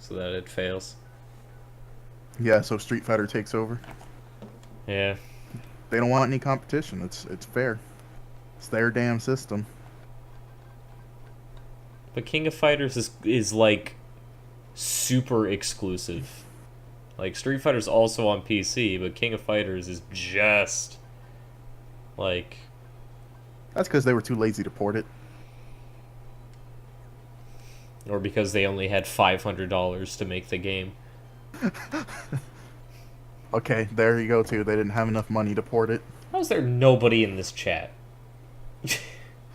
so that it fails. Yeah, so Street Fighter takes over. Yeah. They don't want any competition. It's fair. It's their damn system. But King of Fighters is like super exclusive. Like Street Fighter's also on PC, but King of Fighters is just like That's because they were too lazy to port it. or because they only had $500 to make the game. Okay, there you go too. They didn't have enough money to port it. How is there nobody in this chat?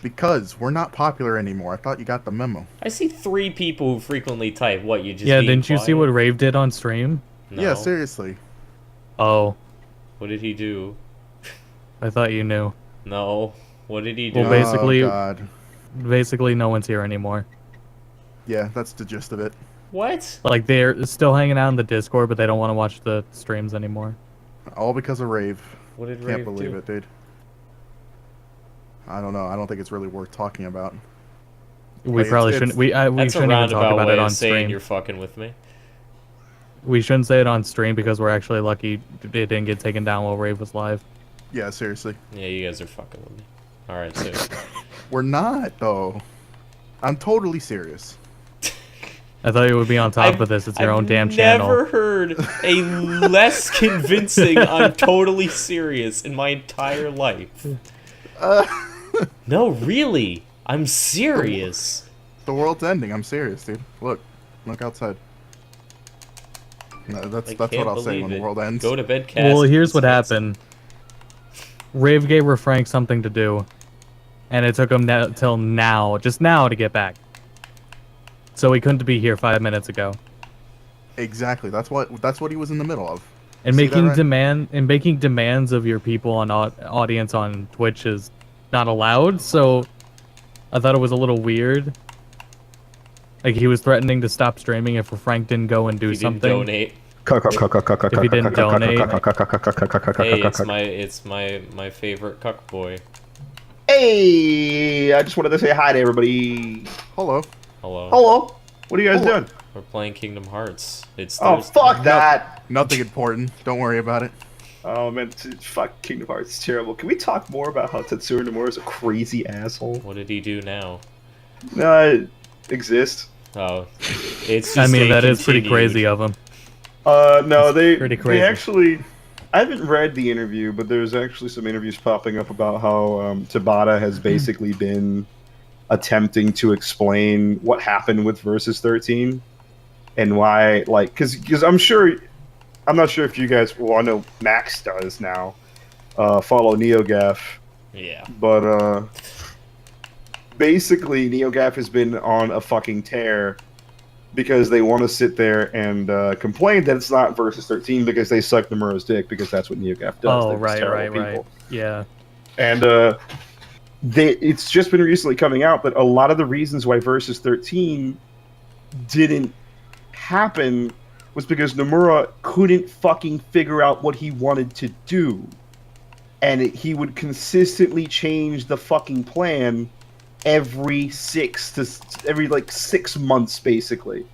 Because we're not popular anymore. I thought you got the memo. I see 3 people who frequently type. What, you just Yeah, being didn't you see quiet? what Rave did on stream? No. Yeah, seriously. Oh, What did he do? I thought you knew. No. What did he do? Well, basically- Oh, God. Basically, no one's here anymore. Yeah, that's the gist of it. What? Like, they're still hanging out in the Discord, but they don't want to watch the streams anymore. All because of Rave. What did Can't Rave believe do? it, dude. I don't know. I don't think it's really worth talking about. We Like, probably it's- shouldn't. We That's shouldn't a even talk roundabout about way it of on saying stream. you're fucking with me. We shouldn't say it on stream because we're actually lucky it didn't get taken down while Rave was live. Yeah, seriously. Yeah, you guys are fucking with me. Alright, so... We're not, though. I'm totally serious. I thought you would be on top of this. It's your own damn I've channel. never heard a less convincing I'm totally serious in my entire life. No, really. I'm serious. The world's ending. I'm serious, dude. Look outside. No, that's I what can't I'll say when believe the world it. ends. Go to bed, Cass. Well, here's what It's- happened. Rave gave her Frank something to do, and it took him till now, just now, to get back. So he couldn't be here 5 minutes ago. Exactly. That's what he was in the middle of. And See that, right? making demands of your people on audience on Twitch is not allowed. So I thought it was a little weird. Like he was threatening to stop streaming if Frank didn't go and do He didn't something. donate. If he didn't donate. Hey, it's my favorite cuck boy. Hey, I just wanted to say hi to everybody. Hello. Hello. Hello. What are you guys Hello. doing? We're playing Kingdom Hearts. It's Oh, Thursday. fuck that. Nothing important. Don't worry about it. Oh, man, fuck Kingdom Hearts. It's terrible. Can we talk more about how Tetsuya Nomura is a crazy asshole? What did he do now? Exist. Oh, it's just I mean, a that is pretty continued- crazy of him. No, pretty they crazy. actually... I haven't read the interview, but there's actually some interviews popping up about how Tabata has basically been attempting to explain what happened with Versus 13 and why, like, because I'm not sure if you guys, well, I know Maxx does now, follow NeoGaf, Yeah. but basically NeoGaf has been on a fucking tear because they want to sit there and complain that it's not Versus 13 because they suck Nomura's dick because that's what NeoGaf does. Oh, They're just right, terrible right. people. Yeah. And it's just been recently coming out that a lot of the reasons why Versus 13 didn't happen was because Nomura couldn't fucking figure out what he wanted to do. And he would consistently change the fucking plan every 6 months, basically.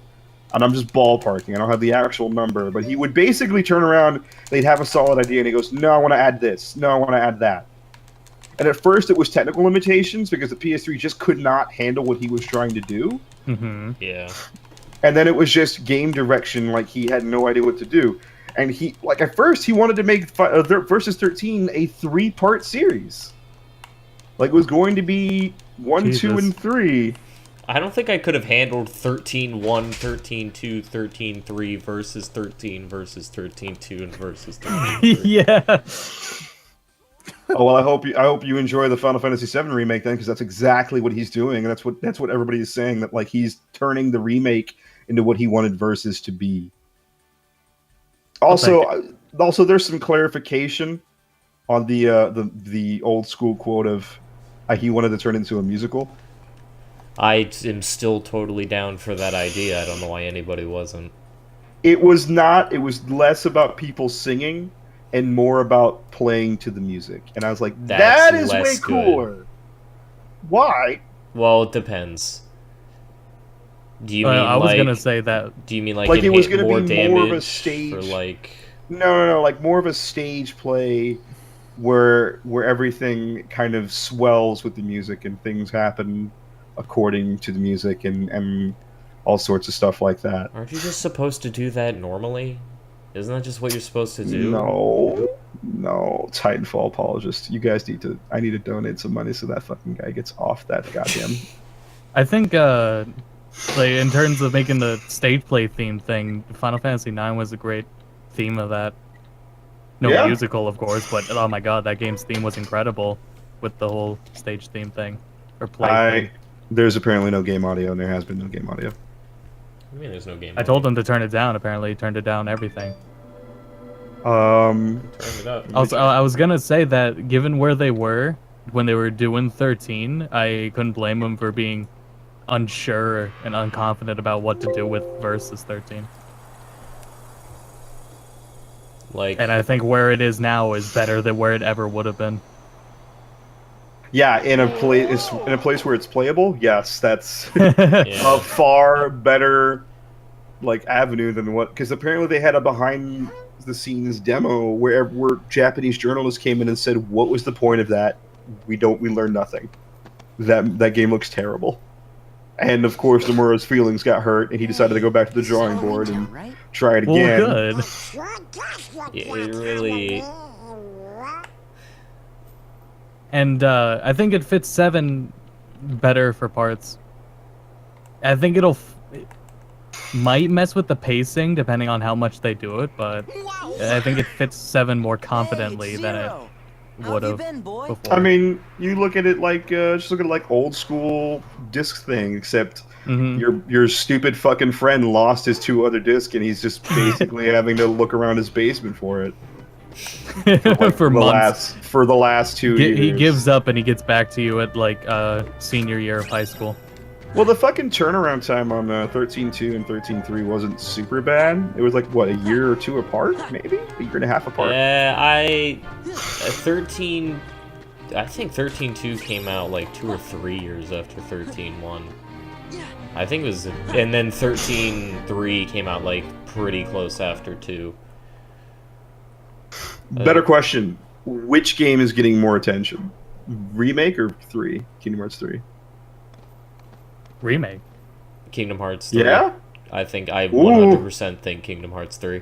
And I'm just ballparking. I don't have the actual number. But he would basically turn around, they'd have a solid idea, and he goes, no, I want to add this. No, I want to add that. And at first it was technical limitations because the PS3 just could not handle what he was trying to do. Mm-hmm. Yeah. And then it was just game direction, like he had no idea what to do. And he, like at first, he wanted to make Versus 13 a 3-part series. Like it was going to be 1, 2, Jesus. and 3. I don't think I could have handled 13-1, 13-2, 13-3 versus 13 versus 13-2 and versus 13-3. Yeah. Oh well, I hope you enjoy the Final Fantasy VII remake then, because that's exactly what he's doing, and that's what everybody is saying, that like he's turning the remake into what he wanted Versus to be. Also, there's some clarification on the old school quote of he wanted to turn it into a musical. I am still totally down for that idea. I don't know why anybody wasn't. It was not. It was less about people singing and more about playing to the music. And I was like, That's that is way less good. cooler. Why? Well, it depends. Do you mean I was like? gonna say that. Do you mean like Like, it was hit gonna more be damage more of a stage- for like? No, like more of a stage play where everything kind of swells with the music and things happen according to the music and all sorts of stuff like that. Aren't you just supposed to do that normally? Isn't that just what you're supposed to do? No, Titanfall apologist. You guys need to. I need to donate some money so that fucking guy gets off that goddamn. I think, like in terms of making the stage play theme thing, Final Fantasy IX was a great theme of that. No Yeah. musical, of course, but oh my god, that game's theme was incredible with the whole stage theme thing or play thing. There's apparently no game audio, and there has been no game audio. I mean, there's no game. I told him to turn it down. Apparently, he turned it down. Everything. Turn it up. Also, I was gonna say that given where they were when they were doing 13, I couldn't blame them for being unsure and unconfident about what to do with Versus 13. Like, And I think where it is now is better than where it ever would have been. Yeah, in a place where it's playable. Yes, that's yeah. a far better like avenue than what, because apparently they had a behind the scenes demo where Japanese journalists came in and said, "What was the point of that? We learned nothing. That game looks terrible." And of course, Nomura's feelings got hurt, and he decided to go back to the drawing board and try it again. Well, good. Yeah, it really. And I think it fits 7 better for parts. I think it might mess with the pacing depending on how much they do it, but I think it fits 7 more confidently than it would have before. I mean, you look at it like just look at it like old school disc thing, except your stupid fucking friend lost his 2 other discs, and he's just basically having to look around his basement for it. For months. For the last 2 years. He gives up and he gets back to you at like senior year of high school. Well, the fucking turnaround time on 13.2 and 13.3 wasn't super bad. It was like, what, a year or 2 apart? Maybe? A year and a half apart? Yeah, I think 13.2 came out like 2 or 3 years after 13.1. I think it was, and then 13.3 came out like pretty close after 2. Better question. Which game is getting more attention? Remake or 3? Kingdom Hearts 3? Remake. Kingdom Hearts 3. Yeah? I 100% think Kingdom Hearts 3.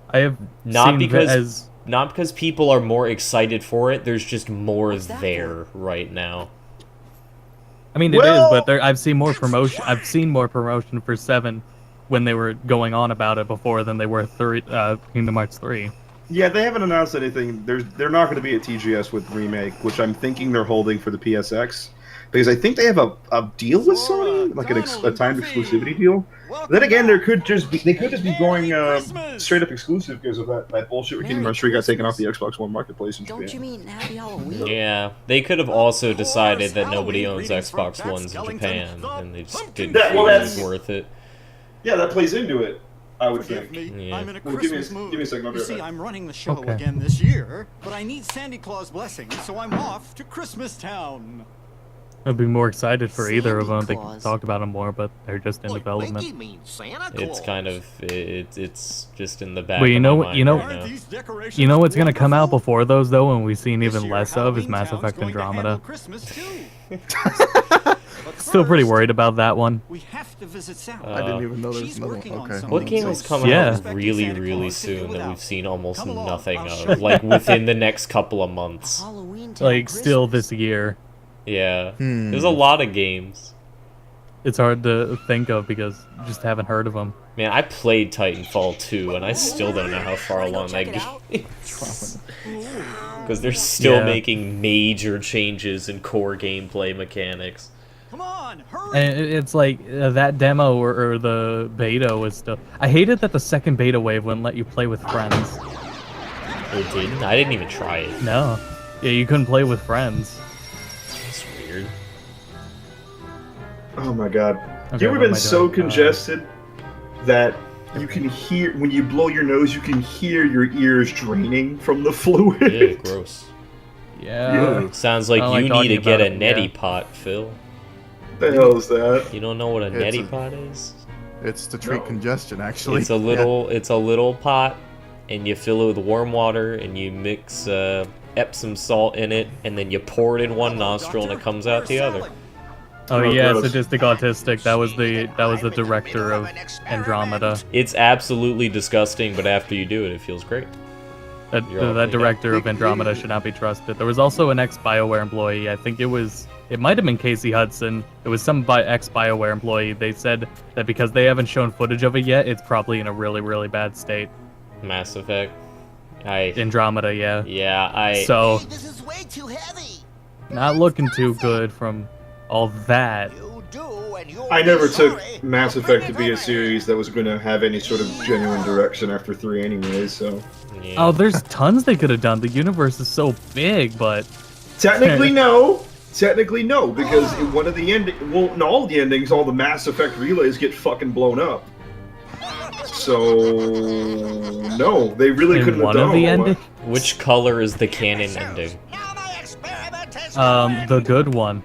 I have Not because people are more excited for it, there's just more there right now. I mean, it is, but I've seen more promotion. I've seen more promotion for 7 when they were going on about it before than they were Kingdom Hearts 3. Yeah, they haven't announced anything. They're not going to be at TGS with Remake, which I'm thinking they're holding for the PSX. Because I think they have a deal with Sony, like a timed exclusivity deal. Then again, they could just be going straight up exclusive because of that bullshit where Kingdom Hearts 3 got taken off the Xbox One marketplace in Japan. Don't you mean Happy Halloween? Yeah, they could have also decided that nobody owns Xbox Ones in Japan, and they just didn't think it was worth it. Yeah, that plays into it, I would think. Yeah. I'm in a Well, give me Christmas mood. a second, I'll be You right see, back. I'm running the show Okay. again this year, but I need Santa Claus blessing, so I'm off to Christmas Town. I'd be more excited for either of them. Santa They Claus. talk about them more, but they're just in development. It's kind of it's just in the back. But you of know my what? mind You know. right now. These decorations You know what's gonna come out wonderful? before those though, and we've seen even This less year, of, is Halloween Mass Town's Effect going to handle Andromeda. Christmas too. But Still pretty first, worried about that one. We have to visit Sal. I didn't even know there was She's another working one. on Okay. something. What game So is coming Yeah. out expect really, Santa really Claus to do soon that without. we've seen almost Come along, nothing I'll of? show Like you. within the next couple of months. Halloween Town Like still Christmas. this year. Yeah, Hmm. there's a lot of games. It's hard to think of because I just haven't heard of them. Man, I played Titanfall 2, and I still don't know how far along that game is. Because they're still Yeah. making major changes in core gameplay mechanics. Come on, hurry! And it's like that demo or the beta was still. I hated that the second beta wave wouldn't let you play with friends. It didn't? I didn't even try it. No, yeah, you couldn't play with friends. That's weird. Oh my god. Okay, you ever what been am I so doing? congested that you can hear, when you blow your nose, you can hear your ears draining from the fluid? Ew, gross. Yeah. Sounds like I don't you like need to talking get about a it, neti yeah. pot, Phil. The hell is that? You don't know what a It's neti a- pot is? It's to treat No. congestion, actually. It's a little pot, and you fill it with warm water, and you mix Epsom salt in it, and then you pour it in one nostril, and it comes out the other. Oh Oh, yeah, gross. sadistic autistic. That was the director of Andromeda. It's absolutely disgusting, but after you do it, it feels great. You're all That cleaned up. director of Andromeda should not be trusted. There was also an ex-BioWare employee. I think it might have been Casey Hudson. It was some ex-BioWare employee. They said that because they haven't shown footage of it yet, it's probably in a really, really bad state. Mass Effect. Andromeda, yeah. So, This is way too heavy. not looking too good from all that. You do, and you'll I be never took sorry. Mass Effect to be a series that was going to have any sort of genuine direction after 3 anyways, so... Yeah. Oh, there's tons they could have done. The universe is so big, but Technically, no. Technically, no, because in one of the in all the endings, all the Mass Effect relays get fucking blown up. So, no, they really in couldn't have one done of the a whole lot. endings, Which color is the canon ending? Now my experiment is the good one.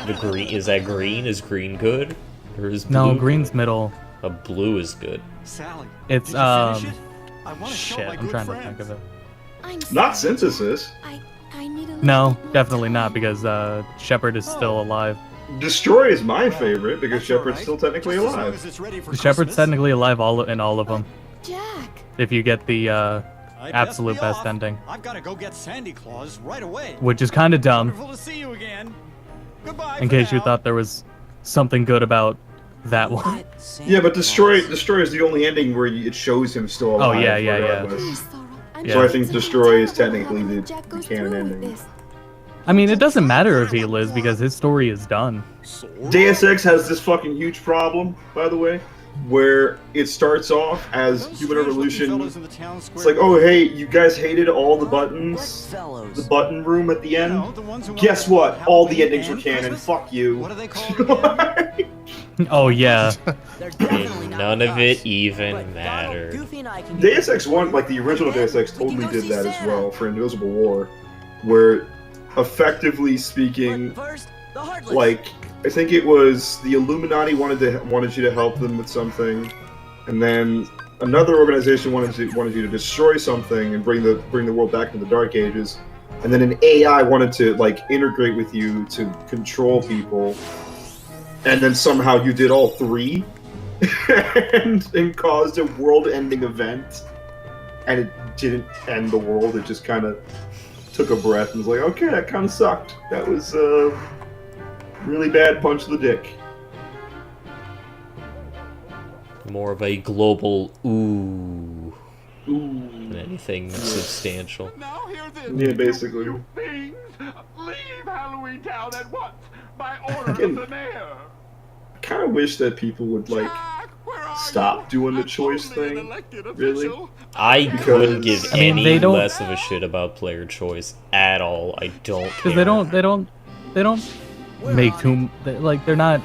The green is that green? Is green good, or is blue? No, good? green's middle. Blue is good. Sally, It's did you finish it? I want to show shit. my I'm good trying to friends. think of it. I'm Not sorry. Synthesis. I need a No, little bit more definitely time. not because Shepard is still alive. Destroy is my favorite because That's all Shepard's right. still technically Just as long alive. as it's ready for Shepard's Christmas. technically alive in all of them. Jack. If you get the I best absolute be best off. ending, I've got to go get Sandy Claus right away. which is kind of dumb. Wonderful to see you again. Goodbye. In for case you now. thought there was something good about that one. Yeah, but Destroy is the only ending where it shows him still alive. Oh, yeah, regardless. Please, Thora. I'm Yeah. So I just think so Destroy is terrible technically how the Jack goes canon through with ending. this. I mean, it doesn't matter if he lives because his story is done. Deus Ex has this fucking huge problem, by the way, where it starts off as Those Human strange-looking Revolution. fellows in the town It's square like, oh hey, you guys hated all the buttons, the fellows? button room at the You end. know, the ones who Guess want what? All the Halloween endings were and canon. Christmas? Fuck you. What are they called again? Oh yeah, They're definitely And not none with of us. it even But Donald, mattered. Goofy, and I can Deus Ex 1, like the original Deus Ex, totally did that as well for Invisible War, where effectively speaking, But first, the Heartless. like I think it was the Illuminati wanted you to help them with something, and then another organization wanted you to destroy something and bring the world back to the Dark Ages, and then an AI wanted to like integrate with you to control people, and then somehow you did all three, and caused a world-ending event, and it didn't end the world. It just kind of took a breath and was like, okay, that kind of sucked. That was really bad punch to the dick. More of a global ooh Ooh. than anything substantial. Now hear this. Yeah, basically. You fiends, leave Halloween Town at once by order Fucking- of the mayor. I kind of wish that people would like Jack, where are stop you? doing the I'm choice only an thing. elected Really? official. I couldn't give I mean, any they don't- less of a shit about player choice at all. I don't care. because they don't make too they're not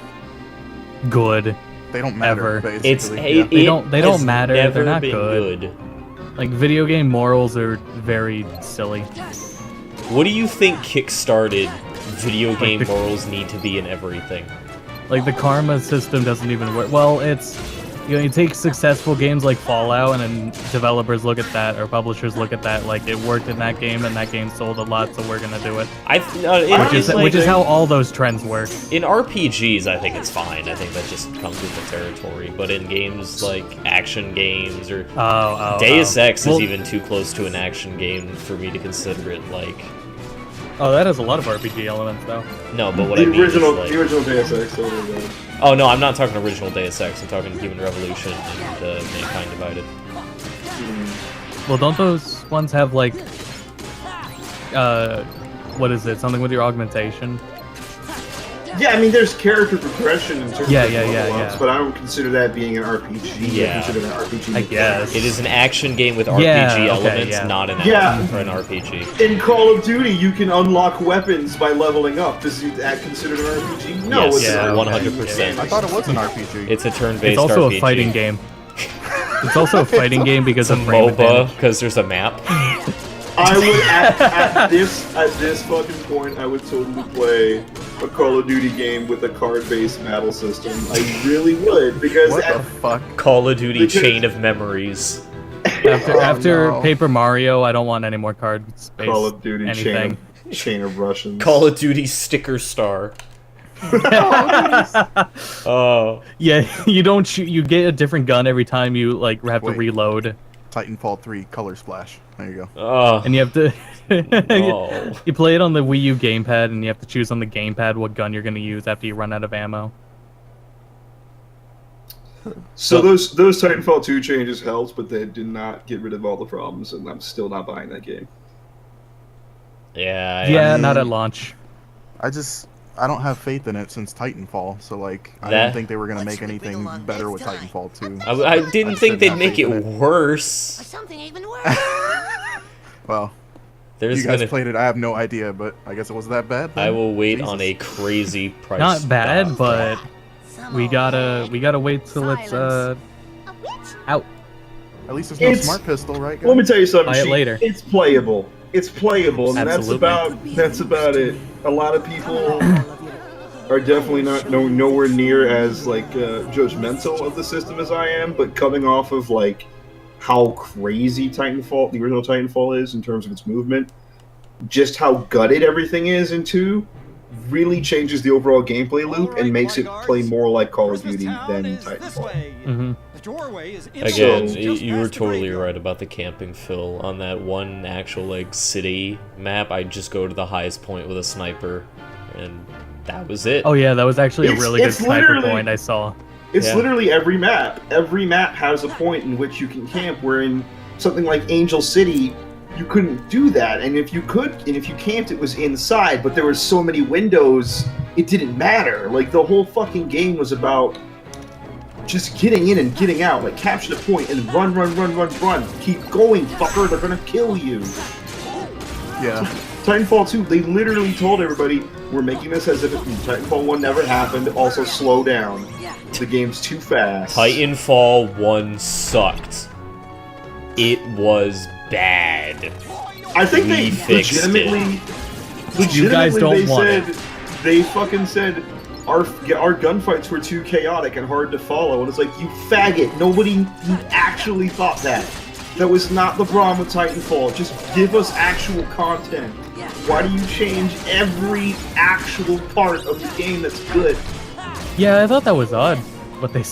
good. They don't matter. Ever. Basically. It's yeah. They don't has matter, Never they're not been good. Like video game morals are very silly. What do you think kick-started video game the- morals need to be in everything? Like the karma system doesn't even work. Well, it's you take successful games like Fallout, and then developers look at that, or publishers look at that, like it worked in that game, and that game sold a lot, so we're gonna do it. Which is how all those trends work. In RPGs, I think it's fine. I think that just comes with the territory. But in games like action games or Deus Ex is Well, even too close to an action game for me to consider it like. Oh, that has a lot of RPG elements, though. No, but what The I mean original, is like. the original Deus Ex. Totally does. Oh no, I'm not talking original Deus Ex. I'm talking Human Revolution and Mankind Divided. Well, don't those ones have like, what is it? Something with your augmentation? Yeah, I mean, there's character progression in terms Yeah, of yeah, level yeah, ups, yeah. but I don't consider that being an RPG. Yeah. I consider an RPG. I guess. It is an action game with Yeah, RPG okay, elements, yeah. not an Yeah. action or an RPG. In Call of Duty, you can unlock weapons by leveling up. Is that considered an RPG? No, Yes, it's yeah, an 100%. I thought it was an RPG. It's a turn-based It's also RPG. a fighting game. It's also a fighting game because It's a of frame MOBA advantage. because there's a map. I would at this fucking point, I would totally play a Call of Duty game with a card-based battle system. I really would, because What the fuck? Call of Duty Because- Chain of Memories. After no. Paper Mario, I don't want any more cards. Call of Duty anything. chain of Russians. Call of Duty Sticker Star. Oh, Yeah, you don't shoot. You get a different gun every time you like have to Wait. reload, Titanfall 3 Color Splash. There you go. oh, and you have to. no. You play it on the Wii U gamepad, and you have to choose on the gamepad what gun you're gonna use after you run out of ammo. So those Titanfall 2 changes helped, but they did not get rid of all the problems, and I'm still not buying that game. Yeah, Yeah, mean- not at launch. I don't have faith in it since Titanfall, so like I That- didn't think they were gonna What's make your big anything one better this with time? Titanfall 2. I didn't just think didn't they'd have make faith it in it. Or worse. something even worse. Well, There's you guys gonna. played it. I have no idea, but I guess it was that bad. I then? will wait Jesus. on a crazy price. Not bad, drop. but Some we old gotta man. wait till it's A witch? out. At least there's no It's- smart pistol, right? Let me Guys? tell you something. Buy it Sheik. later. It's playable. It's playable, and Absolutely. that's about it. A lot of people are definitely nowhere near as like judgmental of the system as I am, but coming off of like how crazy Titanfall, the original Titanfall, is in terms of its movement, just how gutted everything is in 2, really changes the overall gameplay loop and makes it play more like Call of Duty than Titanfall. hmm The doorway is Again, So- you were totally right about the camping, Phil. On that one actual like city map, I'd just go to the highest point with a sniper, and that was it. Oh yeah, that was actually a It's- really good it's sniper literally- point I saw. It's Yeah. literally every map. Every map has a point in which you can camp. Where in something like Angel City, you couldn't do that. And if you camped, it was inside. But there were so many windows, it didn't matter. Like the whole fucking game was about just getting in and getting out. Like capture the point and run. Keep going, fucker. They're gonna kill you. Yeah. Titanfall 2, they literally told everybody, we're making this as if Titanfall 1 never happened. Also, slow down. The game's too fast. Titanfall 1 sucked. It was bad. I think We they fixed legitimately You guys don't they want said, they fucking said our gunfights were too chaotic and hard to follow, and it's like, you faggot, nobody actually thought that. That was not the problem with Titanfall. Just give us actual content. Why do you change every actual part of the game that's good? Yeah, I thought that was odd, but they.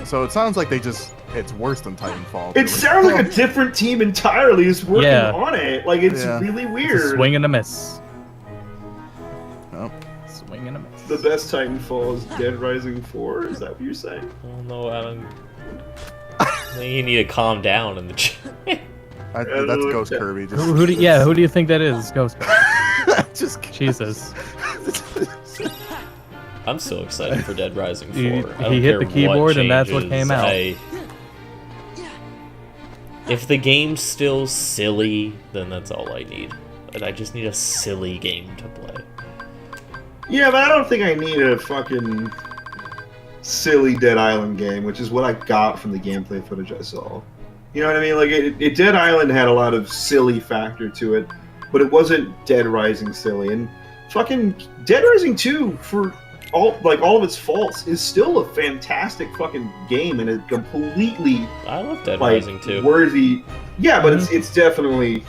So it sounds like it's worse than Titanfall. It sounds like a different team entirely is working Yeah. on it. Like, it's Yeah. really It's a weird. swing and a miss. Oh. Swing and a miss. The best Titanfall is Dead Rising 4. Is that what you're saying? Oh no, Adam. I think you need to calm down in the chat. That's Ghost Kirby. Just, Who do you think that is? Ghost. just Jesus. I'm so excited for Dead Rising 4. He- I don't he hit care the keyboard what and that's what changes. came out. If the game's still silly, then that's all I need. But I just need a silly game to play. Yeah, but I don't think I need a fucking silly Dead Island game, which is what I got from the gameplay footage I saw. You know what I mean? Like, Dead Island had a lot of silly factor to it, but it wasn't Dead Rising silly. And fucking Dead Rising 2, for all of its faults, is still a fantastic fucking game and a completely I love Dead like Rising 2. worthy. Yeah, but it's definitely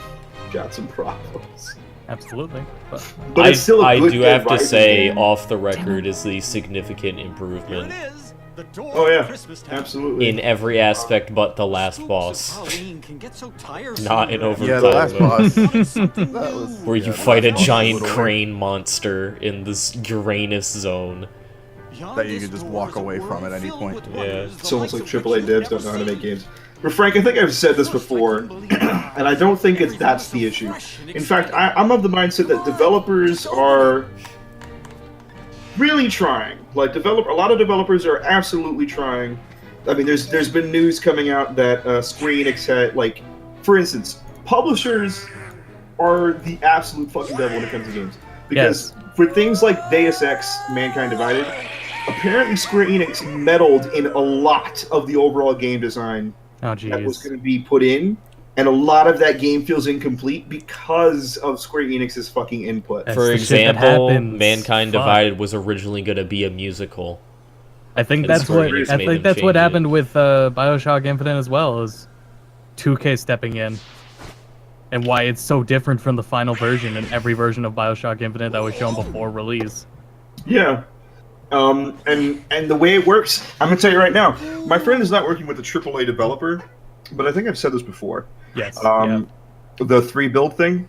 got some problems. Absolutely. But But it's still a I good do Dead have to Rising say, game. off the record, is the significant Here improvement it is. The door Oh yeah, to Christmas Town. absolutely. in every aspect but the last Spooks of boss. Halloween can get so tiresome. Not in over yeah, the last boss. Something That new. was Where you the fight a last boss was giant little crane monster in this Uranus zone. Beyond that you this can just door walk is a away from world at any filled point. with Yeah. wonders It's the almost like likes of AAA which devs you've don't know how to never make seen. games. But Frank, I think I've said this before, and I don't think that's the issue. In fact, I'm of the mindset that developers are really trying. Like, a lot of developers are absolutely trying. I mean, there's been news coming out that Square Enix had, like, for instance, publishers are the absolute fucking devil when it comes to games. Because for things like Deus Ex, Mankind Divided, apparently Square Enix meddled in a lot of the overall game design oh that was jeez. going to be put in, And a lot of that game feels incomplete because of Square Enix's fucking input. That's For the shit that example, happens. Mankind Fuck. Divided was originally going to be a musical. I think And that's Square what Enix I made think them that's what change it. happened with BioShock Infinite as well, is 2K stepping in, and why it's so different from the final version and every version of BioShock Infinite that was shown before release. Yeah. And the way it works, I'm gonna tell you right now, my friend is not working with a AAA developer, but I think I've said this before. Yes. The 3 build thing.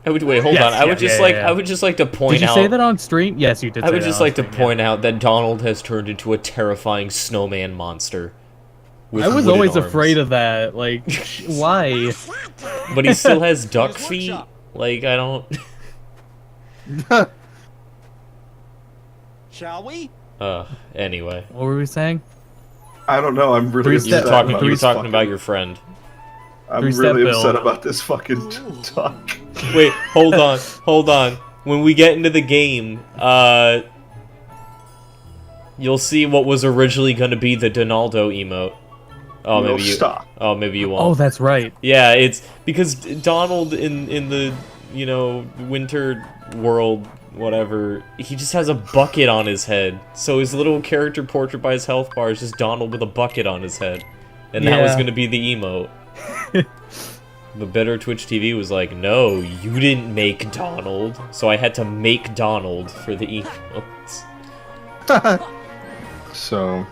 Wait, hold Yes, on. I would yeah, just yeah, like yeah. I would just like to point Did you out. say that on stream? Yes, you did. I would say just that like to on stream, point out that Donald has turned into a terrifying snowman monster. With I was wooden always arms. afraid of that. Like, why? But he still has duck feet. Like, I don't. Shall we? Anyway. What were we saying? I don't know. I'm really Three You were step- talking. about You were this talking fucking- about your friend. I'm three-step really upset build. about this fucking talk. Wait, hold on, hold on. When we get into the game, you'll see what was originally going to be the Donaldo emote. Oh, No, maybe you. stop. Oh, maybe you won't. Oh, that's right. Yeah, it's because Donald in the winter world, whatever. He just has a bucket on his head. So his little character portrait by his health bar is just Donald with a bucket on his head, and that was Yeah. going to be the emote. But Better Twitch TV was like, no, you didn't make Donald, so I had to make Donald for the emotes. So,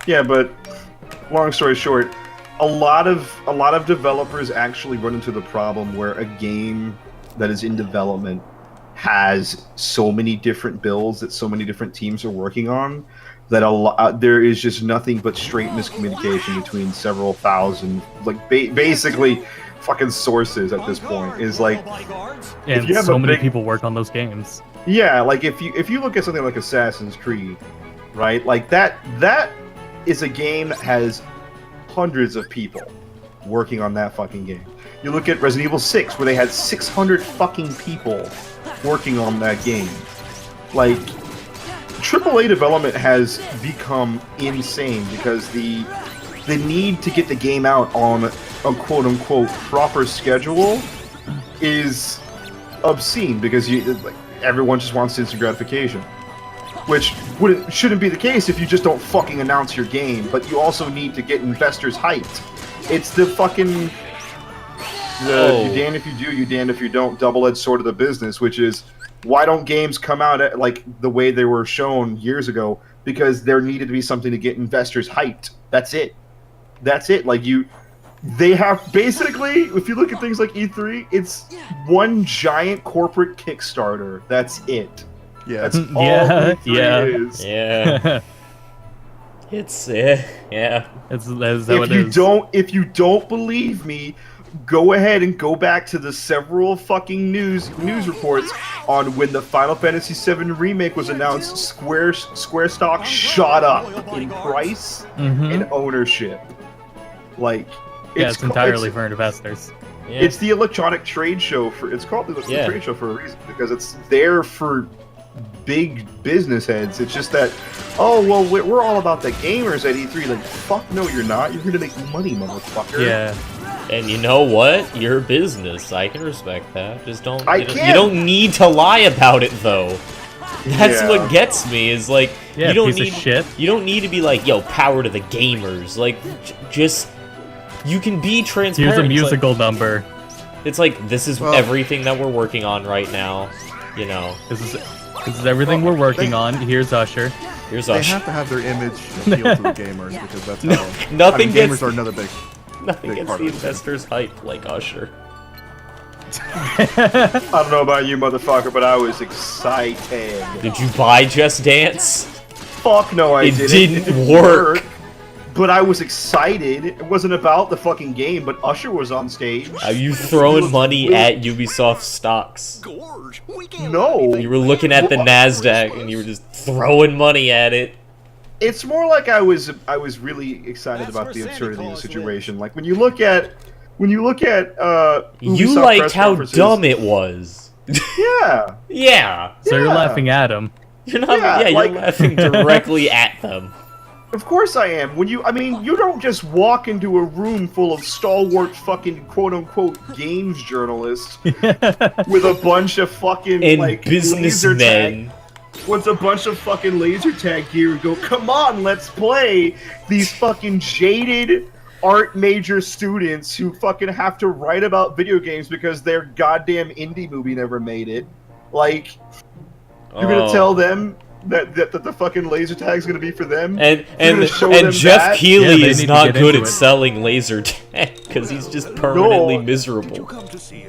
yeah, but long story short, a lot of developers actually run into the problem where a game that is in development has so many different builds that so many different teams are working on that there is just nothing but straight miscommunication between several thousand, like basically fucking sources at this point. Is like, And you have so a many big- people work on those games. yeah, like if you look at something like Assassin's Creed, right? Like that is a game that has hundreds of people working on that fucking game. You look at Resident Evil 6, where they had 600 fucking people working on that game. Like, AAA development has become insane because the need to get the game out on a quote-unquote proper schedule is obscene because everyone just wants instant gratification. Which shouldn't be the case if you just don't fucking announce your game, but you also need to get investors hyped. It's the fucking... you damned if you do, you damned if you don't, double-edged sword of the business, which is, why don't games come out at, like the way they were shown years ago? Because there needed to be something to get investors hyped. That's it. That's it. Like, they have, basically, if you look at things like E3, it's one giant corporate Kickstarter. That's it. Yeah. That's all Yeah, E3 yeah. is. Yeah. It's yeah. That's how it is. If you don't believe me, go ahead and go back to the several fucking news reports on when the Final Fantasy VII remake was announced. Square stock shot up in price and ownership. Like, Yeah, it's entirely for investors. Yeah. It's the electronic trade show it's called the electronic trade show for a reason, because it's there for big business heads. It's just that, oh well, we're all about the gamers at E3. Like, fuck no, you're not. You're here to make money, motherfucker. Yeah. And you know what? Your business. I can respect that. Just don't. I You don't, can't. you don't need to lie about it, though. That's Yeah. what gets me. Is like Yeah, you don't piece need. of shit. You don't need to be like, yo, power to the gamers. Like, just you can be transparent. Here's a It's like- musical number. It's like this is Well- everything that we're working on right now. You know, This is everything we're working on. Here's Usher. here's They Usher. have to have their image appeal to the gamers because that's how. Nothing gamers gets are another big. nothing big gets part the of it. investors hyped like Usher. I don't know about you, motherfucker, but I was excited. Did you buy Just Dance? Fuck no, I It didn't. didn't work. But I was excited. It wasn't about the fucking game, but Usher was on stage. Are you throwing money at Ubisoft stocks? Gorge, we can't No. You were looking at the Nasdaq and you were just throwing money at it. It's more like I was really excited That's about where the Santa absurdity of Claus the situation. Like when you look at You Ubisoft liked press how conferences- dumb it was. Yeah. Yeah. So you're Yeah. laughing at him. You're not. Yeah, Yeah, like- you're laughing directly at them. Of course I am. You don't just walk into a room full of stalwart fucking quote-unquote games journalists with a bunch of fucking, And like, businessmen. with a bunch of fucking laser tag gear and go, come on, let's play! These fucking jaded art major students who fucking have to write about video games because their goddamn indie movie never made it. Like, you're gonna tell them that the fucking laser tag's gonna be for them? And show them Jeff that? Keighley Yeah, they is need to not get good into at it. selling laser tag because he's just permanently miserable.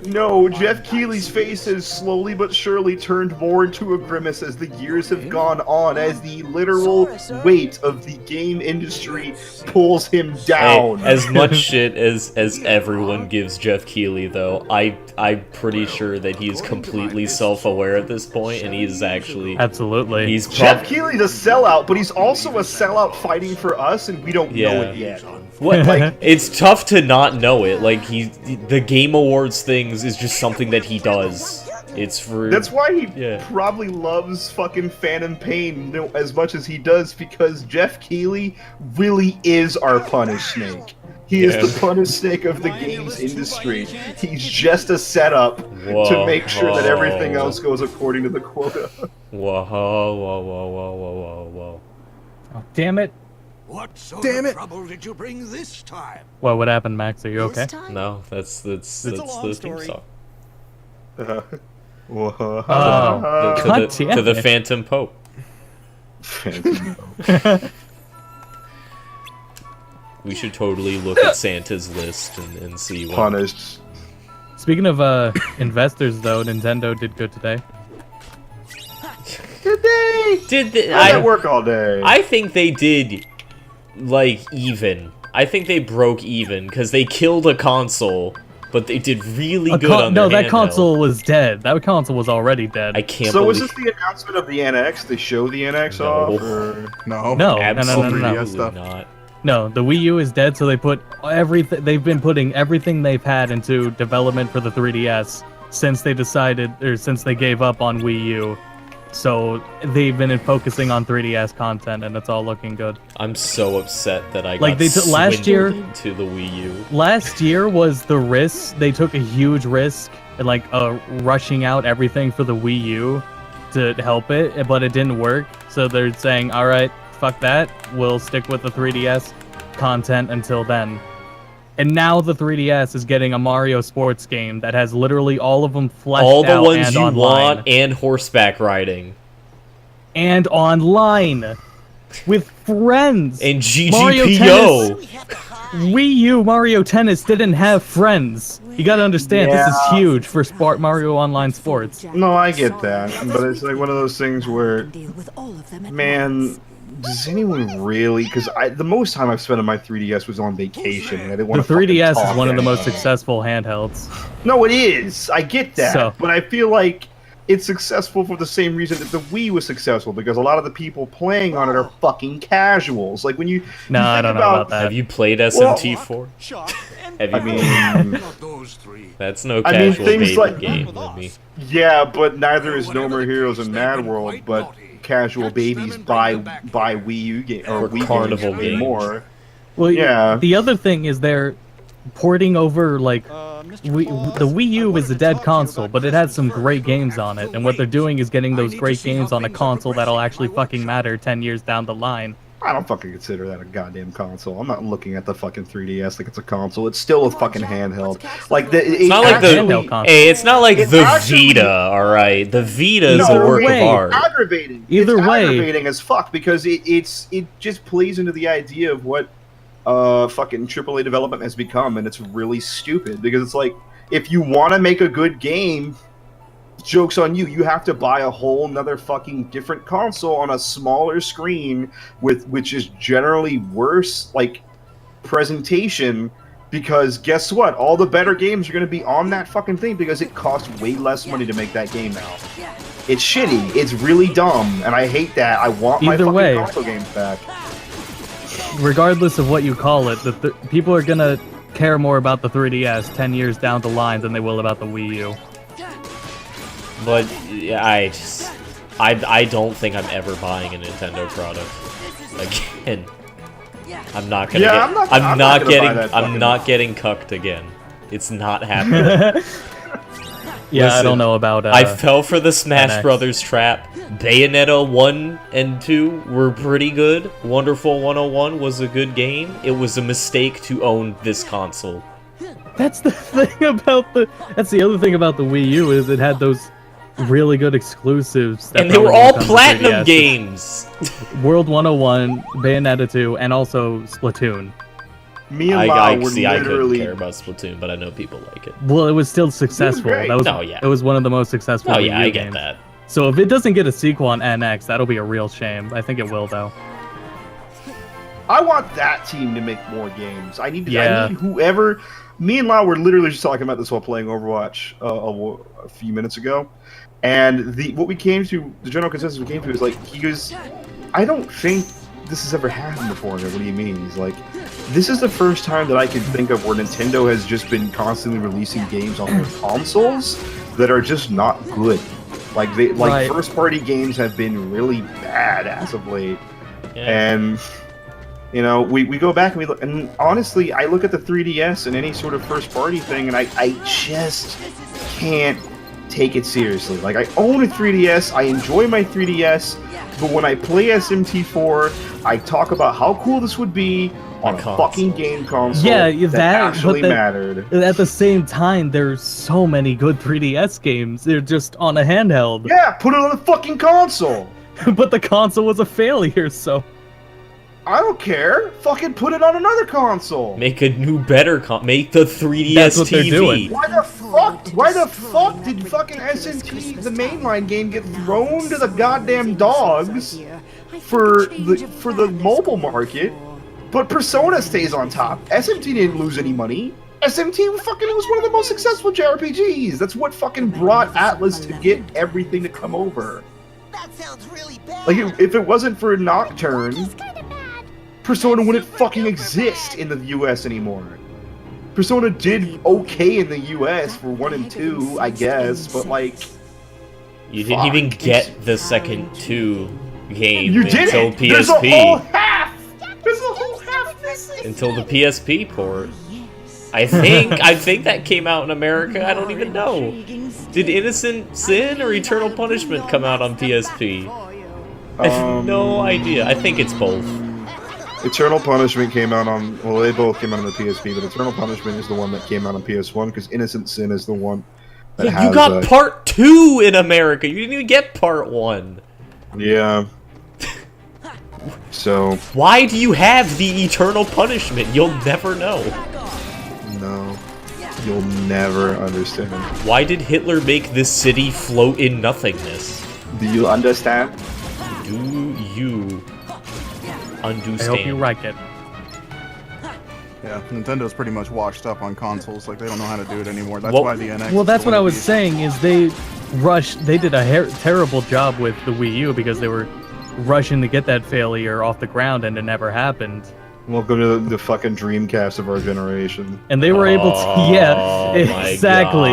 No, Jeff Keighley's face has slowly but surely turned more into a grimace as the years have gone on, as the literal weight of the game industry pulls him down. Hey, as much shit as everyone gives Jeff Keighley, though, I'm pretty sure that he's completely self-aware at this point, and he's actually Absolutely. Jeff Keighley's a sellout, but he's also a sellout fighting for us, and we don't know it yet. What? Like, it's tough to not know it. Like, the Game Awards things is just something that he does. It's for. That's why he probably loves fucking Phantom Pain as much as he does, because Jeff Keighley really is our Punish Snake. He is the Punish Snake of the games industry. He's just a setup to make sure that everything else goes according to the quota. Whoa. Oh, damn it. What sort Damn of it. trouble did you bring this time? What happened, Max? Are you okay? This time? No, that's a the long theme story. song. Oh, To God the, damn to the it. Phantom Pope. We should totally look at Santa's list and see what. Punished. Speaking of investors, though, Nintendo did good today. Did they? I work all day. I think they did, like, even. I think they broke even, because they killed a console, but they did really good on their No, that handheld. console was dead. That console was already dead. I can't So was believe... this the announcement of the NX? They show the NX No. off? Or... No. No. Absolutely No. stuff. not. No, the Wii U is dead, so they put everything. They've been putting everything they've had into development for the 3DS since they decided, or since they gave up on Wii U. So they've been focusing on 3DS content, and it's all looking good. I'm so upset that I Like, got they took- last year- swindled into the Wii U. Last year was the risk. They took a huge risk, and like rushing out everything for the Wii U to help it, but it didn't work. So they're saying, all right, fuck that. We'll stick with the 3DS content until then. And now the 3DS is getting a Mario sports game that has literally all of them fleshed All the out ones and you online. want, and horseback riding. And online. With friends. And Mario GGPO! Wii U Mario Tennis didn't have friends. You gotta understand, this is Yeah. huge for Mario Online Sports. No, I get that, but it's like one of those things where, Deal with all of them at man, once. does anyone really? Because the most time I've spent on my 3DS was on vacation. And I didn't The want to 3DS talk is one of the most anymore. successful handhelds. No, it is. I get that, So- but I feel like it's successful for the same reason that the Wii was successful, because a lot of the people playing on it are fucking casuals. Like when you No, you I think don't know about that. Have you played SMT4? Shock and Have you? I mean, not those three. That's no I mean, casual things baby like- game, let me. yeah, but neither is No More Heroes and Mad World, but casual babies buy Wii U game or Or Wii carnival games games. more. Well, Yeah. The other thing is they're porting over like the Wii U is a dead console, but it had some great games on it, and what they're doing is getting those great games on a console that'll actually fucking matter 10 years down the line. I don't fucking consider that a goddamn console. I'm not looking at the fucking 3DS like it's a console. It's still a fucking handheld. Like It's not like the handheld console. hey, it's not like It's the actually- Vita, all right. The Vita is a No, work way. of art. aggravating. Either it's way- aggravating as fuck because it just plays into the idea of what fucking AAA development has become, and it's really stupid because it's like if you want to make a good game, joke's on you. You have to buy a whole nother fucking different console on a smaller screen which is generally worse like presentation. Because guess what? All the better games are going to be on that fucking thing because it costs way less money to make that game now. It's shitty. It's really dumb, and I hate that. I want my Either fucking way. console games back. Regardless of what you call it, people are gonna care more about the 3DS 10 years down the line than they will about the Wii U. But yeah, I don't think I'm ever buying a Nintendo product again. I'm not gonna Yeah, get. I'm not I'm gonna buy getting. that I'm fucking- not getting cucked again. It's not happening. Yeah, I Listen, don't know about. I fell for the Smash NX. Brothers trap. Bayonetta 1 and 2 were pretty good. Wonderful 101 was a good game. It was a mistake to own this console. That's the thing about the. That's the other thing about the Wii U is it had those really good exclusives. That And they were probably all won't come to platinum 3DS. games. World 101, Bayonetta 2, and also Splatoon. Me and I Lau were couldn't literally. care about Splatoon, but I know people like it. Well, it was still successful. great. That was No, yeah. It was one of the most successful. Oh Wii yeah, U I get games. that. So if it doesn't get a sequel on NX, that'll be a real shame. I think it will though. I want that team to make more games. I need to. Yeah. I need whoever. Me and Lau were literally just talking about this while playing Overwatch a few minutes ago, and what we came to, the general consensus we came to is like he goes, I don't think this has ever happened before. And I go, what do you mean? He's like, this is the first time that I can think of where Nintendo has just been constantly releasing games on their consoles that are just not good. Like Right. first party games have been really bad as of late. Yeah. And you know, we go back and we look, and honestly, I look at the 3DS and any sort of first party thing, and I just can't take it seriously. Like, I own a 3DS, I enjoy my 3DS, but when I play SMT4, I talk about how cool this would be on a console. fucking game console Yeah, that that- actually but that- mattered. At the same time, there's so many good 3DS games. They're just on a handheld. Yeah, put it on the fucking console. But the console was a failure, so. I don't care. Fucking put it on another console. Make a new, better make the 3DS That's what they're TV. doing. Why the fuck? Why the fuck did fucking SNT, the mainline game, get thrown to the goddamn dogs for the mobile market? But Persona stays on top. SMT didn't lose any money. SMT fucking was one of the most successful JRPGs. That's what fucking brought Atlas to get everything to come over. That sounds really bad. Like, if it wasn't for Nocturne, Persona wouldn't fucking exist in the US anymore. Persona did okay in the US for 1 and 2, I guess, but like, You didn't even Fuck. get the second 2 game you until didn't! There's a whole PSP. half! There's a whole half missing! Until the PSP port. I think that came out in America. I don't even know. Did Innocent Sin or Eternal Punishment come out on PSP? I have no idea. I think it's both. Eternal Punishment came out on, well, they both came out on the PSP, but Eternal Punishment is the one that came out on PS1, because Innocent Sin is the one that Yeah, has, you got part 2 in America. You didn't even get part 1. yeah. So, Why do you have the Eternal Punishment? You'll never know. no. You'll never understand. Why did Hitler make this city float in nothingness? Do you understand? Do you I understand? hope you like it. Yeah, Nintendo's pretty much washed up on consoles. Like, they don't know how to do it anymore. That's Well- why the NX. Well, that's is what the I one was to beat. saying. Is they did a terrible job with the Wii U because they were rushing to get that failure off the ground, and it never happened. Welcome to the fucking Dreamcast of our generation. And they were able to, yeah, Oh my exactly.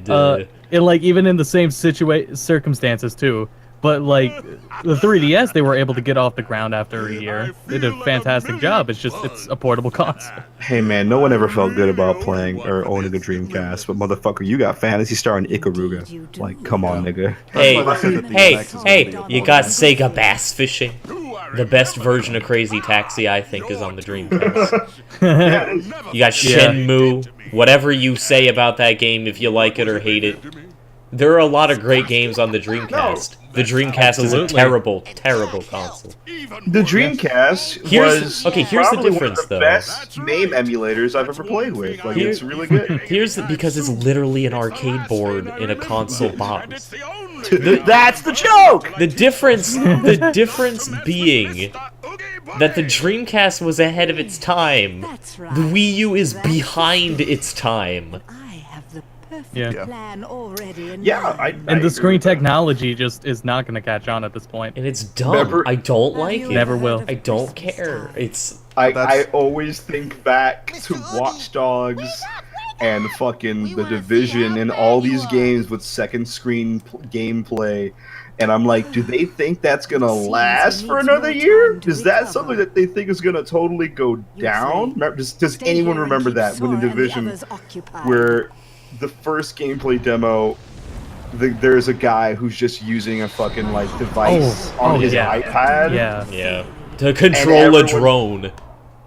God. And like even in the same circumstances too. But like the 3DS, they were able to get off the ground after a year. They did a fantastic job. It's just it's a portable console. Hey man, no one ever felt good about playing or owning a Dreamcast, but motherfucker, you got Phantasy Star and Ikaruga. Like, come on, nigga. Hey, why they said that the hey, NX is gonna hey! be a You got Sega Bass Fishing. The best version of Crazy Taxi, I think, is on the Dreamcast. You got Shenmue. Whatever you say about that game, if you like it or hate it, there are a lot of great games on the Dreamcast. The Dreamcast is a Absolutely. terrible, terrible console. The Dreamcast Here's the probably difference, one of the though. best MAME emulators I've ever played with. Like, it's really good. Because it's literally an arcade board in a console box. That's the joke! The difference being that the Dreamcast was ahead of its time. That's The right. Wii U is behind its time. I have the perfect Yeah. plan already in Yeah, mind. And the screen agree with that. technology just is not going to catch on at this point. And it's dumb. Never- I don't like it. Never will. I don't care. It's I That's- always think back to Watch Dogs and fucking The Division and all these games with second screen gameplay And I'm like, do they think that's gonna Seems last he for needs another more year? time to Is that recover. something that they think is gonna totally go down? Does Stay anyone here and remember keep that when in Sora and the Division, others occupied. where the first gameplay demo, there's a guy who's just using a fucking like device on his yeah. iPad? Yeah. Yeah. To control a everyone- drone,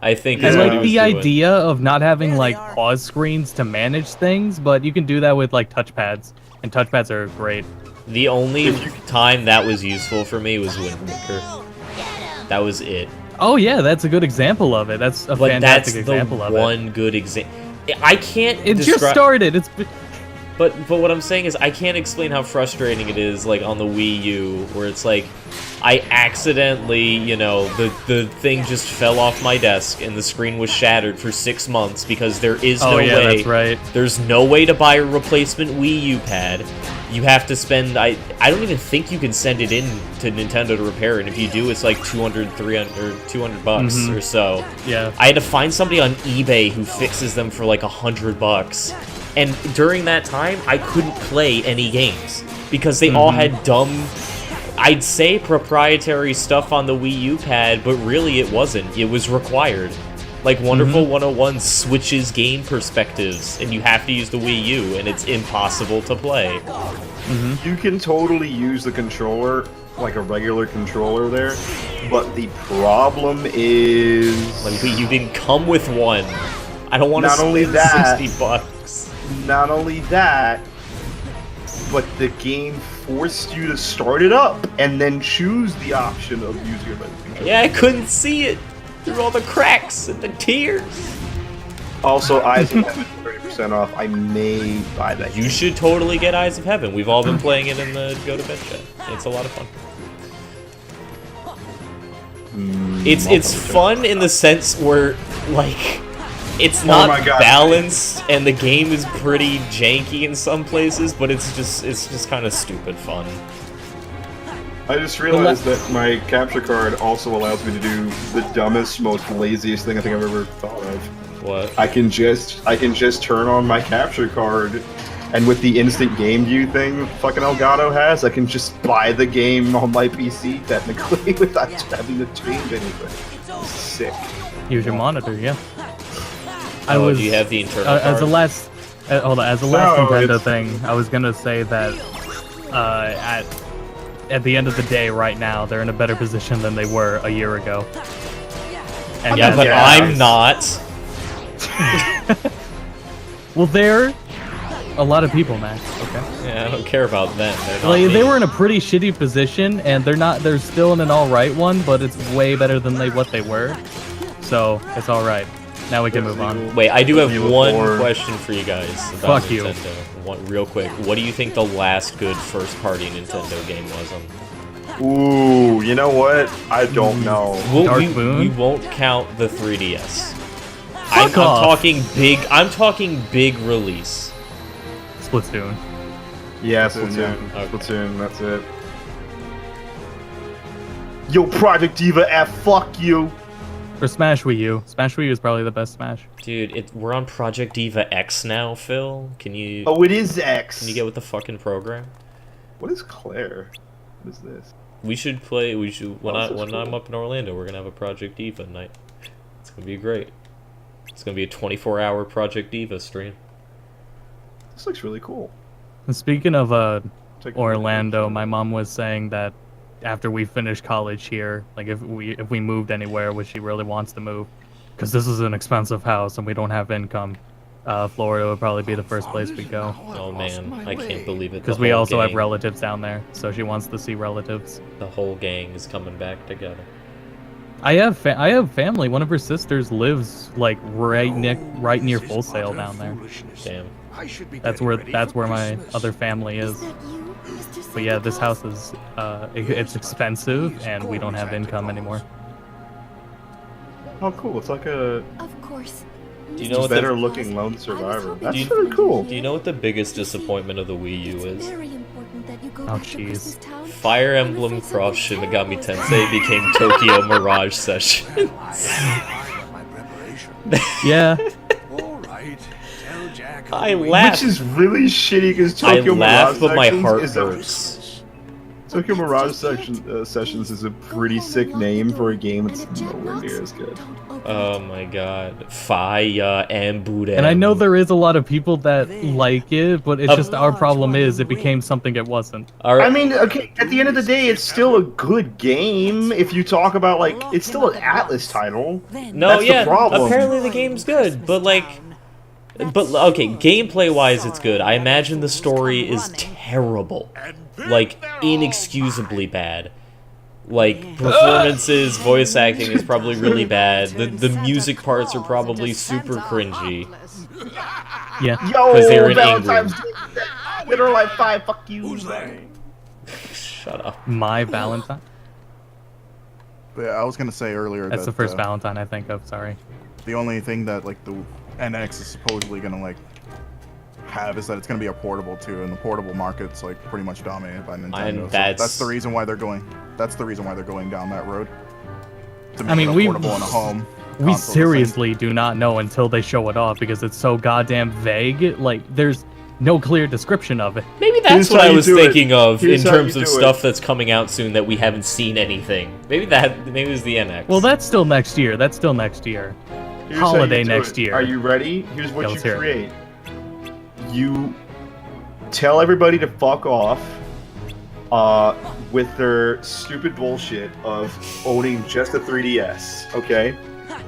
I think is I what like he was the doing. idea of not having There they like are. pause screens to manage things, but you can do that with like touchpads, and touchpads are great. The only time that was useful for me was Wind Waker. That was it. Oh yeah, that's a good example of it. That's a But that's fantastic the example of it. one good example. I can't. It just describe- started. But what I'm saying is I can't explain how frustrating it is, like on the Wii U, where it's like I accidentally, you know, the thing just fell off my desk and the screen was shattered for 6 months because there is no yeah, way. that's right. There's no way to buy a replacement Wii U pad. You have to spend. I don't even think you can send it in to Nintendo to repair it. And if you do, it's like 200, 300, or 200 bucks or so. Yeah. I had to find somebody on eBay who fixes them for like $100. And during that time, I couldn't play any games because they all had dumb, I'd say proprietary stuff on the Wii U pad, but really it wasn't. It was required. Like Wonderful 101 switches game perspectives, and you have to use the Wii U, and it's impossible to play. You can totally use the controller, like a regular controller there, but the problem is... Like, you can come with one. I don't want to Not only spend that- $60. Not only that, but the game forced you to start it up and then choose the option of using a regular controller. Yeah, I couldn't see it through all the cracks and the tears. Also, Eyes of Heaven 30% off. I may buy that. You should totally get Eyes of Heaven. We've all been playing it in the Go to Bed chat. It's a lot of fun. It's fun in the sense where, like, it's not my God. balanced and the game is pretty janky in some places, but it's just kind of stupid fun. I just realized that my capture card also allows me to do the dumbest, most laziest thing I think I've ever thought of. What? I can just turn on my capture card, and with the instant game view thing fucking Elgato has, I can just buy the game on my PC technically without having to change anything. It's sick. Use your monitor, yeah. Do you have the internal as a card? last hold on, as a last No, Nintendo it's- thing, I was gonna say that at the end of the day, right now, they're in a better position than they were a year ago. And Yeah, but Yeah. I'm not. well, they're a lot of people, Max. Okay. Yeah, I don't care about them. They're not Like, they me. were in a pretty shitty position, and they're still in an all right one, but it's way better than what they were. So it's all right. Now we can move on. Wait, I do have Evil one 4. question for you guys about Fuck you. Nintendo. One, real quick, what do you think the last good first-party Nintendo game was on? Ooh, you know what? I don't know. Dark we Moon? won't count the 3DS. Fuck I'm off. talking big. I'm talking big release. Splatoon. Yeah, Splatoon, Splatoon. yeah. Okay. Splatoon, that's it. Yo, Project Diva F, fuck you. For Smash Wii U. Smash Wii U is probably the best Smash. Dude, we're on Project Diva X now, Phil. Can you Oh, it is X. can you get with the fucking program? What is Claire? What is this? We should play. We should when Oh, this is I'm cool. up in Orlando, we're gonna have a Project Diva night. It's gonna be great. It's gonna be a 24-hour Project Diva stream. This looks really cool. And speaking of Take a look. Orlando, my mom was saying that after we finish college here, like if we moved anywhere, which she really wants to move, because this is an expensive house and we don't have income, Florida would probably be the first place we go. Oh man, I can't believe it. Because The we whole also have gang- relatives down there, so she wants to see relatives. The whole gang is coming back together. I have family. One of her sisters lives like right near Full Sail down there. Damn. That's where my other family is. But yeah, this house is it's expensive and we don't have income anymore. Oh, cool. It's like a Of course. Do you know what the better looking lone survivor. That's you- really cool. Do you know what the biggest disappointment of the Wii U is? Oh, jeez. Fire Emblem Cross Shin Megami Tensei became Tokyo Mirage Session. Yeah. I laugh. Which is really shitty because I Tokyo laugh, Mirage but my Sections heart is a- hurts. Tokyo Mirage Sessions is a pretty sick name for a game that's nowhere near as good. Oh my god. Fire and Buddha. And I know there is a lot of people that like it, but it's just our problem is it became something it wasn't. I mean, okay, at the end of the day, it's still a good game. If you talk about, like, it's still an Atlas title. No, That's yeah, the problem. apparently the game's good, but like... But, okay, gameplay-wise it's good. I imagine the story is terrible. Like, inexcusably bad. Like, performances, voice acting is probably really bad. The music parts are probably super cringy. Yeah. Yo, they were in Valentine's England. Day, literally like 5 fuck you. Shut up. My Valentine? But yeah, I was gonna say earlier That's that the first Valentine I think of, sorry. the only thing that like the NX is supposedly gonna like have is that it's gonna be a portable too, and the portable market's like pretty much dominated by Nintendo. And So that's that's the reason why they're going. That's the reason why they're going down that road. To make I mean, it we- portable in a home. We console seriously do not know until they show it off because it's so goddamn vague. Like, there's no clear description of it. Maybe that's Here's what how I you was do it. thinking of Here's in how terms you of do it. stuff that's coming out soon that we haven't seen anything. Maybe it was the NX. Well, that's still next year. That's still next year. Here's how Holiday you do next it. year. Are you ready? Here's what Yeah, you let's hear it. create. You tell everybody to fuck off with their stupid bullshit of owning just a 3DS, okay?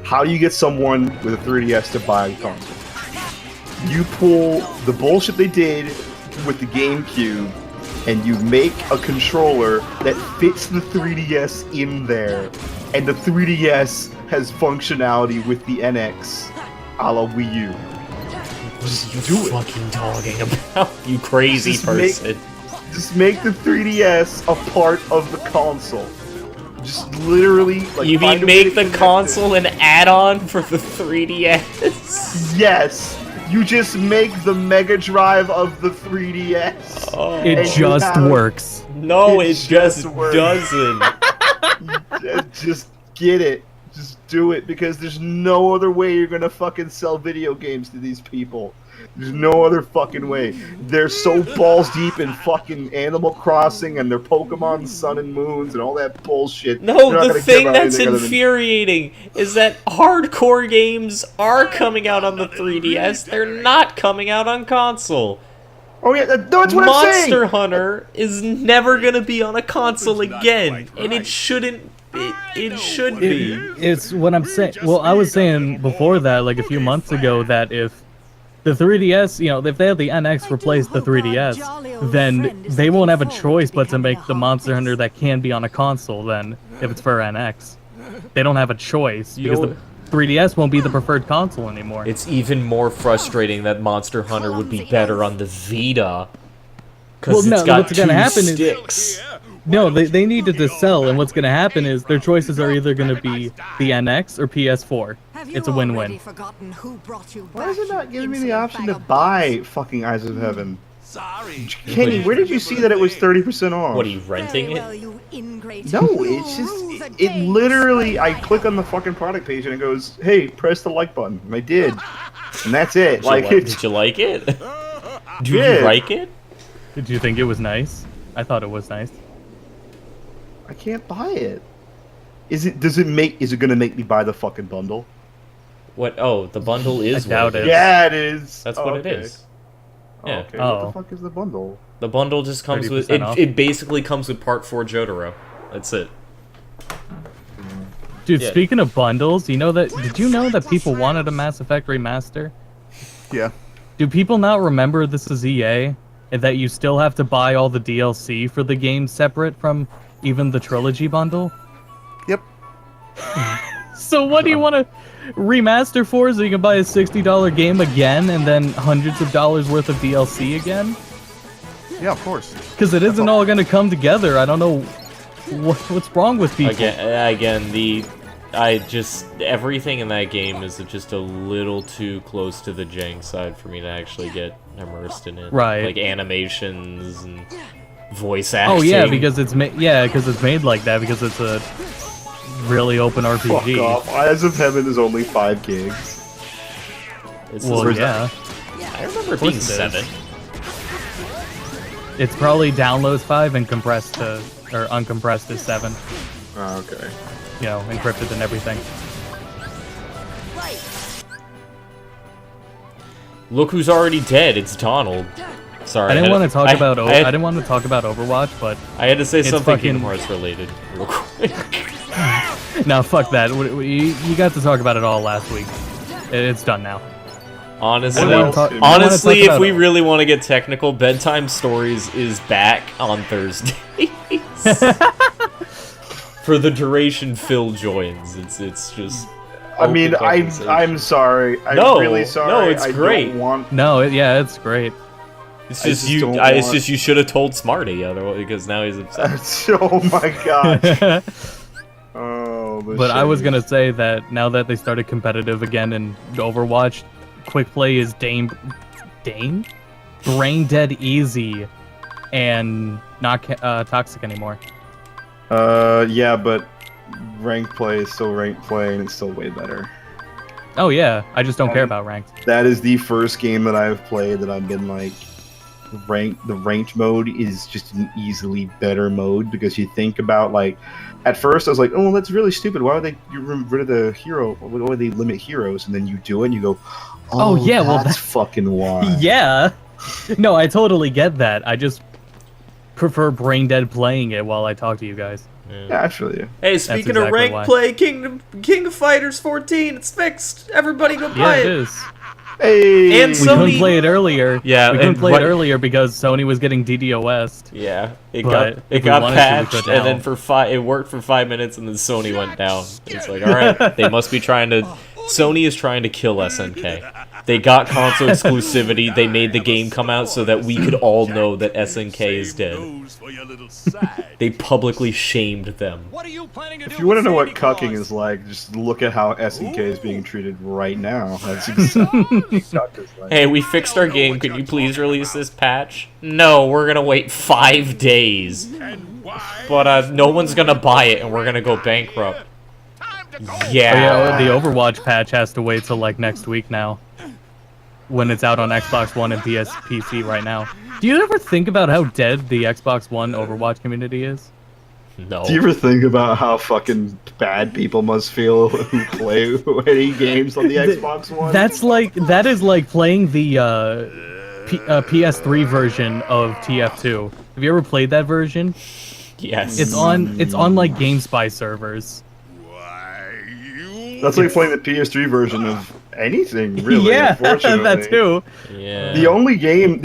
How do you get someone with a 3DS to buy a console? You pull the bullshit they did with the GameCube and you make a controller that fits the 3DS in there, and the 3DS has functionality with the NX a la Wii U. What are you do it. fucking talking about, you crazy Just person? Just make the 3DS a part of the console. Just literally, like, You find mean a way to make the connect console an add-on for the 3DS? it. Yes! You just make the Mega Drive of the 3DS. Oh. It And you just have- works. No, It it just just works. doesn't. Just get it. Just do it, because there's no other way you're gonna fucking sell video games to these people. There's no other fucking way. They're so balls deep in fucking Animal Crossing and their Pokemon Sun and Moons and all that bullshit. They're No, not the gonna thing care about that's anything other than- infuriating is that hardcore games are coming out on the 3DS. They're not coming out on console. Oh yeah, that's what I'm Monster saying. Hunter is never gonna be on a console again, and it shouldn't. It should be. It's what I'm saying. Well, I was saying before that, like a few months ago, that if the 3DS, you know, if they have the NX replace the 3DS, then they won't have a choice but to make the Monster Hunter that can be on a console then, if it's for NX. They don't have a choice, because the 3DS won't be the preferred console anymore. It's even more frustrating that Monster Hunter would be better on the Vita. Because Well, it's no, got what's gonna two happen is- sticks. No, they needed to sell, and what's going to happen is their choices are either going to be the NX or PS4. It's a win-win. Why is it not giving me the option to buy fucking Eyes of Heaven? Sorry. Kenny, where did you see that it was 30% off? What, are you renting it? No, it's just, it literally, I click on the fucking product page and it goes, hey, press the like button. And I did. And that's it. Like, Did you like it? Do Yeah. you like it? Did you think it was nice? I thought it was nice. I can't buy it. Is it gonna make me buy the fucking bundle? What? Oh, the bundle is I doubt what it. Yeah, it is. That's Oh, what okay. it is. Yeah. Okay, Oh. what the fuck is the bundle? The bundle just comes with 30% off. it basically comes with Part 4 Jotaro. That's it. Dude, Yeah. speaking of bundles, did you know that people wanted a Mass Effect remaster? Yeah. Do people not remember this is EA? And that you still have to buy all the DLC for the game separate from even the trilogy bundle? Yep. So what do you want to remaster for, so you can buy a $60 game again and then hundreds of dollars worth of DLC again? Yeah, of course. Because it isn't all going to come together. I don't know what's wrong with people. Everything in that game is just a little too close to the jank side for me to actually get immersed in it. Right. Like animations and voice acting. Oh yeah, because it's made like that because it's a really open RPG. Fuck off. Eyes of Heaven is only 5 gigs. It's Well, just- yeah. I remember it course being it is. 7. It's probably downloads 5 and compressed to, or uncompressed is 7. Oh, okay. You know, encrypted and everything. Look who's already dead. It's Donald. Sorry. I didn't want to talk about. I had- didn't want to talk about Overwatch, but I had to say It's something fucking- Kingdom Hearts related real quick. no, fuck that. You got to talk about it all last week. It's done now. Honestly, I don't wanna talk- I don't wanna honestly, talk if about we it. really want to get technical, Bedtime Stories is back on Thursdays. For the duration Phil joins. It's just I mean, open conversation. I'm sorry. I'm No, really sorry. no, it's I great. Don't want... No, yeah, it's great. It's I just just you. don't It's want- just you should have told Smarty otherwise, because now he's upset. Oh my god. Oh, the But I was shame. gonna say that now that they started competitive again in Overwatch, quick play is brain dead easy, and not toxic anymore. Yeah, but ranked play is still ranked play, and it's still way better. Oh yeah, I just don't care about ranked. That is the first game that I've played that I've been like, the ranked mode is just an easily better mode, because you think about, like, at first I was like, oh, that's really stupid. Why would they get rid of the hero? Why would they limit heroes? And then you do it and you go, Oh, yeah, well, that's fucking why. Yeah, no, I totally get that. I just prefer brain dead playing it while I talk to you guys. Yeah, I feel you. Hey, speaking of exactly ranked why. play, King of Fighters 14, it's fixed. Everybody go Yeah, buy it it. is. Hey! And We Sony- couldn't play it earlier. Yeah, we couldn't and play what- it earlier because Sony was getting DDoS'd. Yeah, it But got if it we got wanted to, we patched, could and then now. for it worked for 5 minutes, and then Sony went down. It's like, all right, they must be trying to. Sony is trying to kill SNK. They got console exclusivity. They made the game come out so that we could all know that SNK is dead. They publicly shamed them. What are you planning to do If you want to with know what Santa cucking Claus? is like, just look at how SNK is being treated right now. That's exactly what cuck is like. Hey, we fixed our game. Could you please release this patch? No, we're gonna wait 5 days. But no one's gonna buy it, and we're gonna go bankrupt. Oh, Yeah. yeah, the Overwatch patch has to wait till like next week now, when it's out on Xbox One and PC right now. Do you ever think about how dead the Xbox One Overwatch community is? No. Do you ever think about how fucking bad people must feel who play any games on the Xbox One? That is like playing the PS3 version of TF2. Have you ever played that version? Yes. It's on like GameSpy servers. That's like playing the PS3 version of anything, really. Yeah, Unfortunately. that too. Yeah. The only game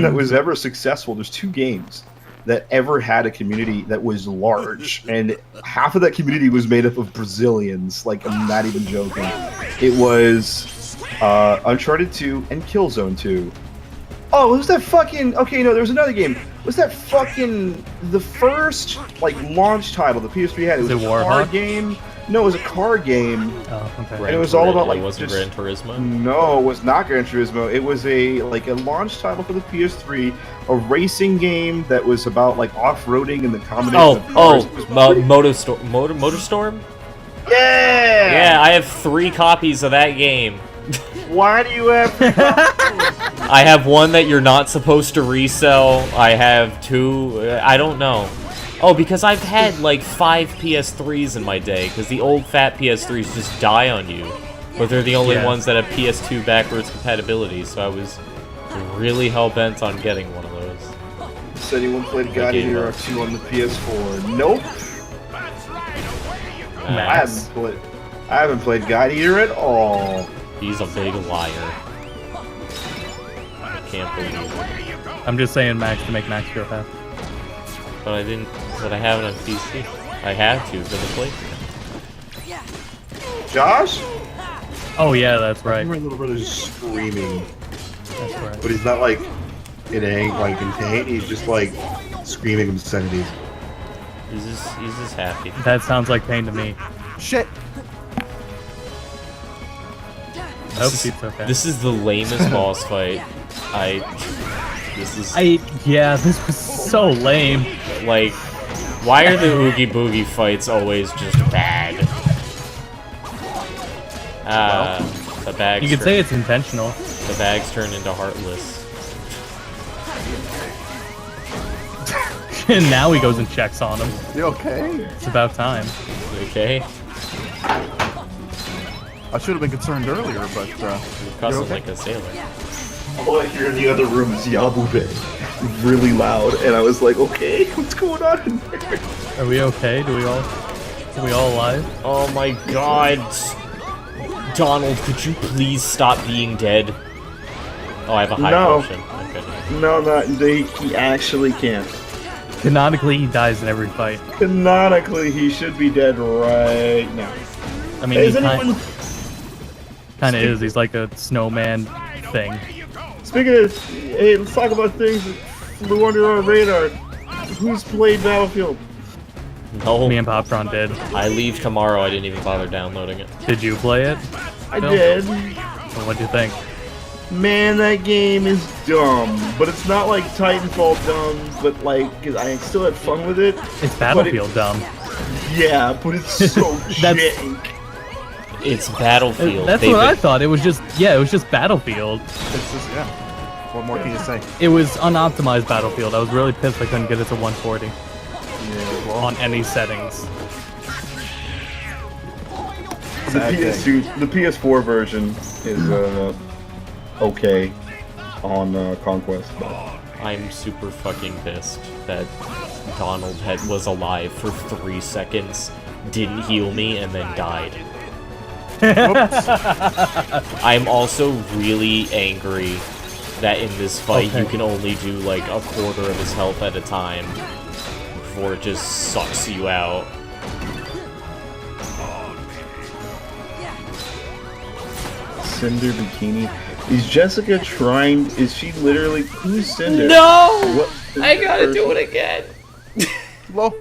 that was ever successful. There's 2 games that ever had a community that was large, and half of that community was made up of Brazilians. Like, I'm not even joking. It was Uncharted 2 and Killzone 2. Oh, was that fucking... Okay, no, there was another game. Was that fucking... The first, like, launch title the PS3 had? It was Is it a Warhawk? car game. No, it was a car game. Oh, okay. And it was all about, like, It wasn't just- Gran Turismo? No, it was not Gran Turismo. It was a launch title for the PS3, a racing game that was about like off-roading and the combination of cars. It was pretty- Motorstorm? Yeah! Yeah, I have 3 copies of that game. Why do you have? I have one that you're not supposed to resell. I have 2. I don't know. Oh, because I've had like 5 PS3s in my day, because the old fat PS3s just die on you. But they're the only Yeah. ones that have PS2 backwards compatibility, so I was really hell-bent on getting one of those. Has anyone played gave Gladiator up. 2 on the PS4? Nope. Max. I haven't played Gladiator at all. He's a big liar. I can't believe it. I'm just saying Max to make Max feel happy. But I didn't. But I have it on PC. I have to for the playthrough. Josh? Oh yeah, that's right. My little brother's screaming, That's right. but he's not like in pain. He's just like screaming obscenities. He's just happy. That sounds like pain to me. Shit. I hope Pete's okay. This is the lamest boss fight. This is Yeah, this was so lame. like, why are the Oogie Boogie fights always just bad? The bags. You could say it's intentional. the bags turn into Heartless. And now he goes and checks on him. You okay? It's about time. Okay. I should have been concerned earlier, but Cussing like a sailor. All I hear in the other room is Yabube, really loud, and I was like, okay, what's going on in there? Are we okay? Are we all alive? Oh my god. Donald, could you please stop being dead? Oh, I have a high potion. Okay. No, he actually can't. Canonically, he dies in every fight. Canonically, he should be dead right now. I mean, Hey, he anyone... kind of is. He's like a snowman thing. Speaking of, hey, let's talk about things that flew under our radar. Who's played Battlefield? No. Me and Poptron did. I leave tomorrow. I didn't even bother downloading it. Did you play it? I Phil? did. Well, what'd you think? Man, that game is dumb. But it's not like Titanfall dumb, but like, 'cause I still had fun with it. It's Battlefield dumb. Yeah, but it's so jank. It's Battlefield. That's what I thought. It was just, it was just Battlefield. it's just, yeah. What more can you say? It was unoptimized Battlefield. I was really pissed I couldn't get it to 140 Yeah, well, on any settings. The PS4 version is okay on Conquest. But I'm super fucking pissed that Donald was alive for 3 seconds, didn't heal me, and then died. I'm also really angry that in this fight you can only do like a quarter of his health at a time before it just sucks you out. Cinder Bikini. Is Jessica trying? Is she literally? Who's Cinder? No! What I gotta do it again. well,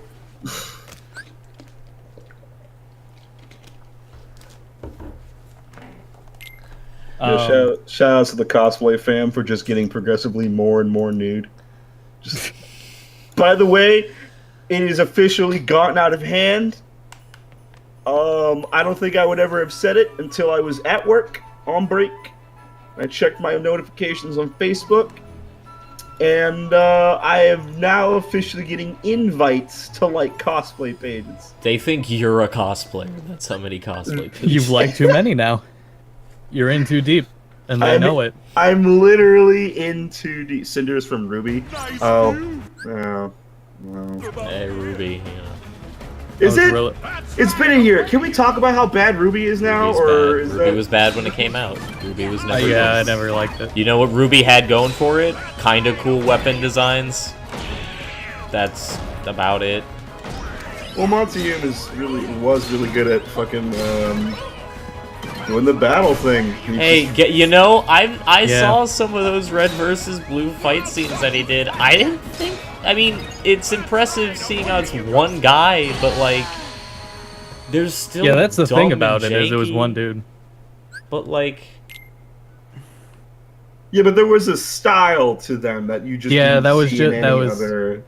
Shout outs to the cosplay fam for just getting progressively more and more nude. Just, by the way, it is officially gotten out of hand. I don't think I would ever have said it until I was at work on break. I checked my notifications on Facebook, and I am now officially getting invites to like cosplay pages. They think you're a cosplayer. That's how many cosplay pages. You've liked too many now. You're in too deep, and they know it. I'm literally in too deep. Cinder's from Ruby. Oh, well. Hey, Ruby, yeah. Is it? Really... It's been a year. Can we talk about how bad Ruby is now, Ruby was bad when it came out. Ruby was never. Yeah, I never liked it. You know what Ruby had going for it? Kinda cool weapon designs. That's about it. Well, Montium was really good at fucking doing the battle thing. Hey, you know, I saw some of those red versus blue fight scenes that he did. I didn't think. I mean, it's impressive seeing how it's one guy, but like, there's still that's the thing about it is it was one dude. But like, yeah, but there was a style to them that you just other...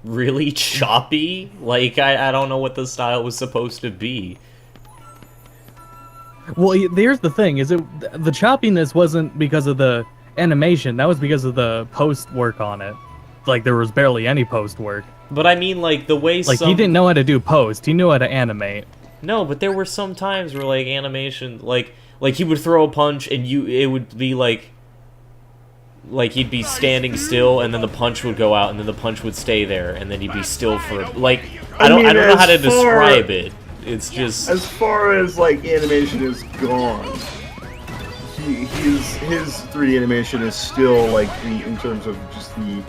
really choppy. Like I don't know what the style was supposed to be. Well, here's the thing: the choppiness wasn't because of the animation. That was because of the post work on it. Like, there was barely any post work. But I mean, like, the way he didn't know how to do post. He knew how to animate. No, but there were some times where, like, animation... Like he would throw a punch, and it would be, like, he'd be standing still, and then the punch would go out, and then the punch would stay there, and then he'd be still for... Like, I don't know how to describe it. It's just... As far as, like, animation is gone... His 3D animation is still, like, in terms of just the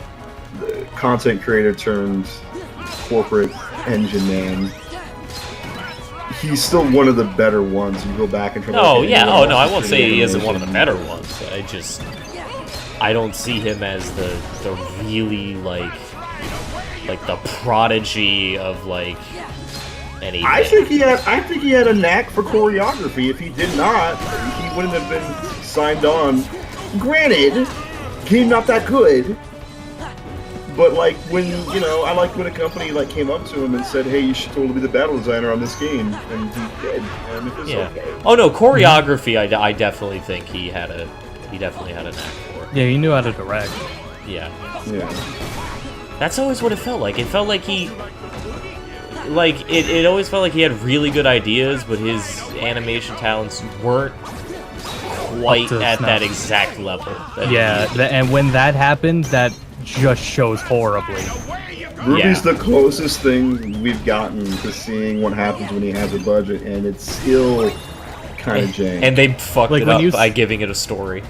content creator turned corporate engine man. He's still one of the better ones. You go back and try. I won't say he isn't one of the better ones. I don't see him as the really like the prodigy of like anything. I think he had a knack for choreography. If he did not, he wouldn't have been signed on. Granted, game not that good. But like when I liked when a company like came up to him and said, "Hey, you should totally be the battle designer on this game," and he did. And it was okay. Oh no, choreography. I definitely think he definitely had a knack for. Yeah, he knew how to direct. Yeah. That's always what it felt like. It felt like he... Like, it always felt like he had really good ideas, but his animation talents weren't quite at that exact level. Yeah, and when that happened, that just shows horribly. Ruby's the closest thing we've gotten to seeing what happens when he has a budget, and it's still kind of jank. And they fucked Like, it when up you by giving it a story.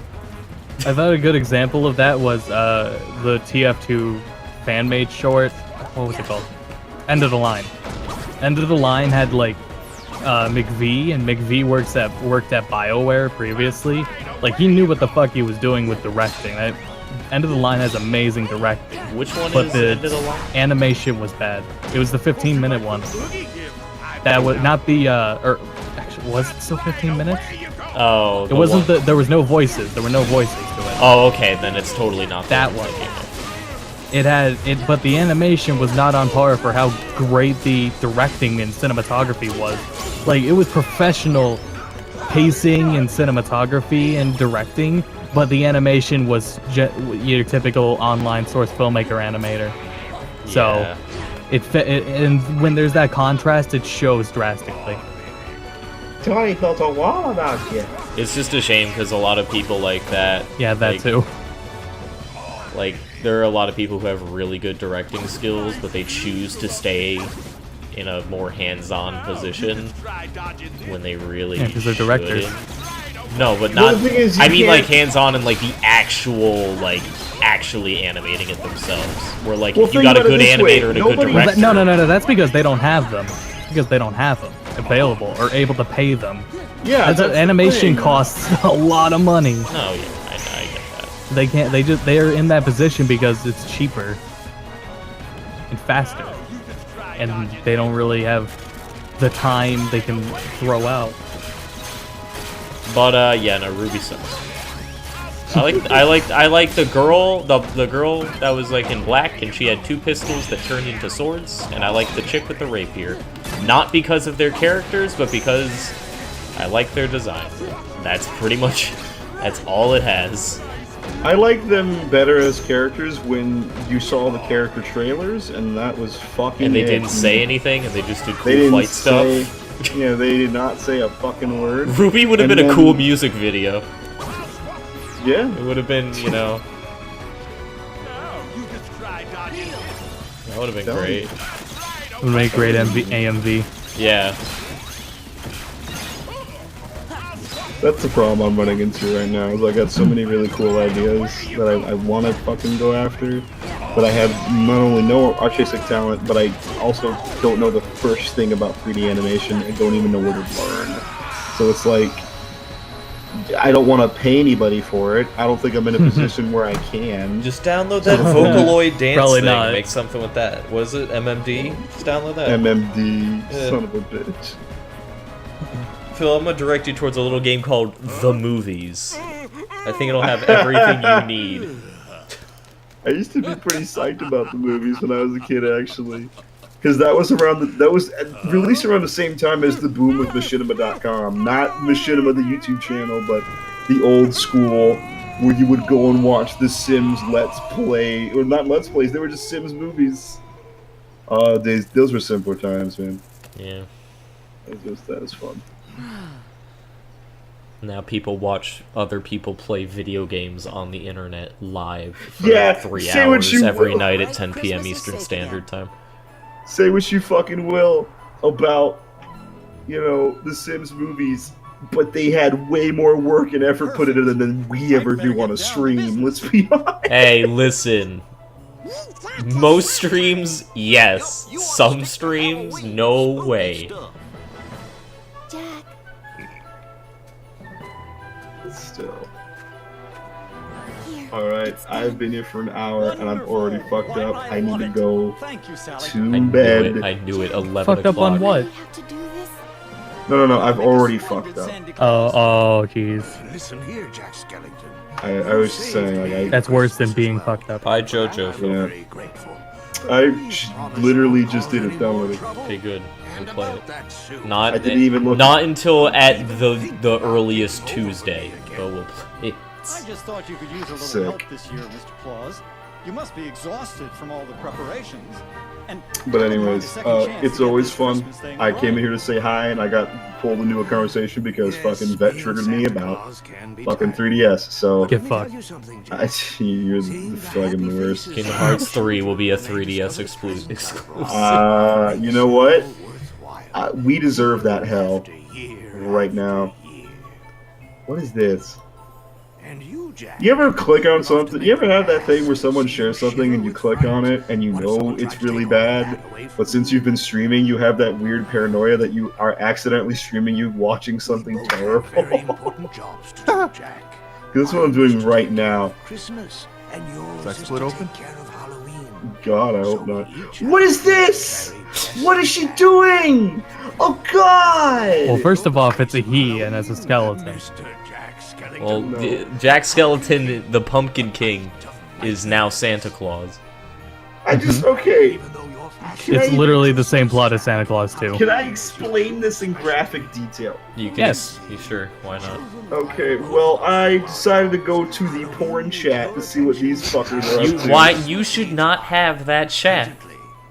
I thought a good example of that was the TF2 fan-made short. What was it called? End of the Line. End of the Line had like McVie, and McVie worked at BioWare previously. Like, he knew what the fuck he was doing with directing. End of the Line has amazing directing. Which one but is the End of the Line? animation was bad. It was the 15-minute one. That was not the or actually, was it still 15 minutes? Oh, It wasn't the. There was no voices. There were no voices to it. Oh, okay, then it's totally not That one. It had it, but the animation was not on par for how great the directing and cinematography was. Like, it was professional pacing and cinematography and directing, but the animation was your typical online source filmmaker animator. So and when there's that contrast, it shows drastically. Tony felt a wall about you. It's just a shame because a lot of people like that. Yeah, that too. Like, there are a lot of people who have really good directing skills, but they choose to stay in a more hands-on position when they really because they're directors. No, but Well, not. the thing is, I you mean, can't- like, hands-on and like the actual, like, actually animating it themselves. Where like, Well, if you think got a about it good this way, animator and a good nobody- director. No. That's because they don't have them. Because they don't have them available or able to pay them. Yeah, that's the animation thing. costs a lot of money. No, yeah, I get that. They can't. They're in that position because it's cheaper and faster, and they don't really have the time they can throw out. But yeah, no, Ruby sucks. I like the girl, the girl that was like in black, and she had 2 pistols that turned into swords, and I like the chick with the rapier, not because of their characters, but because I like their design. That's pretty much, that's all it has. I like them better as characters when you saw the character trailers, and that was fucking. And they it. didn't say anything, and they just did They cool didn't fight say, stuff. Yeah, they did not say a fucking word. Ruby would have And been a then- cool music video. Yeah. It would have been, you know. That would have been great. It would make great AMV. Yeah. That's the problem I'm running into right now. Is I got so many really cool ideas that I want to fucking go after, but I have not only no artistic talent, but I also don't know the first thing about 3D animation and don't even know where to learn. So it's like I don't want to pay anybody for it. I don't think I'm in a position where I can. Just download that Vocaloid dance Probably thing. not. Make something with that. Was it MMD? Just download that. MMD, Yeah. son of a bitch. Phil, I'm gonna direct you towards a little game called The Movies. I think it'll have everything you need. I used to be pretty psyched about the movies when I was a kid, actually, because that was released around the same time as the boom with Machinima.com. Not Machinima, the YouTube channel, but the old school where you would go and watch The Sims Let's Play, or not Let's Plays. They were just Sims movies. Those were simpler times, man. Yeah. That was fun. Now people watch other people play video games on the internet live for Yeah, 3 say what hours you every will. night at 10 p.m. Christmas is Eastern safe Standard now. Time. Say what you fucking will about, the Sims movies, but they had way more work and effort put into them than we ever do on a stream. Let's be honest. Hey, listen. Most streams, yes. Some streams, no way. Jack, Still. here. Alright, I've been here for an hour and I'm already fucked up. I need to go Thank you, Sally. I to knew bed. it. I knew it. 11 Fucked up on o'clock. what? We have to do this? No, I've already fucked up. Oh, jeez. Listen here, Jack Skellington. I was just saying, like, That's worse than being fucked up. Bye, Jojo. Yeah. Very grateful. I literally just did it download it. Okay, good. We'll play it. That soon. Not I didn't even look. Not until at the earliest Tuesday, but we'll play it. I just thought you could use a little Sick. help this year, Mr. Claus. You must be exhausted from all the preparations. And But anyways, it's always fun. I came here to say hi, and I got pulled into a conversation because fucking Vet triggered me about fucking 3DS. So Get fucked. you're the fucking worst. Kingdom Hearts 3 will be a 3DS exclusive. You know what? We deserve that hell right now. What is this? You ever click on something? You ever have that thing where someone shares something and you click on it and you know it's really bad, but since you've been streaming, you have that weird paranoia that you are accidentally streaming you watching something terrible? That's what I'm doing right now. Is that split open? God, I hope not. What is this? What is she doing? Oh God! Well, first of all, it's a he and it's a skeleton. Well, Jack Skeleton, the Pumpkin King, is now Santa Claus. I just okay. It's literally the same plot as Santa Claus 2. Can I explain this in graphic detail? You can. Yes. You sure? Why not? Okay. Well, I decided to go to the porn chat to see what these fuckers are up to. Why? You should not have that chat.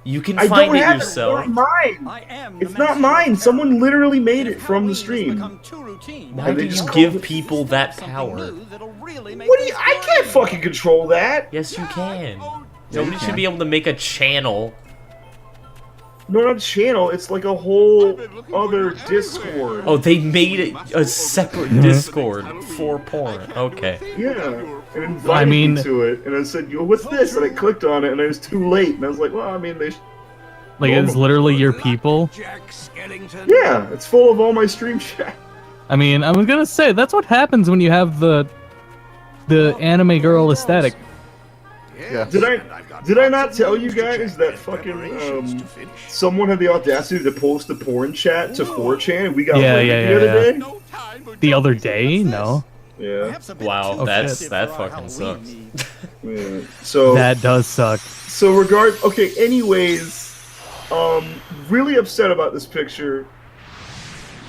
You can I find don't it have yourself. It's not mine. It's not mine. Someone literally made it from the stream. Why do you give people that power? What do you? I can't fucking control that. Yes, you can. Nobody should be able to make a channel. No, not a channel. It's like a whole other Discord. Oh, they made a separate Discord for porn. Okay. Yeah, and invited me to it, and I said, "Yo, what's this?" And I clicked on it, and it was too late, and I was like, "Well, I mean, they." Like, it's literally your people. Yeah, it's full of all my stream chat. I mean, I was gonna say that's what happens when you have the anime girl aesthetic. Yeah. Did I not tell you guys that fucking someone had the audacity to post a porn chat to 4chan and we got the other day? The other day? No. Yeah. Wow, Oh, that shit. fucking sucks. Yeah. So That does suck. So okay, anyways, really upset about this picture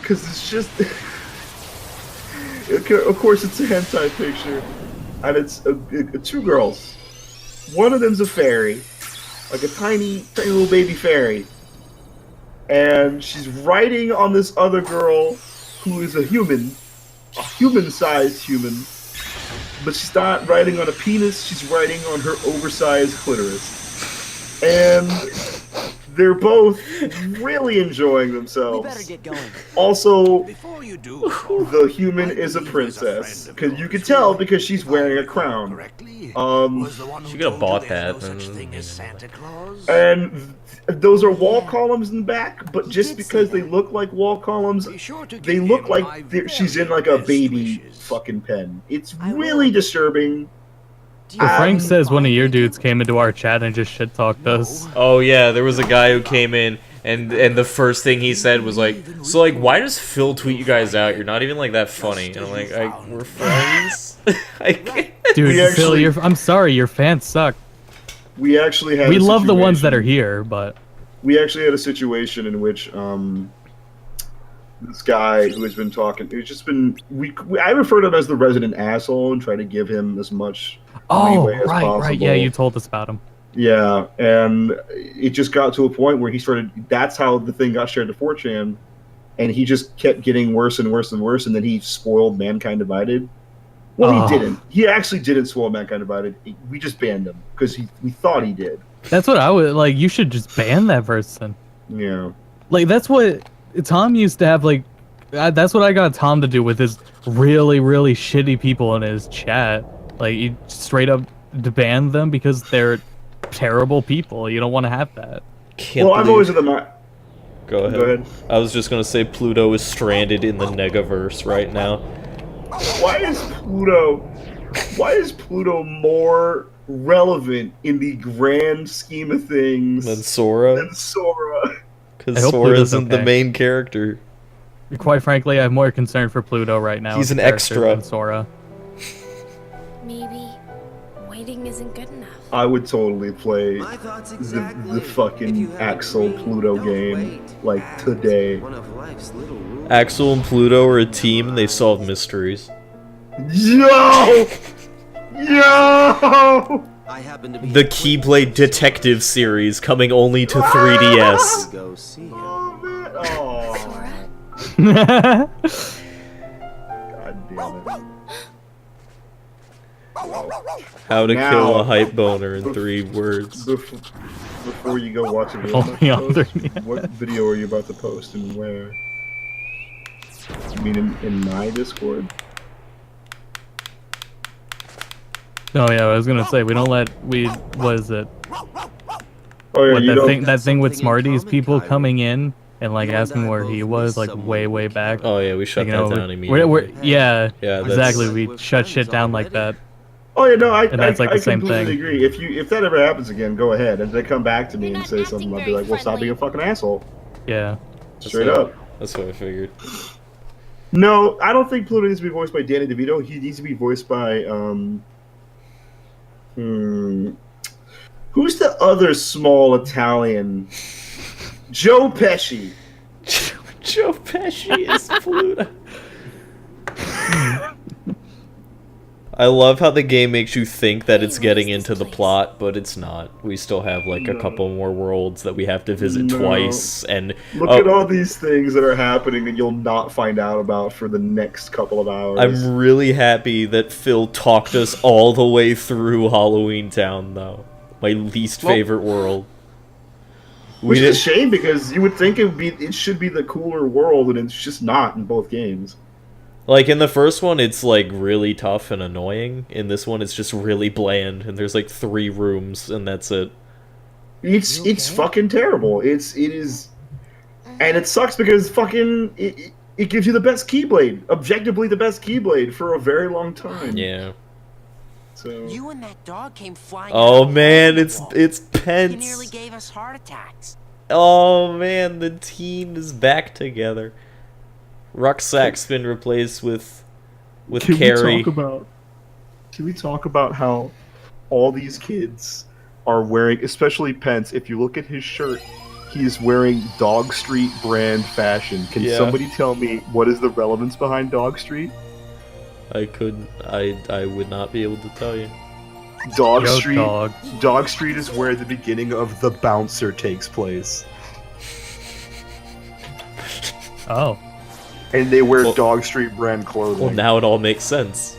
cuz it's just of course it's a hentai picture and it's two girls. One of them's a fairy, like a tiny little baby fairy, and she's riding on this other girl who is a human-sized human, but she's not riding on a penis, she's riding on her oversized clitoris. And they're both really enjoying themselves. Also, the human is a princess, because you can tell because she's wearing a crown. She could have bought that. And those are wall columns in the back, but just because they look like wall columns, they look like she's in like a baby fucking pen. It's really disturbing. Frank says one of your dudes came into our chat and just shit talked us. Oh yeah, there was a guy who came in and the first thing he said was like, so like, why does Phil tweet you guys out? You're not even like that funny. And I'm like, we're friends. Dude, Phil, I'm sorry, your fans suck. We actually had. We love the ones that are here, but we actually had a situation in which this guy who has been talking, it's just been I refer to him as the resident asshole and try to give him as much leeway as possible. Right, yeah, you told us about him. Yeah, and it just got to a point where he started. That's how the thing got shared to 4chan, and he just kept getting worse and worse and worse, and then he spoiled Mankind Divided. Well, he didn't. He actually didn't spoil Mankind Divided. We just banned him because we thought he did. That's what I would like. You should just ban that person. Yeah. Like that's what Tom used to have. Like that's what I got Tom to do with his really, really shitty people in his chat. Like you straight up to ban them because they're terrible people. You don't want to have that. I've always had the Go ahead. I was just gonna say Pluto is stranded in the Negaverse right now. Why is Pluto more relevant in the grand scheme of things than Sora? Because Sora isn't the main character. Quite frankly, I'm more concerned for Pluto right now. He's an extra. Than Sora. Maybe waiting isn't good enough. I would totally play the fucking Axel Pluto game like today. Axel and Pluto are a team and they solve mysteries. Yo! I happen to be The Keyblade Detective series coming only to 3DS. Go see him. Oh. Sora? God damn it. How to Now- kill a hype boner in 3 words. Before you go watch a video, Only on post, 3DS. what video are you about to post and where? You mean in my Discord? Oh yeah, I was gonna say we don't let what is it? Oh yeah, What, you that don't. thing with Something in Smarties, common, people Kyrie. coming in and like You and asking I where both he miss was, like someone way we back. Oh yeah, we shut Like, that you know, down immediately. yeah, Yeah, that's- exactly. Like We we're shut friends shit down like already. that. Oh yeah, no, I And that's like the same completely thing. agree. If that ever happens again, go ahead. And if they come back to me You're and not say acting something, I'll be very like, "Well, stop friendly. being a fucking asshole." Yeah. Straight what- up. That's what I figured. No, I don't think Pluto needs to be voiced by Danny DeVito. He needs to be voiced by who's the other small Italian? Joe Pesci. Joe Pesci is Pluto. I love how the game makes you think that it's getting into the plot, but it's not. We still have like a couple more worlds that we have to visit No. twice, and Look at all these things that are happening and you'll not find out about for the next couple of hours. I'm really happy that Phil talked us all the way through Halloween Town, though. My least favorite world. Which We is a did. shame because you would think it should be the cooler world, and it's just not in both games. Like, in the first one, it's, like, really tough and annoying. In this one, it's just really bland, and there's, like, 3 rooms, and that's it. It's fucking terrible. It is, and it sucks because fucking it gives you the best Keyblade, objectively the best Keyblade for a very long time. Yeah. So You and that dog came flying. Oh, out of man, the it's wall. it's You Pence. nearly gave us heart attacks. Oh, man, the team is back together. Rucksack's been replaced with Carrie. Can we talk about how all these kids are wearing, especially Pence? If you look at his shirt, he is wearing Dog Street brand fashion. Can Yeah. somebody tell me what is the relevance behind Dog Street? I would not be able to tell you. Dog Yo, Street. dog. Dog Street is where the beginning of The Bouncer takes place, Oh. and they wear Well- Dog Street brand clothing. Well, now it all makes sense.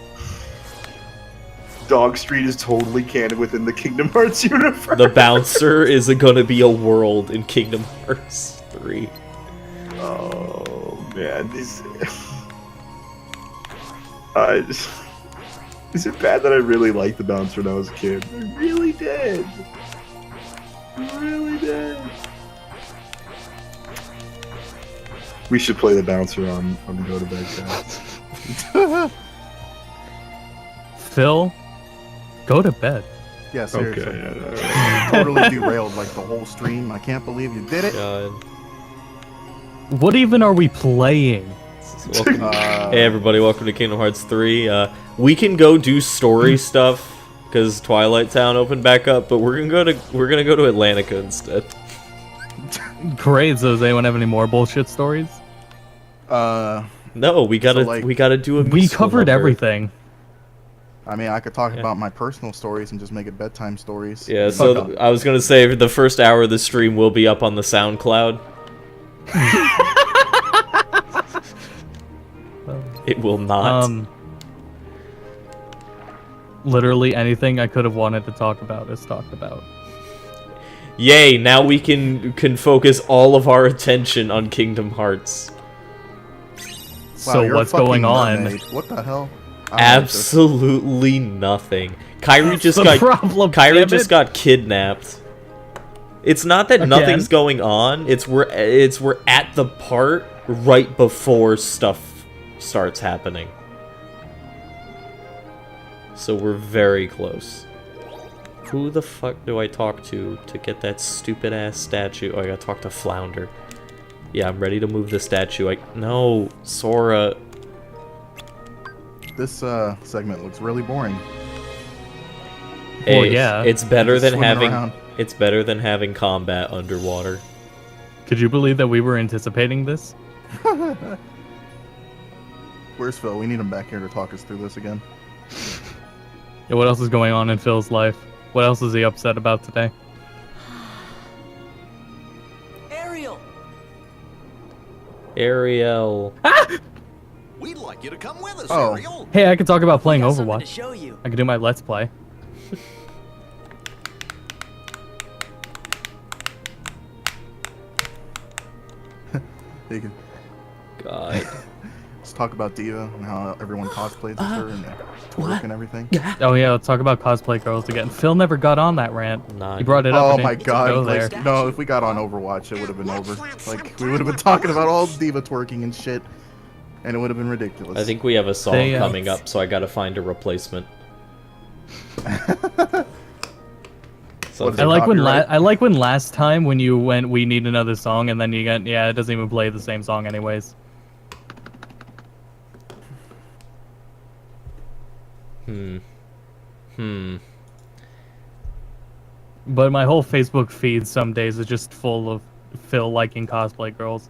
Dog Street is totally canon within the Kingdom Hearts universe. The bouncer is gonna be a world in Kingdom Hearts 3. Oh man, this. Is it bad that I really liked the bouncer when I was a kid? I really did. I really did. We should play the bouncer on the Go to Bed cast. Phil, go to bed. Yeah, seriously. Okay. Totally derailed like the whole stream. I can't believe you did it. God. What even are we playing? Welcome. Uh, Hey everybody, welcome to Kingdom Hearts 3. We can go do story stuff because Twilight Town opened back up, but we're gonna go to Atlantica instead. Great. So does anyone have any more bullshit stories? No, we gotta like, we gotta do a We musical covered number. everything. I mean, I could talk Yeah. about my personal stories and just make it bedtime stories. Yeah, Fuck so off. I was gonna say the first hour of the stream will be up on the SoundCloud. It will not. Literally anything I could have wanted to talk about is talked about. Yay! Now we can focus all of our attention on Kingdom Hearts. Wow, So you're a what's fucking going on? mermaid. What the hell? I don't like this. Absolutely nothing. Kyrie just the got problem, Kyrie damn just it. got kidnapped. It's not that Again? nothing's going on. We're at the part right before stuff starts happening. So we're very close. Who the fuck do I talk to get that stupid ass statue? Oh, I gotta talk to Flounder. Yeah, I'm ready to move the statue. No, Sora. This segment looks really boring. Hey, Well, yeah. it's better Just than swimming having around. it's better than having combat underwater. Could you believe that we were anticipating this? Where's Phil? We need him back here to talk us through this again. Yeah, what else is going on in Phil's life? What else is he upset about today? Ariel! Ariel. We'd like you to come with us, Oh. Ariel. Hey, I could talk about playing We got something Overwatch. to show you. I could do my Let's Play. You can God. let's talk about Diva and how everyone cosplays as her and twerk and everything. Oh yeah, let's talk about cosplay girls again. Phil never got on that rant. Nah, He brought it up. Oh and my didn't god! Go there. Like, no, if we got on Overwatch, it would have been over. Like, we would have been talking about all Diva twerking and shit, and it would have been ridiculous. I think we have a song They, coming up, so I gotta find a replacement. What is I it, like when copyright? I like when last time when you went, we need another song, and then you got, yeah, it doesn't even play the same song anyways. But my whole Facebook feed some days is just full of Phil liking cosplay girls.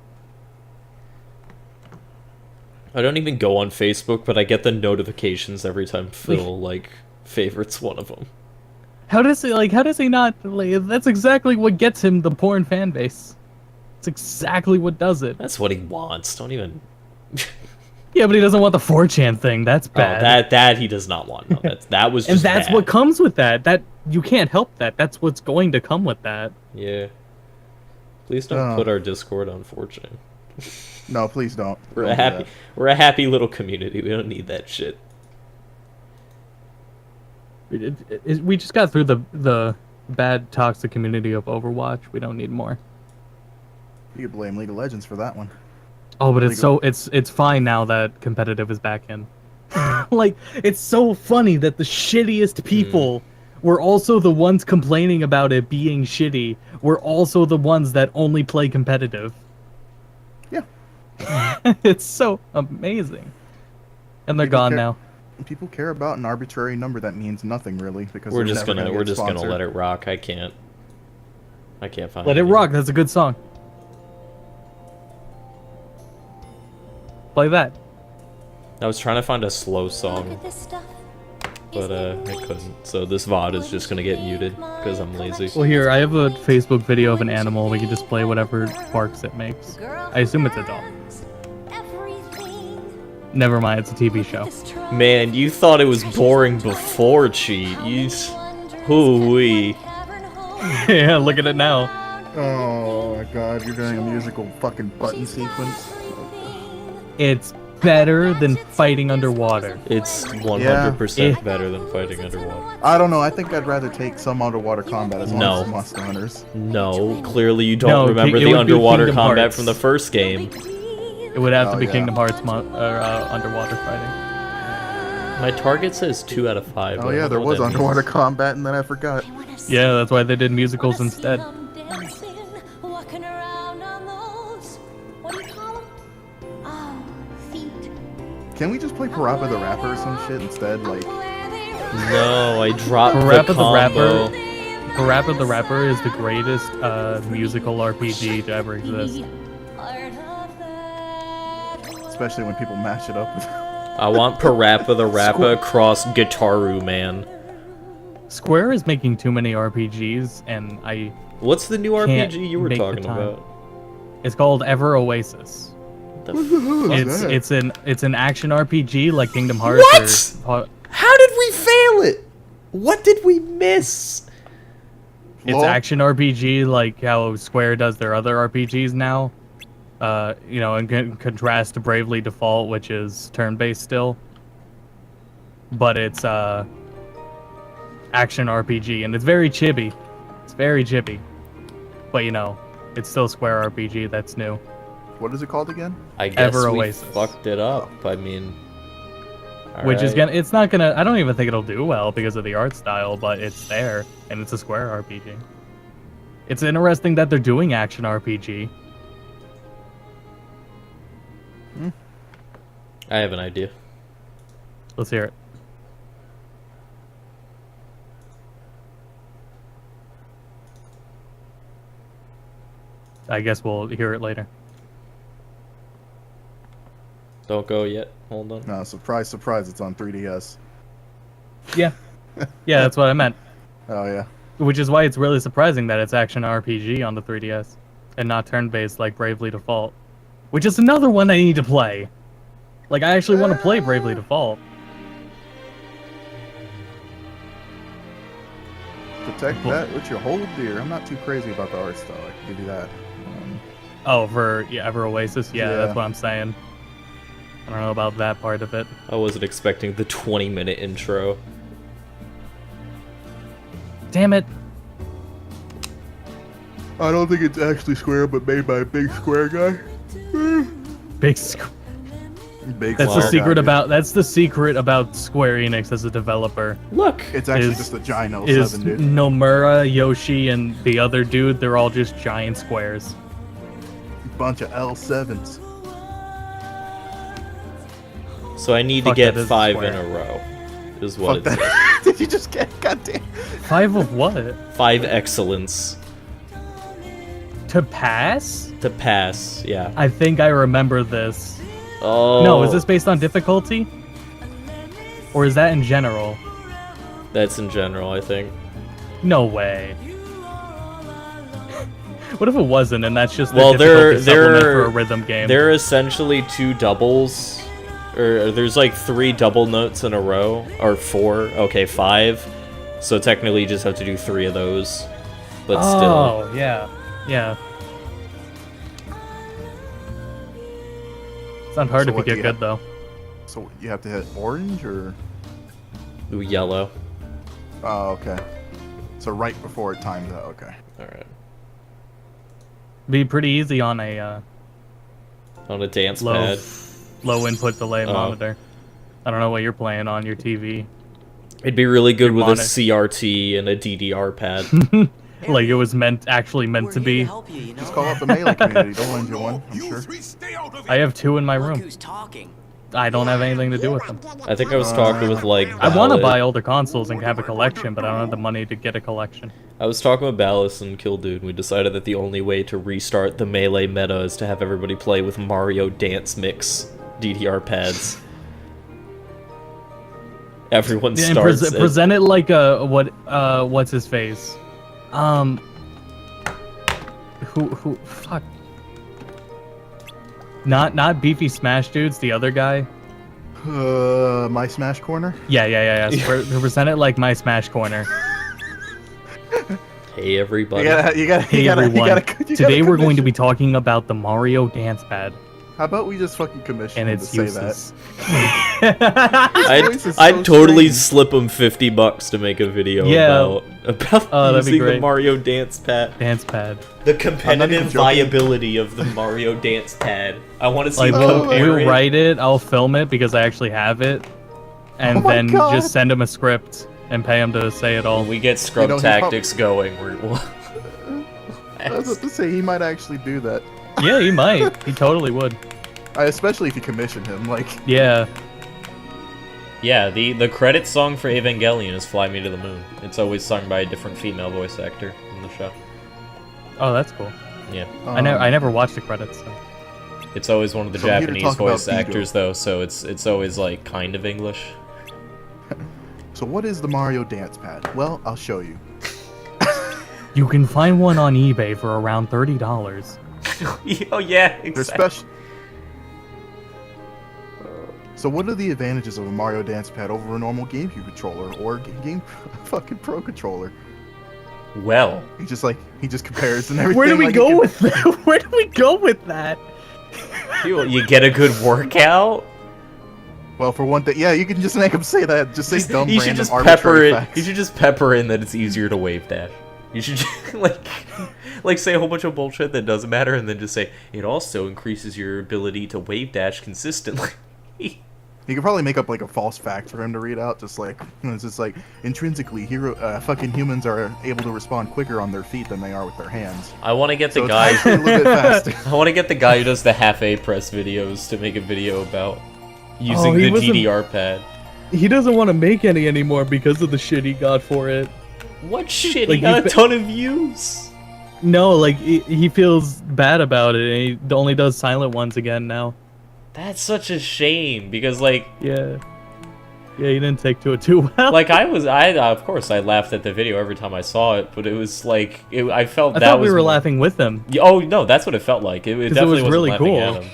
I don't even go on Facebook, but I get the notifications every time Phil, like, favorites one of them. How does he not, like, that's exactly what gets him the porn fan base. It's exactly what does it. That's what he wants. Don't even... Yeah, but he doesn't want the 4chan thing. That's bad. Oh, that he does not want. No, that was just and that's bad. what comes with that. That you can't help that. That's what's going to come with that. Yeah. Please don't put our Discord on 4chan. No, please don't. We're Don't a do happy that. we're a happy little community. We don't need that shit. We just got through the bad toxic community of Overwatch. We don't need more. You could blame League of Legends for that one. Oh, but it's fine now that competitive is back in. Like, it's so funny that the shittiest people were also the ones complaining about it being shitty. Were also the ones that only play competitive. Yeah. It's so amazing. And they're gone now. People care about an arbitrary number that means nothing really because We're they're just never gonna get sponsored. let it rock. I can't find Let It any. Rock. That's a good song. Play that. I was trying to find a slow song, Look at this stuff. but I couldn't. So this VOD is just gonna get muted because I'm lazy. Well, here, I have a Facebook video of an animal. We can just play whatever barks it makes. I assume it's a dog. Never mind, it's a TV show. Man, you thought it was boring before cheat. Hoo-wee. Yeah, look at it now. Oh my god, you're doing a musical fucking button sequence. It's better than fighting underwater. It's 100% Yeah. better than fighting underwater. I don't know, I think I'd rather take some underwater combat as long No. as it's Monster Hunters. No, clearly you don't No, remember it the would be underwater Kingdom combat Hearts. from the first game. It would have to Oh, be yeah. Kingdom Hearts underwater fighting. My target says 2 out of 5. Oh yeah, there was underwater combat and then I forgot. Yeah, that's why they did musicals instead. Walking around on those, what do you call them? Oh, feet. Can we just play Parappa the Rapper or some shit instead? Like, No, I dropped Parappa the the combo. Parappa the Rapper is the greatest musical RPG to ever exist. especially when people mash it up with. I want Parappa the Rapper cross Guitaru Man. Square is making too many RPGs, and I. What's the new can't RPG you were make the talking time. about? It's called Ever Oasis. It's an action RPG like Kingdom Hearts. What? How did we fail it? What did we miss? It's Lol. action RPG like how Square does their other RPGs now. You know, in contrast to Bravely Default, which is turn-based still. But it's action RPG, and it's very chibi. It's very chibi. But you know, it's still Square RPG. That's new. What is it called again? I guess Ever we Oasis. fucked it up. I mean, Which is alright. gonna. It's not gonna. I don't even think it'll do well because of the art style, but it's there, and it's a Square RPG. It's interesting that they're doing action RPG. I have an idea. Let's hear it. I guess we'll hear it later. Don't go yet. Hold on. No, surprise, surprise, it's on 3DS. Yeah. Yeah, that's what I meant. Oh yeah. Which is why it's really surprising that it's action RPG on the 3DS and not turn-based like Bravely Default. Which is another one I need to play. Like, I actually want to play Bravely Default. Protect that with your whole deer. I'm not too crazy about the art style. I can give you that. Oh, for Ever Oasis? Yeah, Yeah. that's what I'm saying. I don't know about that part of it. I wasn't expecting the 20-minute intro. Damn it. I don't think it's actually Square, but made by a big Square guy. Big Big That's Square the secret guy, dude. that's the secret about Square Enix as a developer. Look! It's actually is- just a giant Is L7, dude. Nomura, Yoshi, and the other dude, they're all just giant squares. Bunch of L7s. So I need Fuck, to get that is 5 square. in a row. Is what Fuck it's that. Did you just get? Goddamn. 5 of what? 5 excellence. To pass? To pass, yeah. I think I remember this. Oh. No, is this based on difficulty? Or is that in general? That's in general, I think. No way. What if it wasn't, and that's just the Well, difficulty supplement for a rhythm game? They're essentially 2 doubles. Or there's like 3 double notes in a row. Or 4. Okay, 5. So technically you just have to do 3 of those. But still. Oh, yeah. Yeah. It's not hard So if you what do get you good, have- though. So you have to hit orange or? Ooh, yellow. Oh, okay. So right before it times out. Okay. Alright. Be pretty easy on a On a dance low, pad. low input delay Oh. monitor. I don't know what you're playing on your TV. It'd be really good with a monitor. CRT and a DDR pad. Like it was actually meant to be. Just call up the Melee community. They'll lend you one, I'm sure. I have 2 in my Look room. who's talking. I don't have anything to do with them. I think I was talking with like I want to Ballad. buy older consoles and have a collection, but I don't have the money to get a collection. I was talking with Ballas and Killdude, and we decided that the only way to restart the Melee meta is to have everybody play with Mario Dance Mix DDR pads. Everyone Yeah, and starts it. present it like a what's his face? Who fuck? Not Beefy Smash Dudes, the other guy. My Smash Corner. Yeah. So present it like my Smash Corner. Hey everybody. Hey everyone. Today we're going to be talking about the Mario Dance Pad How about we just fucking commission and him to its say uses. I'd, voice is I'd so totally strange. slip him $50 to make a video Yeah. about Oh, that'd be using the great. Mario Dance Pad. Dance Pad. The even competitive joking. viability of the Mario Dance Pad. I want to see Like him we'll compare it. write it, I'll film it because I actually have it, and Oh my then God. just send him a script and pay him to say it all. When we get scrub You know, he tactics going, we'll I was about to say he might actually do that. Yeah, he might. He totally would. Especially if you commission him. Like, Yeah. Yeah, the credit song for Evangelion is Fly Me to the Moon. It's always sung by a different female voice actor in the show. Oh, that's cool. Yeah. I never watched the credits. So. It's always one of the So here to Japanese talk about voice Dido. actors though, so it's always like kind of English. So what is the Mario Dance Pad? Well, I'll show you. You can find one on eBay for around $30. Oh yeah, They're special. So what are the advantages of a Mario Dance Pad over a normal GameCube controller or game fucking Pro controller? Well, He just compares and everything. Where do we like, go you can- with that? Where do we go with that? you get a good workout. Well, for one thing, yeah, you can just make him say that. Just say dumb You should random just pepper arbitrary it. facts. You should just pepper in that it's easier to wave dash. You should just, like say a whole bunch of bullshit that doesn't matter, and then just say it also increases your ability to wave dash consistently. You could probably make up like a false fact for him to read out, just like it's just like intrinsically, fucking humans are able to respond quicker on their feet than they are with their hands. I want to get the So it's guy. actually a little bit faster. I want to get the guy who does the half A press videos to make a video about using he the wasn't- DDR pad. He doesn't want to make any anymore because of the shit he got for it. What shit? Like, He got a you've ton of views. No, like he feels bad about it, and he only does silent ones again now. That's such a shame because like Yeah. Yeah, you didn't take to it too well. Like of course I laughed at the video every time I saw it, but it was like I felt I that thought was we were more- laughing with them. Oh no, that's what it felt like. It definitely was really wasn't laughing cool. at him.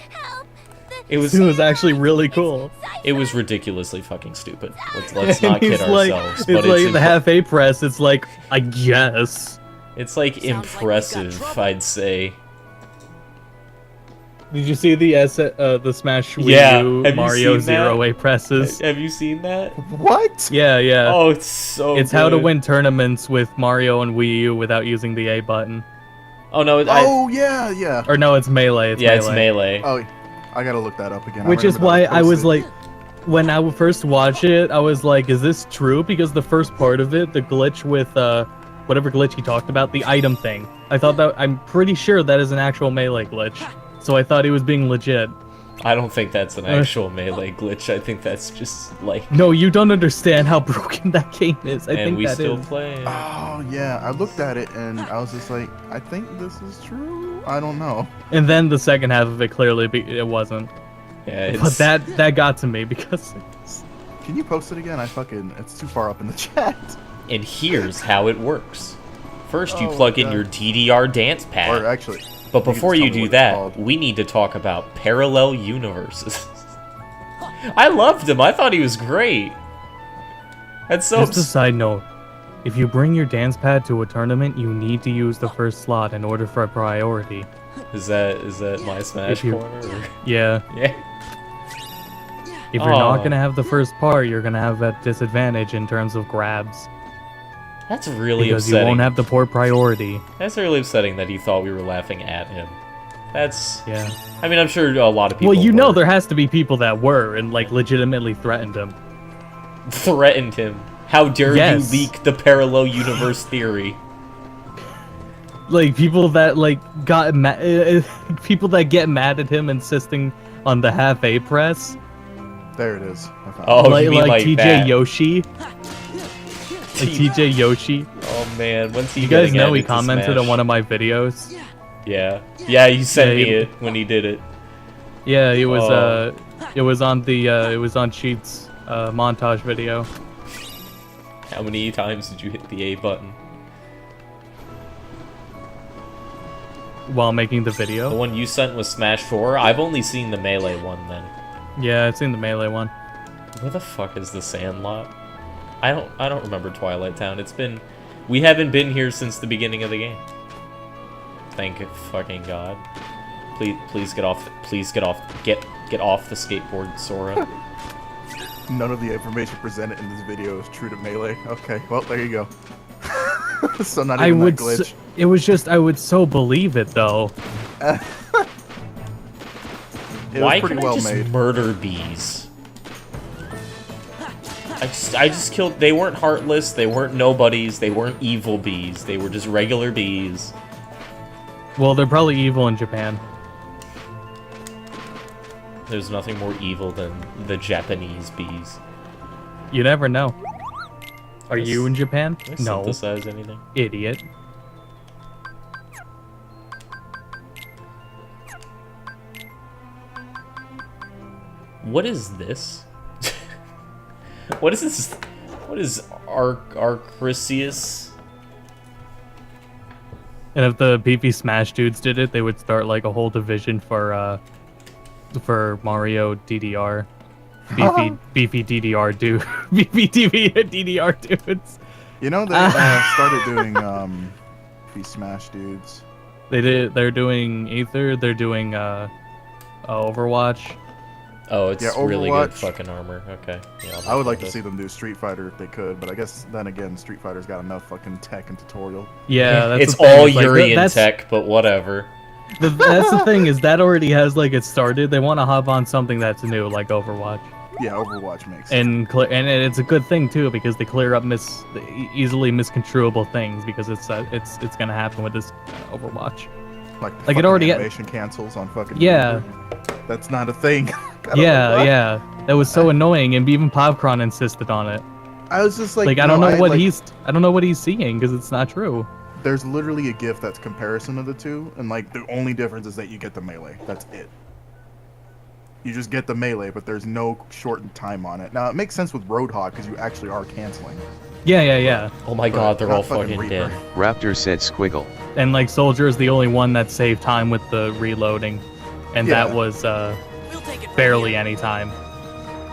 It was It was actually really cool. It was ridiculously fucking stupid. Let's not And kid he's like, ourselves. it's But like the half A press. It's like, I guess. it's like impressive, I'd say. Did you see the Smash Wii Yeah, U have you Mario seen that? Zero A presses? Have you seen that? What? Yeah, yeah. Oh, it's so. It's how to good. win tournaments with Mario and Wii U without using the A button. Oh no! Oh yeah, yeah. Or no, it's Melee. It's yeah, Melee. it's Melee. Oh, I gotta look that up again. Which is why I was like, when I would first watch it, I was like, is this true? Because the first part of it, the glitch with whatever glitch he talked about, the item thing, I thought that, I'm pretty sure that is an actual Melee glitch. So I thought he was being legit. I don't think that's an actual Melee glitch. I think that's just like. No, you don't understand how broken that game is. I and think we that still is. play. Oh yeah, I looked at it and I was just like, I think this is true. I don't know. And then the second half of it clearly it wasn't. Yeah, But that got to me because. Can you post it again? It's too far up in the chat. And here's how it works. First, you Oh, plug in God. your DDR dance pad. Or actually, But can before just you tell me do what it's that, called. we need to talk about parallel universes. I loved him. I thought he was great. That's so. Just a side note. If you bring your dance pad to a tournament, you need to use the first slot in order for a priority. Is that my Smash If you- corner? Or? Yeah. Yeah. If you're not Oh. gonna have the first part, you're gonna have a disadvantage in terms of grabs. That's really Because upsetting. you won't have the port priority. That's really upsetting that he thought we were laughing at him. That's. Yeah. I mean, I'm sure a lot of people. Well, you know were. there has to be people that were and like legitimately threatened him. Threatened him. How dare Yes. you leak the parallel universe theory? Like people that like got people that get mad at him insisting on the half A press. There it is. I found Oh, like, you mean like TJ that. Yoshi. Like TJ Yoshi. Oh man, when's he You guys getting know he added to commented Smash? on one of my videos. Yeah. Yeah, you sent Yeah, me he- it when he did it. Yeah, it was Oh. it was on the it was on Cheat's montage video. How many times did you hit the A button? While making the The video. one you sent was Smash 4? I've only seen the Melee one then. Yeah, I've seen the Melee one. Where the fuck is the Sandlot? I don't remember Twilight Town. We haven't been here since the beginning of the game. Thank fucking God. Please get off get off the skateboard, Sora. None of the information presented in this video is true to Melee. Okay, well there you go. So not I even would that glitch. it was just I would so believe it though. It Why was pretty can well I just made. murder bees? I just killed. They weren't heartless. They weren't nobodies. They weren't evil bees. They were just regular bees. Well, they're probably evil in Japan. There's nothing more evil than the Japanese bees. You never know. Are Yes. you in Japan? Can I No, synthesize anything? idiot. What is this? What is this? What is Arcrisius? And if the beefy Smash dudes did it, they would start like a whole division for Mario DDR. Beefy DDR dude. Beefy DDR dudes. You know they started doing these Smash dudes. They're doing Aether. They're doing Overwatch. Oh, it's Yeah, really good Overwatch. fucking armor. Okay. Yeah, I would like to this. see them do Street Fighter if they could, but I guess then again, Street Fighter's got enough fucking tech and tutorial. Yeah, that's It's the thing. all It's like, Yuri in that's- tech, but whatever. That's the thing is that already has like it started. They want to hop on something that's new, like Overwatch, Yeah, Overwatch makes. and it's a good thing too because they clear up easily misconstruable things because it's gonna happen with this Overwatch. like it fucking already- animation cancels on fucking. Yeah. YouTube. That's not a thing. I don't know Yeah, why. yeah, that was so annoying, and even Popcorn insisted on it. I was just like, Like I don't no, know what like, I don't know what he's seeing because it's not true. There's literally a GIF that's comparison of the two, and like the only difference is that you get the melee. That's it. You just get the melee, but there's no shortened time on it. Now, it makes sense with Roadhog, because you actually are canceling. Yeah. Oh my god, they're not all fucking fucking dead. Raptor said squiggle. And like Soldier is the only one that saved time with the reloading, and Yeah. that was barely any time.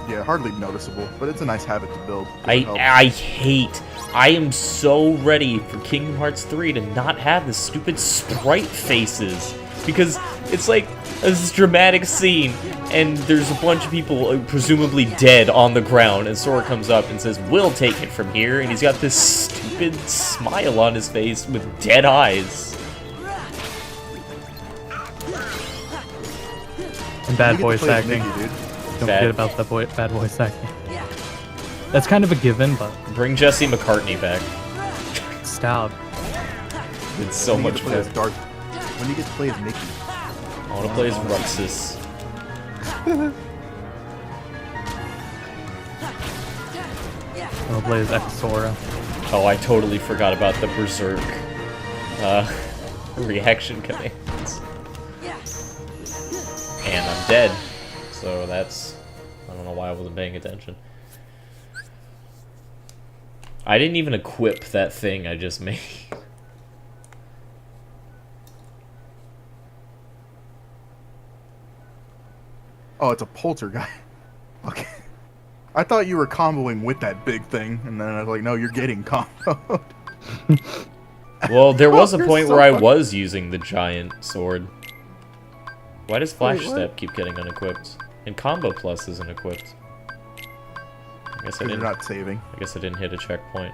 Yeah, hardly noticeable, but it's a nice habit to build. I am so ready for Kingdom Hearts 3 to not have the stupid sprite faces. Because it's like this dramatic scene, and there's a bunch of people presumably dead on the ground, and Sora comes up and says, "We'll take it from here," and he's got this stupid smile on his face with dead eyes. And bad You get to voice play as acting. Mickey, dude. Don't forget about the bad voice acting. That's kind of a given, but Bring Jesse McCartney back. stop. It's so When you much get to play as fun. Darth. When you get to play as Mickey. I want to play as Ruxus. I'm gonna play as X-Sora. Oh, I totally forgot about the Berserk reaction commands. And I'm dead. So that's... I don't know why I wasn't paying attention. I didn't even equip that thing I just made. Oh, it's a poltergeist. Okay. I thought you were comboing with that big thing, and then I was like, no, you're getting comboed. Well, there was a You're point so where I fucking- was using the giant sword. Why does Flash Wait, what? Step keep getting unequipped? And Combo Plus isn't equipped. I guess I Because you're didn't. not saving. I guess I didn't hit a checkpoint.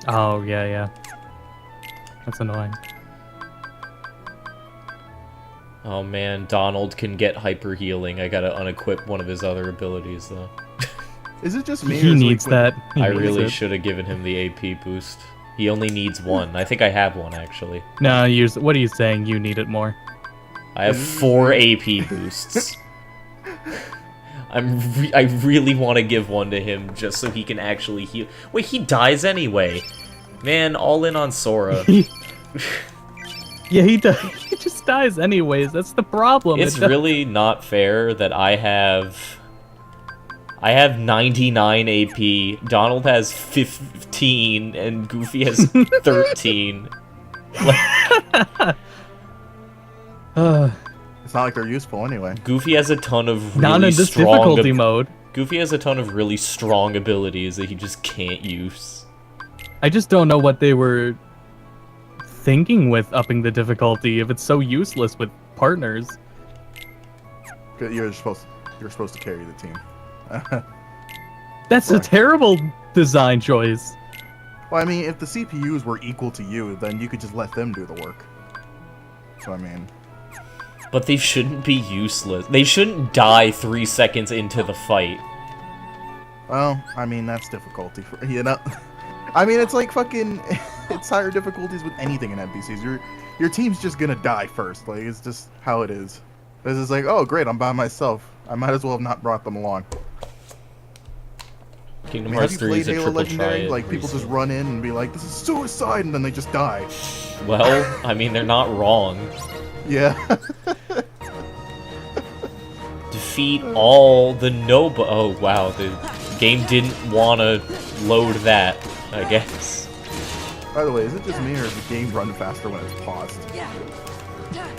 Oh, yeah. That's annoying. Oh man, Donald can get hyper healing. I gotta unequip one of his other abilities though. Is it just me? He or is, needs like, that. He I needs really it. should have given him the AP boost. He only needs one. I think I have one actually. No, what are you saying? You need it more. I have 4 AP boosts. I really want to give one to him just so he can actually heal. Wait, he dies anyway. Man, all in on Sora. Yeah, he does. He just dies anyways. That's the problem. It's really not fair that I have 99 AP, Donald has 15, and Goofy has 13. It's not like they're useful anyway. Goofy has a ton of really Not in this strong difficulty mode. Goofy has a ton of really strong abilities that he just can't use. I just don't know what they were thinking with upping the difficulty if it's so useless with partners. You're supposed to carry the team. That's a terrible design choice. Well, I mean, if the CPUs were equal to you, then you could just let them do the work. So I mean, But they shouldn't be useless. They shouldn't die 3 seconds into the fight. well, I mean that's difficulty for I mean, it's like fucking, it's higher difficulties with anything in NPCs. Your team's just gonna die first. Like it's just how it is. This is like, oh great, I'm by myself. I might as well have not brought them along. Kingdom I mean, Hearts have you 3 played is a Halo triple Legendary? triad. Like people just run in and be like, this is suicide, and then they just die. Well, I mean, they're not wrong. Yeah. Defeat all the noble. Oh wow, the game didn't want to load that, I guess. By the way, is it just me or does the game run faster when it's paused?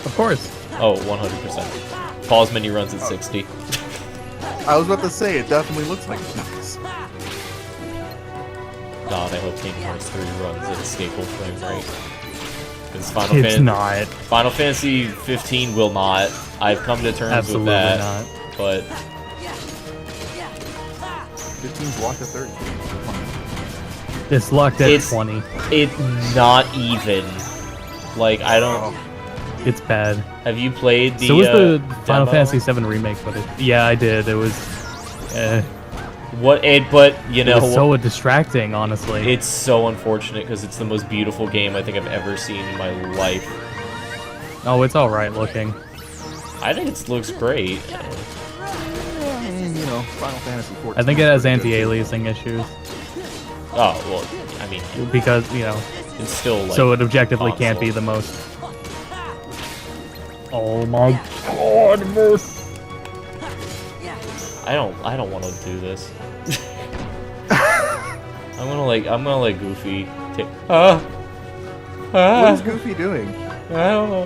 Of course. Oh, 100%. Pause menu runs at 60. I was about to say, it definitely looks like it does. God, I hope Kingdom Hearts 3 runs at a stable frame rate. Because It's not. Final Fantasy 15 will not. I've come to terms Absolutely with that. not. But 15's locked at 30. It's locked at It's- 20. it's not even. Like, I don't... It's bad. Have you played the So was the Final demo? Fantasy VII remake, but yeah, I did. It was, But you it know, was so distracting, honestly. it's so unfortunate because it's the most beautiful game I think I've ever seen in my life. Oh, it's all right looking. I think it looks great. I mean, you know, Final Fantasy 14. I think it has anti-aliasing issues Oh well, I mean, because it's still like so it objectively can't be console. the most. Oh my god, Moose! I don't want to do this. I'm gonna let Goofy take. What is Goofy doing? I don't know.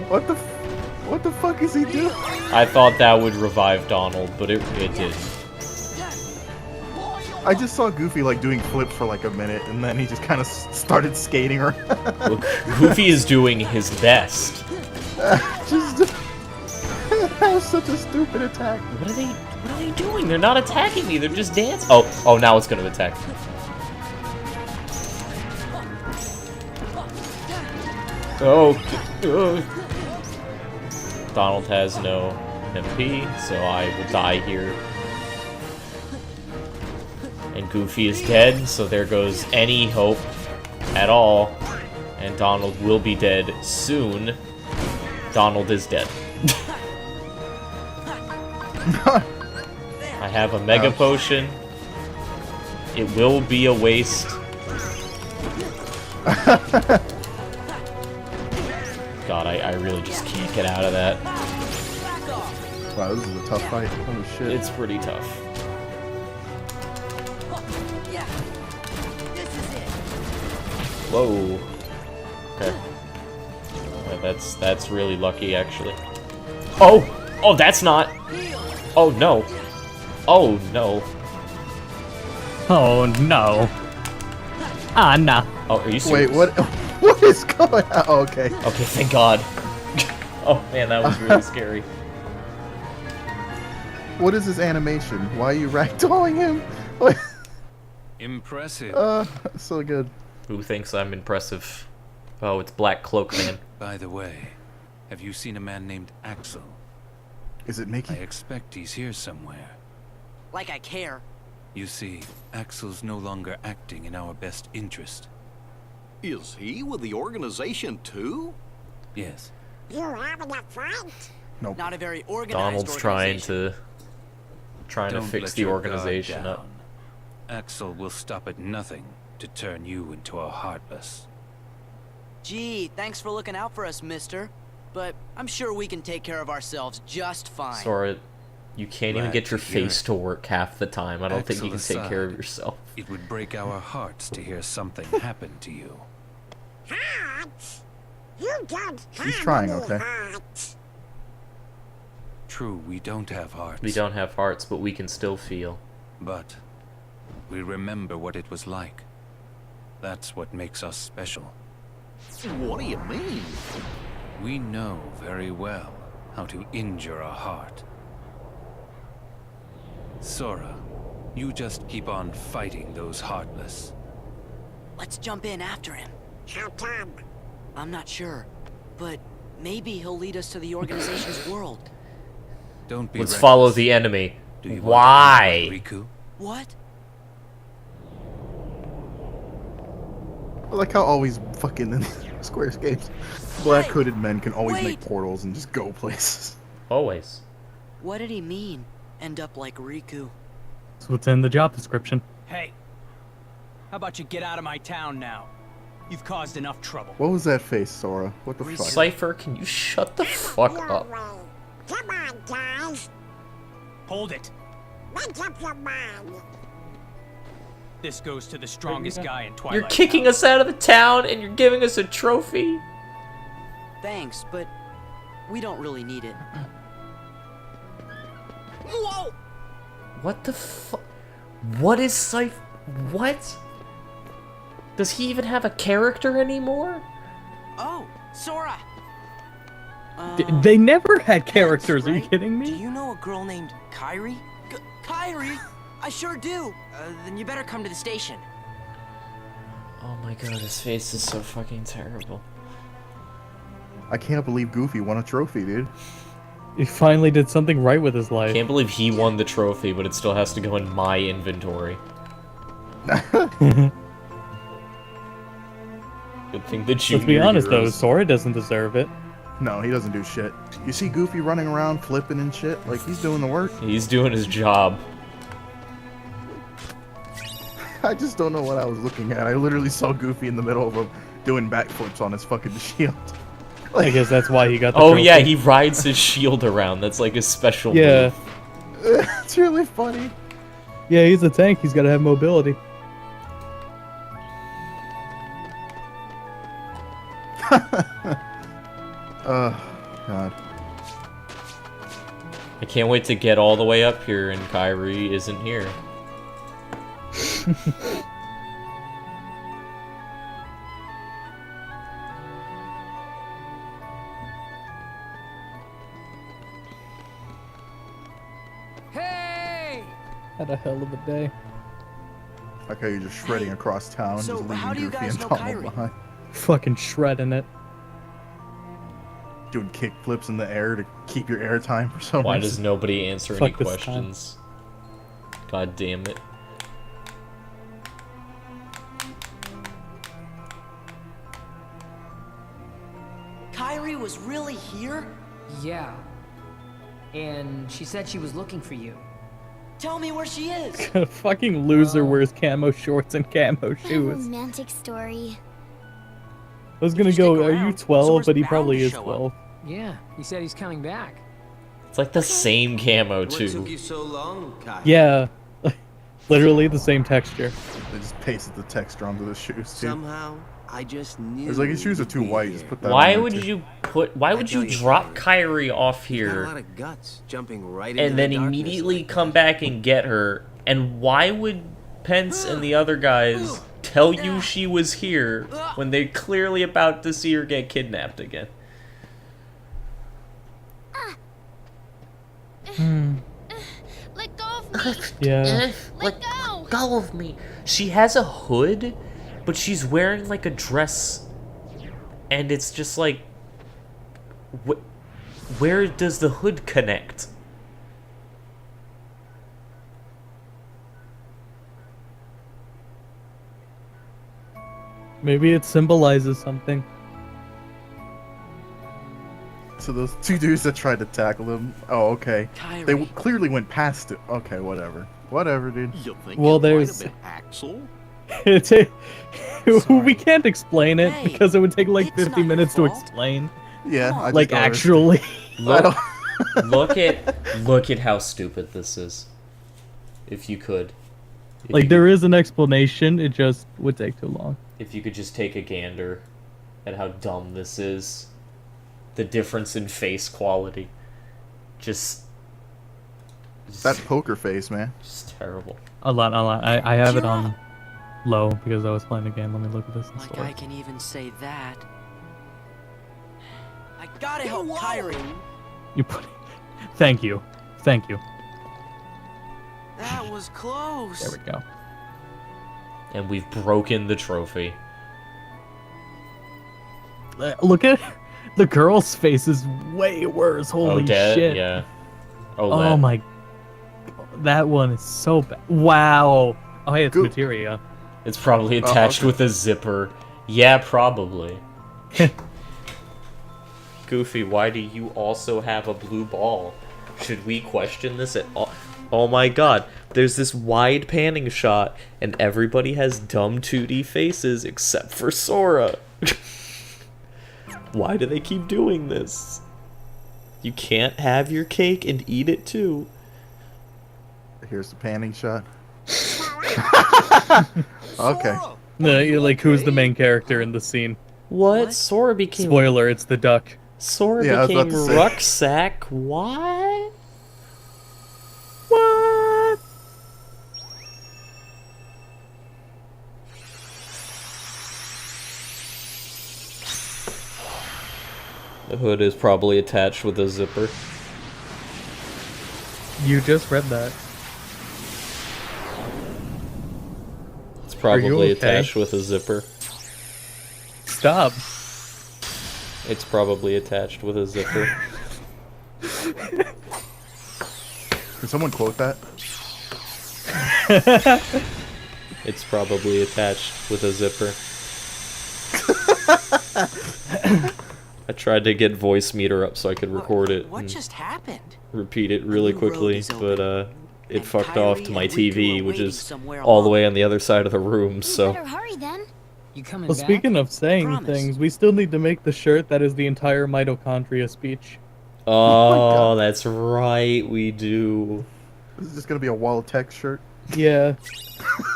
What the fuck is he doing? I thought that would revive Donald, but it didn't. I just saw Goofy like doing flips for like a minute, and then he just kind of started skating around. Look, Goofy is doing his best. Just that was such a stupid attack. What are they doing? They're not attacking me. They're just dancing. Oh, now it's gonna attack. Oh. Donald has no MP, so I will die here. And Goofy is dead, so there goes any hope at all. And Donald will be dead soon. Donald is dead. I have a Mega Potion. It will be a waste. God, I really just can't get out of that. Wow, this is a tough fight. Holy shit. It's pretty tough. Whoa. Okay. Yeah, that's really lucky, actually. Oh, that's not. Oh no. Oh no. Oh no. Ah, no. Oh, are you serious? Wait, what? What is going on? Oh, okay. Okay, thank God. Oh man, that was really scary. What is his animation? Why are you ragdolling him? What? Impressive. So good. Who thinks I'm impressive? Oh, it's Black Cloak Man. By the way, have you seen a man named Axel? Is it Mickey? I expect he's here somewhere. Like I care. You see, Axel's no longer acting in our best interest. Is he with the organization too? Yes. You're having a fight? Nope. Not a very organized Donald's trying organization. to Don't fix let the your organization guard up. down. Axel will stop at nothing to turn you into a Heartless. Gee, thanks for looking out for us, mister. But I'm sure we can take care of ourselves just fine. Sora, you can't even Glad get your to hear face it. to work half the time. I don't think you can Axel take care of aside, yourself. It would break our hearts to hear something happen to you. Hearts? You don't have He's trying, any okay. hearts. True, we don't have hearts. We don't have hearts, but we can still feel. But we remember what it was like. That's what makes us special. What do you mean? We know very well how to injure a heart. Sora, you just keep on fighting those Heartless. Let's jump in after him. How come? I'm not sure, but maybe he'll lead us to the organization's world. Don't be Let's reckless. follow the enemy. Do you want to Why? be like Riku? What? I like how always fucking in Square's games, black hooded men can always make portals and just go places. Always. What did he mean? End up like Riku. That's what's in the job description. Hey, how about you get out of my town now? You've caused enough trouble. What was that face, Sora? What the fuck? Cypher, can you shut the fuck up? Come on, guys. Hold it. Make up your mind. This goes to the strongest guy in Twilight. You're kicking us out of the town and you're giving us a trophy? Thanks, but we don't really need it. Whoa! What the fuck? What is Cypher? What? Does he even have a character anymore? Oh, Sora! They never had characters, are you right? kidding Do me? you know a girl named Kyrie? Kyrie? I sure do! Then you better come to the station. Oh my god, his face is so fucking terrible. I can't believe Goofy won a trophy, dude. He finally did something right with his life. Can't believe he won the trophy, but it still has to go in my inventory. Good thing that you. Let's be honest though, Sora doesn't deserve it. No, he doesn't do shit. You see Goofy running around flipping and shit? Like, he's doing the work. He's doing his job. I just don't know what I was looking at. I literally saw Goofy in the middle of him doing backflips on his fucking shield. I guess that's why he got the Oh trophy. yeah, he rides his shield around. That's like his special Yeah. move. It's really funny. Yeah, he's a tank. He's got to have mobility. God. I can't wait to get all the way up here and Kyrie isn't here. Hey! Had a hell of a day. Like how you're just shredding across town, so just how do leaving you Goofy guys and know Donald Kyrie? behind. Fucking shredding it. Doing kick flips in the air to keep your airtime for some Why reason. does nobody answer any Fuck this questions? God damn it. Kyrie was really here? Yeah. And she said she was looking for you. Tell me where she is. A fucking loser wears camo shorts and camo A shoes. romantic story. I was gonna go, are you 12? But he probably is show up. 12. Yeah, he said he's coming back. It's like the same camo What took too. you so long, Kai? Yeah. Literally the same texture. They just pasted the texture onto the shoes too. Somehow, I just knew. It's like his shoes are too you'd be white. here. Just put that Why on would there, too. you put? Why would I know you you drop can. Kyrie off You've got a here lot of guts jumping right into and then the darkness immediately like come that. back and get her? And why would Pence and the other guys tell you she was here when they're clearly about to see her get kidnapped again? Let go of me. Yeah. Let go. Go of me. She has a hood, but she's wearing like a dress, and it's just like, where does the hood connect? Maybe it symbolizes something. So those two dudes that tried to tackle him. Oh, okay. Kyrie. They clearly went past it. Okay, whatever. Whatever, dude. You think Well, it might there's- have been Axel? It's a, we can't explain it Hey, because it would take like it's 50 not your minutes to fault. explain. Yeah, Come on. I just Like don't actually. Look, look at how stupid this is. If you could. If Like you there is an explanation, it just would take too long. If you could just take a gander at how dumb this is. The difference in face quality. Just That poker face, man. just terrible. A lot. I have it Kira. on low because I was playing the game. Let me look at this in Like store. I can even say that. I gotta help Kyrie. You put. Thank you. Thank you. That was close. There we go. And we've broken the trophy. Look at the girl's face is way worse. Holy Odette, shit. yeah. Oh Olette. my. That one is so bad. Wow. Oh hey, it's Goop. materia. It's probably attached okay. with a zipper. Yeah, probably. Goofy, why do you also have a blue ball? Should we question this at all? Oh my god, there's this wide panning shot, and everybody has dumb 2D faces except for Sora. Why do they keep doing this? You can't have your cake and eat it too. Here's the panning shot. Okay. No, you're like who's the main character in the scene? What? Sora became... Spoiler, it's the duck. Sora Yeah, I was about became to say. Rucksack? What? What? The hood is probably attached with a zipper. You just read that. It's you probably okay? attached with a zipper. Stop. It's probably attached with a zipper. Can someone quote that? It's probably attached with a zipper. I tried to get voice meter up so I could record it What and just happened? repeat it really new road quickly, is but open, it and fucked off to Kyrie my and Riku TV, are which waiting is somewhere all the alone. way on the other side of the room, You so... better hurry then. You coming Well, back? speaking of saying Promise. things, we still need to make the shirt that is the entire mitochondria speech. Oh, that's right, we do. This is just gonna be a wall of text shirt. Yeah.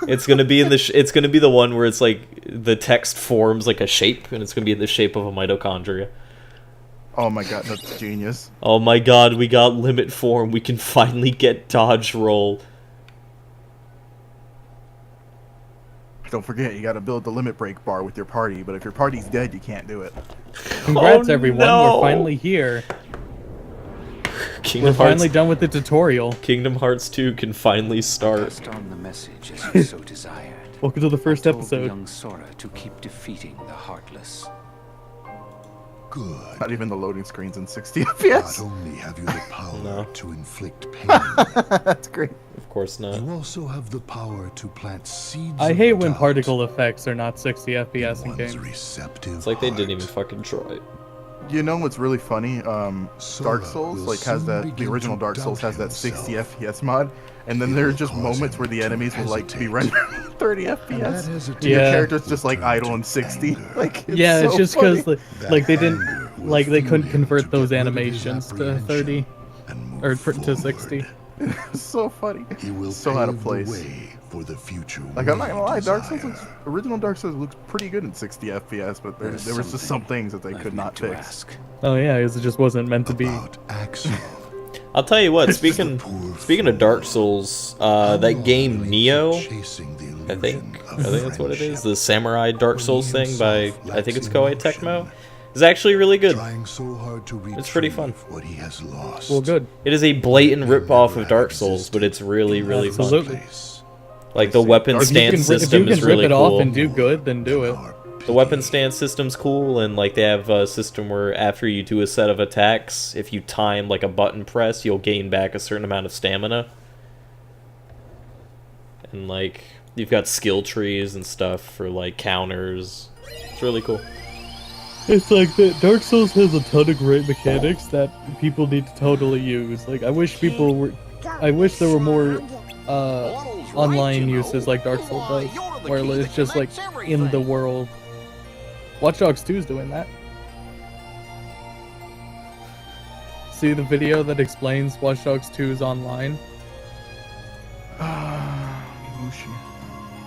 It's gonna be in the. It's gonna be the one where it's like the text forms like a shape, and it's gonna be in the shape of a mitochondria. Oh my god, that's genius. Oh my god, we got limit form. We can finally get dodge roll. Don't forget, you gotta build the limit break bar with your party, but if your party's dead, you can't do it. Congrats, Oh, everyone. no. We're finally here. Kingdom We're finally Hearts, done with the tutorial. Kingdom Hearts 2 can finally start. Passed on the message as you so desired. Welcome to the first I told episode. young Sora to keep defeating the Heartless. Good. Not even the loading screens in 60 FPS. Not only have you the power No. to inflict pain, That's great. Of course not. you also have the power to plant seeds. I of hate when doubt particle effects are not 60 FPS in one's games. receptive It's like they didn't even heart. fucking try. You know what's really funny? Sora Dark Souls will like has soon that. begin The original to Dark Souls doubt has that 60 himself. FPS mod, and then It there are will just cause moments him where the to enemies will like be hesitate. rendered 30 And FPS. that And hesitation your Yeah. character's just will like turn idle to in 60. anger. Like Yeah, it's so just funny. because That like they didn't anger will like they fuel couldn't him convert to those get rid of his animations to apprehension 30 and move or to 60. forward. It's so funny. He will So out of pave place. the way for the future. Like I'm not we gonna lie, Dark Souls desire. looks, original Dark Souls looks pretty good in 60 FPS, but there was just some things that they I've could not meant to fix. ask. Oh yeah, it just wasn't meant to be. About Axel. I'll tell you what. It's just Speaking a poor speaking of Dark Souls, that game Neo. Chasing the I think illusion that's what it is. friendship. The Samurai Dark Souls thing by I think it's Lacks Koei emotion. Tecmo. Is actually really good. Trying so hard to It's pretty fun. retrieve what he has lost. Well, good. It is a blatant rip-off of Dark Souls, but it's really really fun. Absolutely. Like the weapon If you stance can, if system you can is really rip it cool. off and do good, then do it. The weapon stance system's cool, and like they have a system where after you do a set of attacks, if you time like a button press, you'll gain back a certain amount of stamina. And like you've got skill trees and stuff for like counters. It's really cool. It's like that Dark Souls has a ton of great mechanics that people need to totally use. Like I wish there were more online uses like Dark Souls does, where it's just like in the world. Watch Dogs 2 is doing that. See the video that explains Watch Dogs 2's online?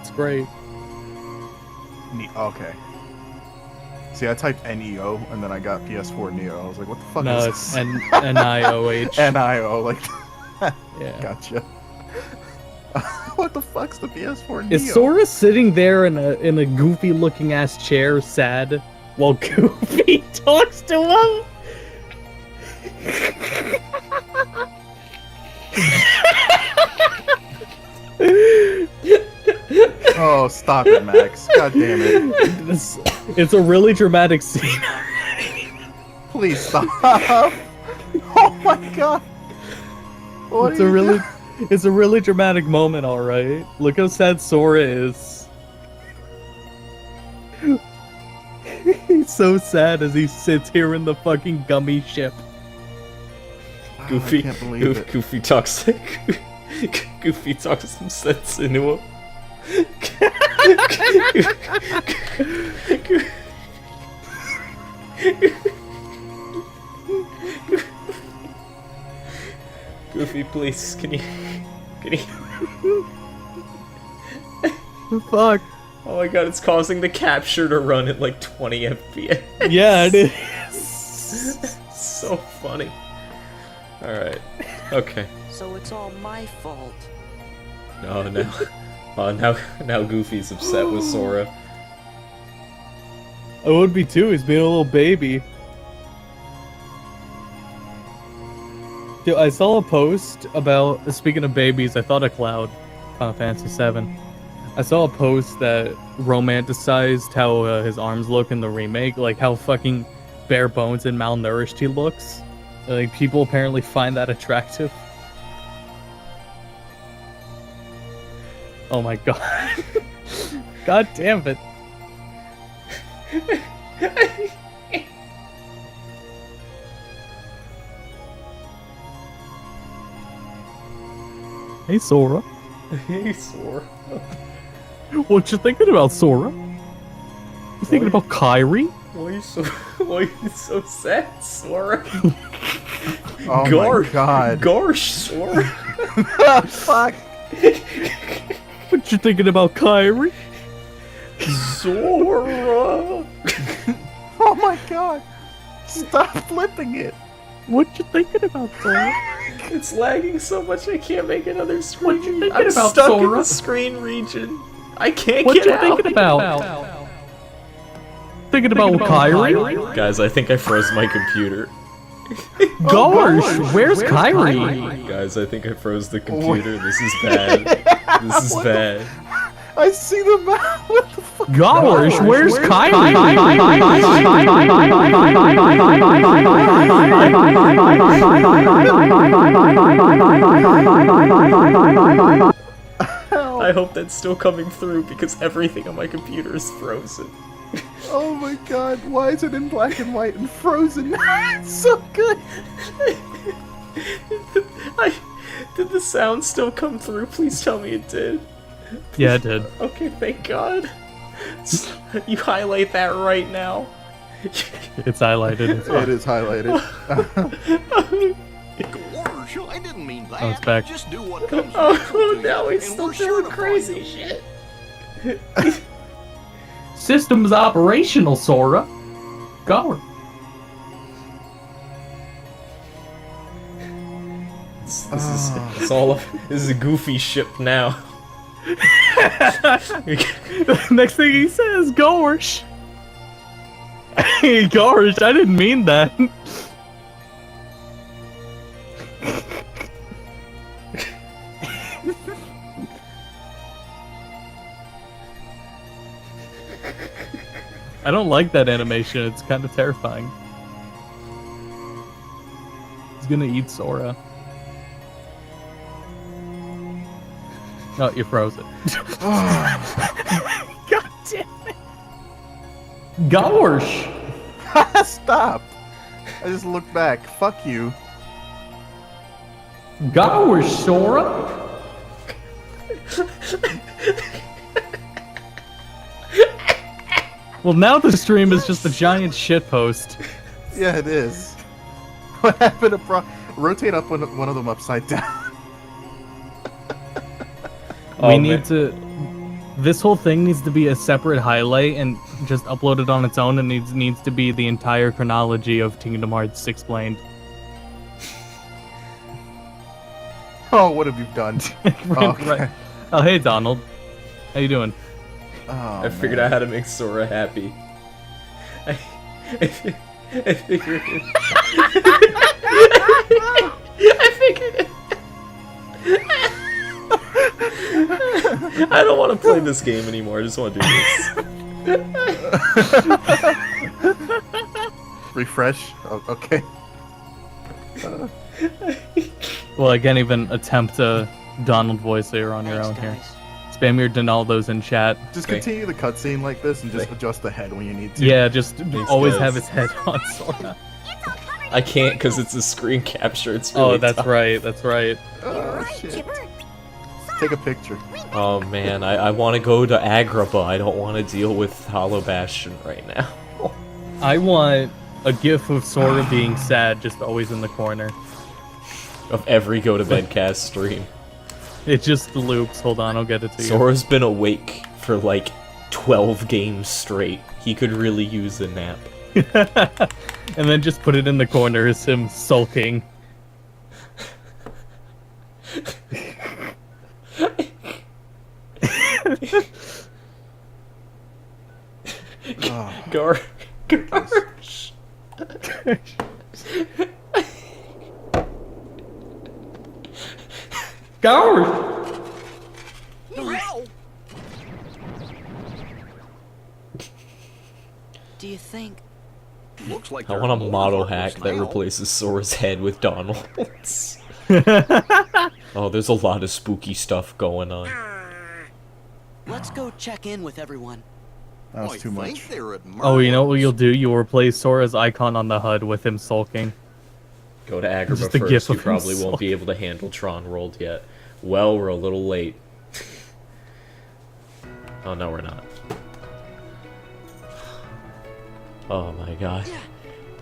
It's great. Okay. See, I typed NEO and then I got PS4 Neo. I was like, what the fuck No, is it's this? NIOH. NIO, like. Yeah. Gotcha. What the fuck's the PS4 Neo? Is Sora sitting there in a goofy looking ass chair, sad, while Goofy talks to him? Oh, stop it, Max. God damn it. It's a really dramatic scene. Please stop. Oh my god. What It's are a you really, doing? it's a really dramatic moment. All right, look how sad Sora is. He's so sad as he sits here in the fucking gummy ship. Goofy, I can't believe it. Goofy talks. Goofy talks some sense into him. Goofy, please, can you? Fuck. Oh my god, it's causing the capture to run at like 20 FPS. Yeah, it is. So funny. Alright. Okay. So it's all my fault. Oh no. Now Goofy's upset with Sora. I would be too. He's being a little baby. Dude, I saw a post about, speaking of babies, I thought of Cloud, Final Fantasy VII. I saw a post that romanticized how his arms look in the remake, like how fucking bare bones and malnourished he looks. Like, people apparently find that attractive. Oh my god. God damn it. Hey, Sora. Hey, Sora. What you thinking about, Sora? You thinking about Kyrie? Why are you so sad, Sora? Oh Gar- my god. Gosh, Sora. Fuck. What you thinking about, Kyrie? Sora. Oh my god. Stop flipping it. What you thinking about, Sora? It's lagging so much I can't make another screen. What you thinking I'm about, stuck in Sora? the screen region. I can't What get you out. thinking about? Thinking about Kyrie? Guys, I think I froze my computer. Gosh, where's Kyrie? Guys, I think I froze the computer. This is bad. This is bad. I see the map. What the fuck? Gosh, where's Kyrie? I hope that's still coming through because everything on my computer is frozen. Oh my god, why is it in black and white and frozen? It's so good. Did the sound still come through? Please tell me it did. Yeah, it did. Okay, thank God. You highlight that right now. It's highlighted. It is highlighted. Gosh, I didn't mean that. Oh, it's back. Just do what comes Oh, to now you, he's and still we're sure doing to crazy find shit. System's operational, Sora. Go. This is a goofy ship now. Next thing he says, gosh. Gosh, I didn't mean that. I don't like that animation, it's kind of terrifying. He's gonna eat Sora. Oh, you froze it. God damn it. Gosh! Stop. I just looked back. Fuck you. Gosh, Sora! Well, now the stream is just a giant shitpost. Yeah, it is. What happened to rotate up one of them upside down? We need to... This whole thing needs to be a separate highlight and just upload it on its own, and needs to be the entire chronology of Kingdom Hearts explained. Oh, what have you done? Right. Oh, hey, Donald. How you doing? Oh, I figured out how to make Sora happy. I figured it. I figured it. I don't want to play this game anymore. I just want to do this. Refresh. Oh, okay. Well, I can't even attempt a Donald voice here on your own here. Spam your Donaldos in chat. Just continue the cutscene like this and just adjust the head when you need to. Yeah, just always have his head on Sora. I can't because it's a screen capture. It's really that's tough. right. That's right. Oh, shit. Take a picture. Oh man, I want to go to Agrabah. I don't want to deal with Hollow Bastion right now. I want a gif of Sora being sad, just always in the corner. Of every go to bed cast stream. It just loops. Hold on, I'll get it to you. Sora's been awake for like 12 games straight. He could really use a nap. And then just put it in the corner as him sulking. Garsh. Garsh! Do you think? Looks like I want a model hack that replaces Sora's head with Donald's. Oh, there's a lot of spooky stuff going on. Let's go check in with everyone. That was too much. Oh, you know what you'll do? You'll replace Sora's icon on the HUD with him sulking. Go to Agrabah Just a first. gif You of him probably won't sulking. be able to handle Tron World yet. Well, we're a little late. Oh, no, we're not. Oh my god.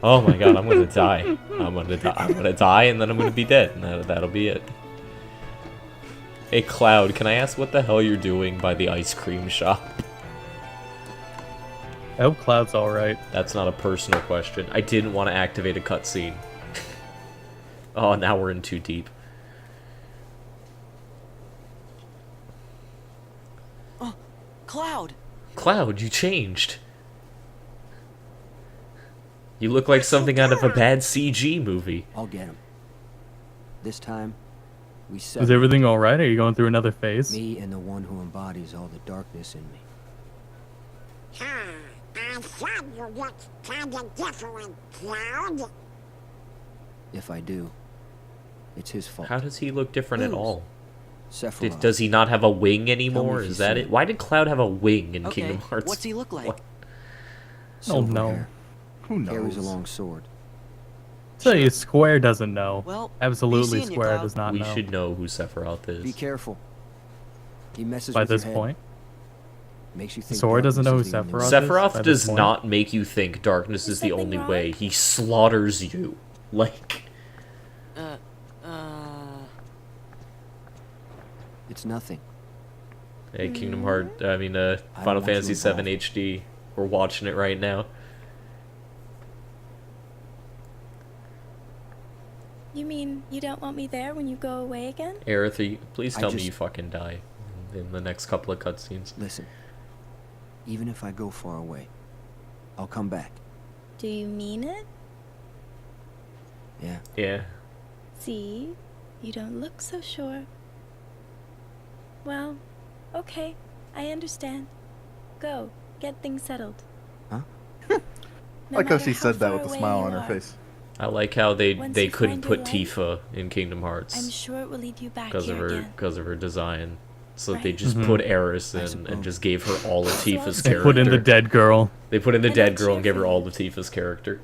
Oh my god, I'm gonna die. I'm gonna die, and then I'm gonna be dead, and that'll be it. Hey, Cloud, can I ask what the hell you're doing by the ice cream shop? I hope Cloud's alright. That's not a personal question. I didn't want to activate a cutscene. Oh, now we're in too deep. Oh, Cloud! Cloud, you changed. You look like something out of a bad CG movie. I'll get him. This time, we Is settle. everything alright? Are you going through another phase? Me and the one who embodies all the darkness in me. I said you look kinda different, Cloud. If I do, it's his fault. How does he look different at all? Sephiroth. Does he not have a wing anymore? if you Is that see it? it. Why did Cloud have a wing in Okay, Kingdom Hearts? what's he look like? What? Oh Silver no. hair. Who Carries a knows? long sword. Tell you, Square doesn't know. Well, be Absolutely, seeing you, Square Cloud. does not We know. should know who Sephiroth Be is. careful. He messes By with this your head. point, Makes you think Sora doesn't know who darkness is the only Sephiroth way. is? By Sephiroth this does point? not make you think darkness is the only way. He slaughters you. Like, It's nothing. hey, Kingdom Heart, Final want you Fantasy VII involved. HD. We're watching it right now. You mean you don't want me there when you go away again? Aerith, please I tell me just- you fucking die in the next couple of cutscenes. Listen. Even if I go far away, I'll come back. Do you mean it? Yeah. Yeah. See? You don't look so sure. Well, okay. I understand. Go. Get things settled. Huh? No Like how matter she said that far with a away smile you on her are, face. I like how they Once they you couldn't find your put life, Tifa in Kingdom I'm Hearts sure it will lead you back because of here her again. because of her design. So they Right. just Mhm. put Aeris I in suppose. and just gave her all of Tifa's They character. put in the dead girl. They put in the And dead I'll girl and cheer gave her for all you. of Tifa's character.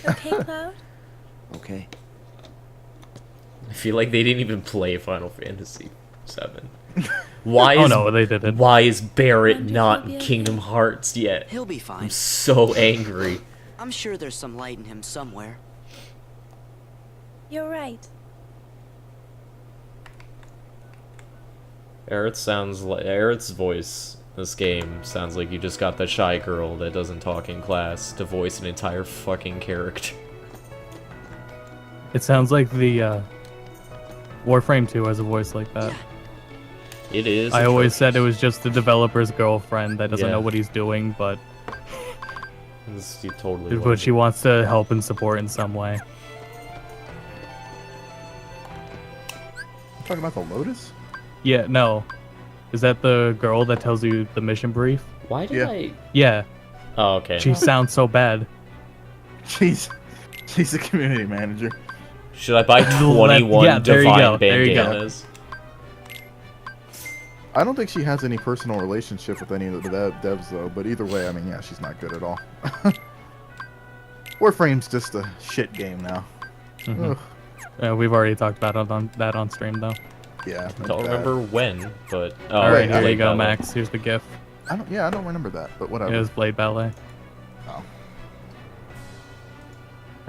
Okay, Cloud? Okay. I feel like they didn't even play Final Fantasy VII. Why Oh is no, they didn't. why is Barrett Wonder if not he'll be in okay. Kingdom Hearts yet? He'll be fine. I'm so angry. I'm sure there's some light in him somewhere. You're right. Aerith's voice in this game sounds like you just got the shy girl that doesn't talk in class to voice an entire fucking character. It sounds like the Warframe 2 has a voice like that. It is. I always said it was just the developer's girlfriend that doesn't Yeah. know what he's doing, but You totally. but she wants to help and support in some way. Talking about the Lotus? Yeah, no. Is that the girl that tells you the mission brief? Why did Yeah. I? Yeah. Oh, okay. She sounds so bad. She's a community manager. Should I buy 21 Yeah, there you divine go, there you go. bandanas? I don't think she has any personal relationship with any of the devs though, but either way, I mean, yeah, she's not good at all. Warframe's just a shit game now. Mhm. Ugh. We've already talked about that on stream though. Yeah. Don't remember when, but oh, All right, here Blade you go, Ballet. Max. Here's the GIF. I don't remember that, but whatever. It was Blade Ballet. Oh. All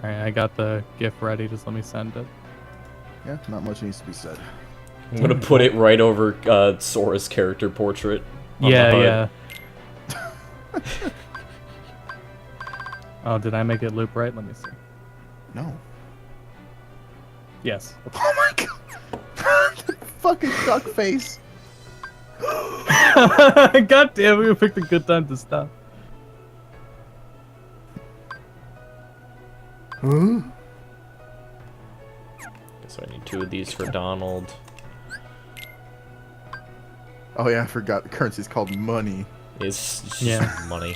right, I got the GIF ready. Just let me send it. Yeah, not much needs to be said. I'm gonna put it right over Sora's character portrait. On the Yeah, HUD. yeah. Oh, did I make it loop right? Let me see. No. Yes. Oh my god! Fucking duck face. God damn, we picked a good time to stop. Huh? So I need 2 of these for Donald. Oh yeah, I forgot the currency's called money. It's just Yeah. money.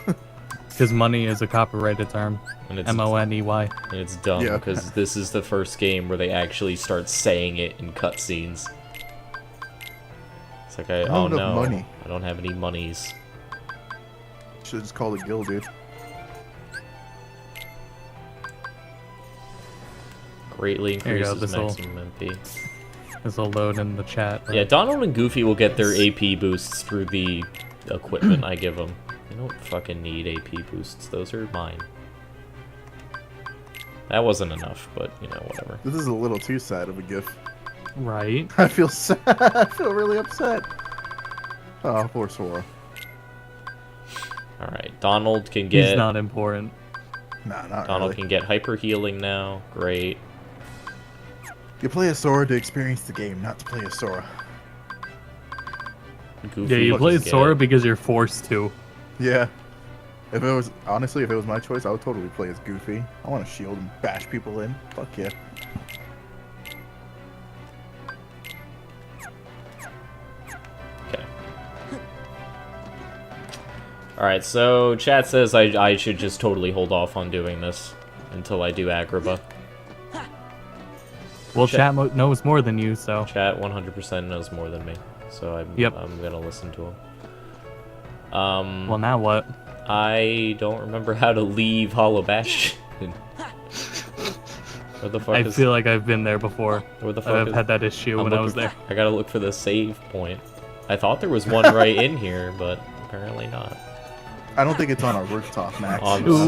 Because money is a copyrighted term. And it's MONEY. And it's dumb Yeah. because this is the first game where they actually start saying it in cutscenes. It's like, I oh don't have no, money. I don't have any monies. Should just call it guild, dude. Greatly There you go, increases this'll- maximum MP. This will load in the chat. right? Yeah, Donald and Goofy will get their AP boosts through the equipment I give them. They don't fucking need AP boosts. Those are mine. That wasn't enough, but, you know, whatever. This is a little too sad of a gif. Right. I feel sad. I feel really upset. Oh, poor Sora. Alright, Donald can get... He's not important. Nah, not Donald really. can get hyper healing now. Great. You play as Sora to experience the game, not to play as Sora. Goofy Yeah, you play as get Sora it. because you're forced to. Yeah. If it was, honestly, if it was my choice, I would totally play as Goofy. I want to shield and bash people in. Fuck yeah. Okay. Alright, so chat says I should just totally hold off on doing this until I do Agrabah. Well, chat knows more than you, so. Chat 100% knows more than me, so I'm gonna listen to him. Well, now what? I don't remember how to leave Hollow Bastion. What the fuck I is... feel like I've been there before. Where the fuck I've is... had that issue I'm when I was looking- there. I gotta look for the save point. I thought there was one right in here, but apparently not. I don't think it's on our rooftop, Max.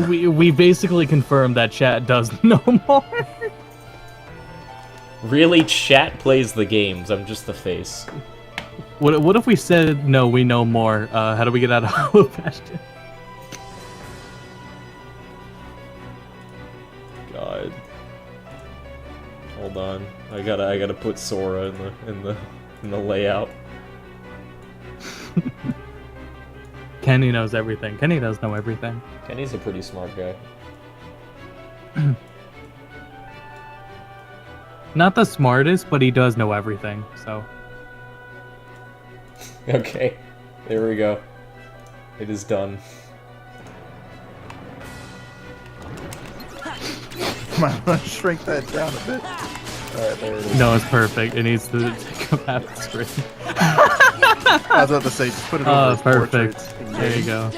We basically confirmed that chat does know more. Really, chat plays the games. I'm just the face. What if we said, no, we know more? How do we get out of Hollow Bastion? God. Hold on. I gotta put Sora in the layout. Kenny knows everything. Kenny does know everything. Kenny's a pretty smart guy. Not the smartest, but he does know everything, so. Okay. There we go. It is done. Might want to shrink that down a bit. Alright, there it is. No, it's perfect. It needs to take up half the screen. I was about to say, just put it over Oh, his perfect. portraits. There you go.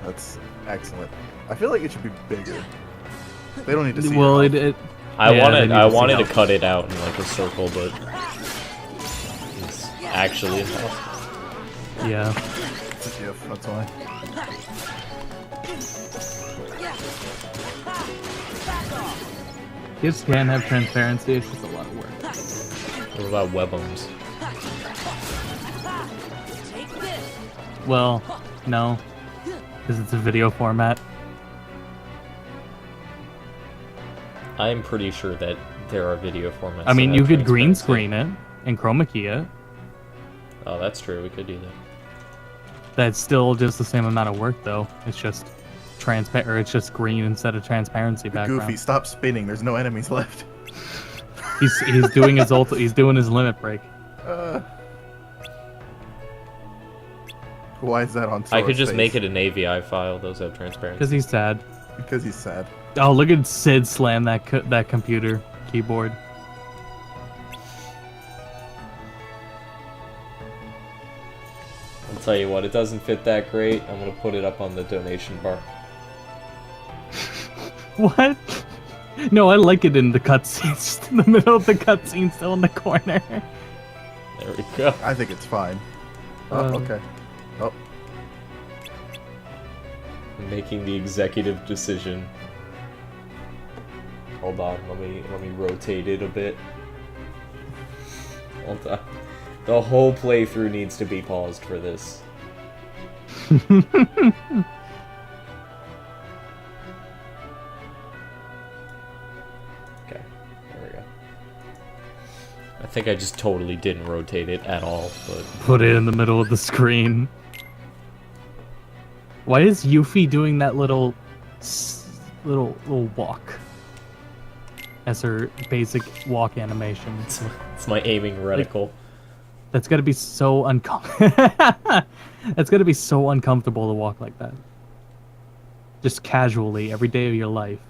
That's excellent. I feel like it should be bigger. They don't need to see Well, it. I yeah, wanted they need I to see wanted to how- cut it out in like a circle, but it's actually impossible. Yeah. It's a GIF, that's why. Gifs can have transparency, it's just a lot of work. What about webums? Well, no. Because it's a video format. I'm pretty sure that there are video formats. I mean, that you have could green transparency. screen it and chroma key it. Oh, that's true. We could do that. That's still just the same amount of work, though. It's just transparent, or it's just green instead of transparency background. Goofy, stop spinning. There's no enemies left. He's doing his he's doing his limit break. Why is that on? I could Sora's just face? make it an AVI file. Those have transparency. Because he's sad. Because he's sad. Oh, look at Sid slam that computer keyboard. I'll tell you what, it doesn't fit that great. I'm gonna put it up on the donation bar. What? No, I like it in the cutscenes, just in the middle of the cutscene, still in the corner. There we go. I think it's fine. Oh, okay. Oh. I'm making the executive decision. Hold on, let me rotate it a bit. Hold on. The whole playthrough needs to be paused for this. Okay, there we go. I think I just totally didn't rotate it at all, but... Put it in the middle of the screen. Why is Yuffie doing that little walk as her basic walk animation? It's my aiming reticle. That's gotta be so That's gotta be so uncomfortable to walk like that. Just casually, every day of your life.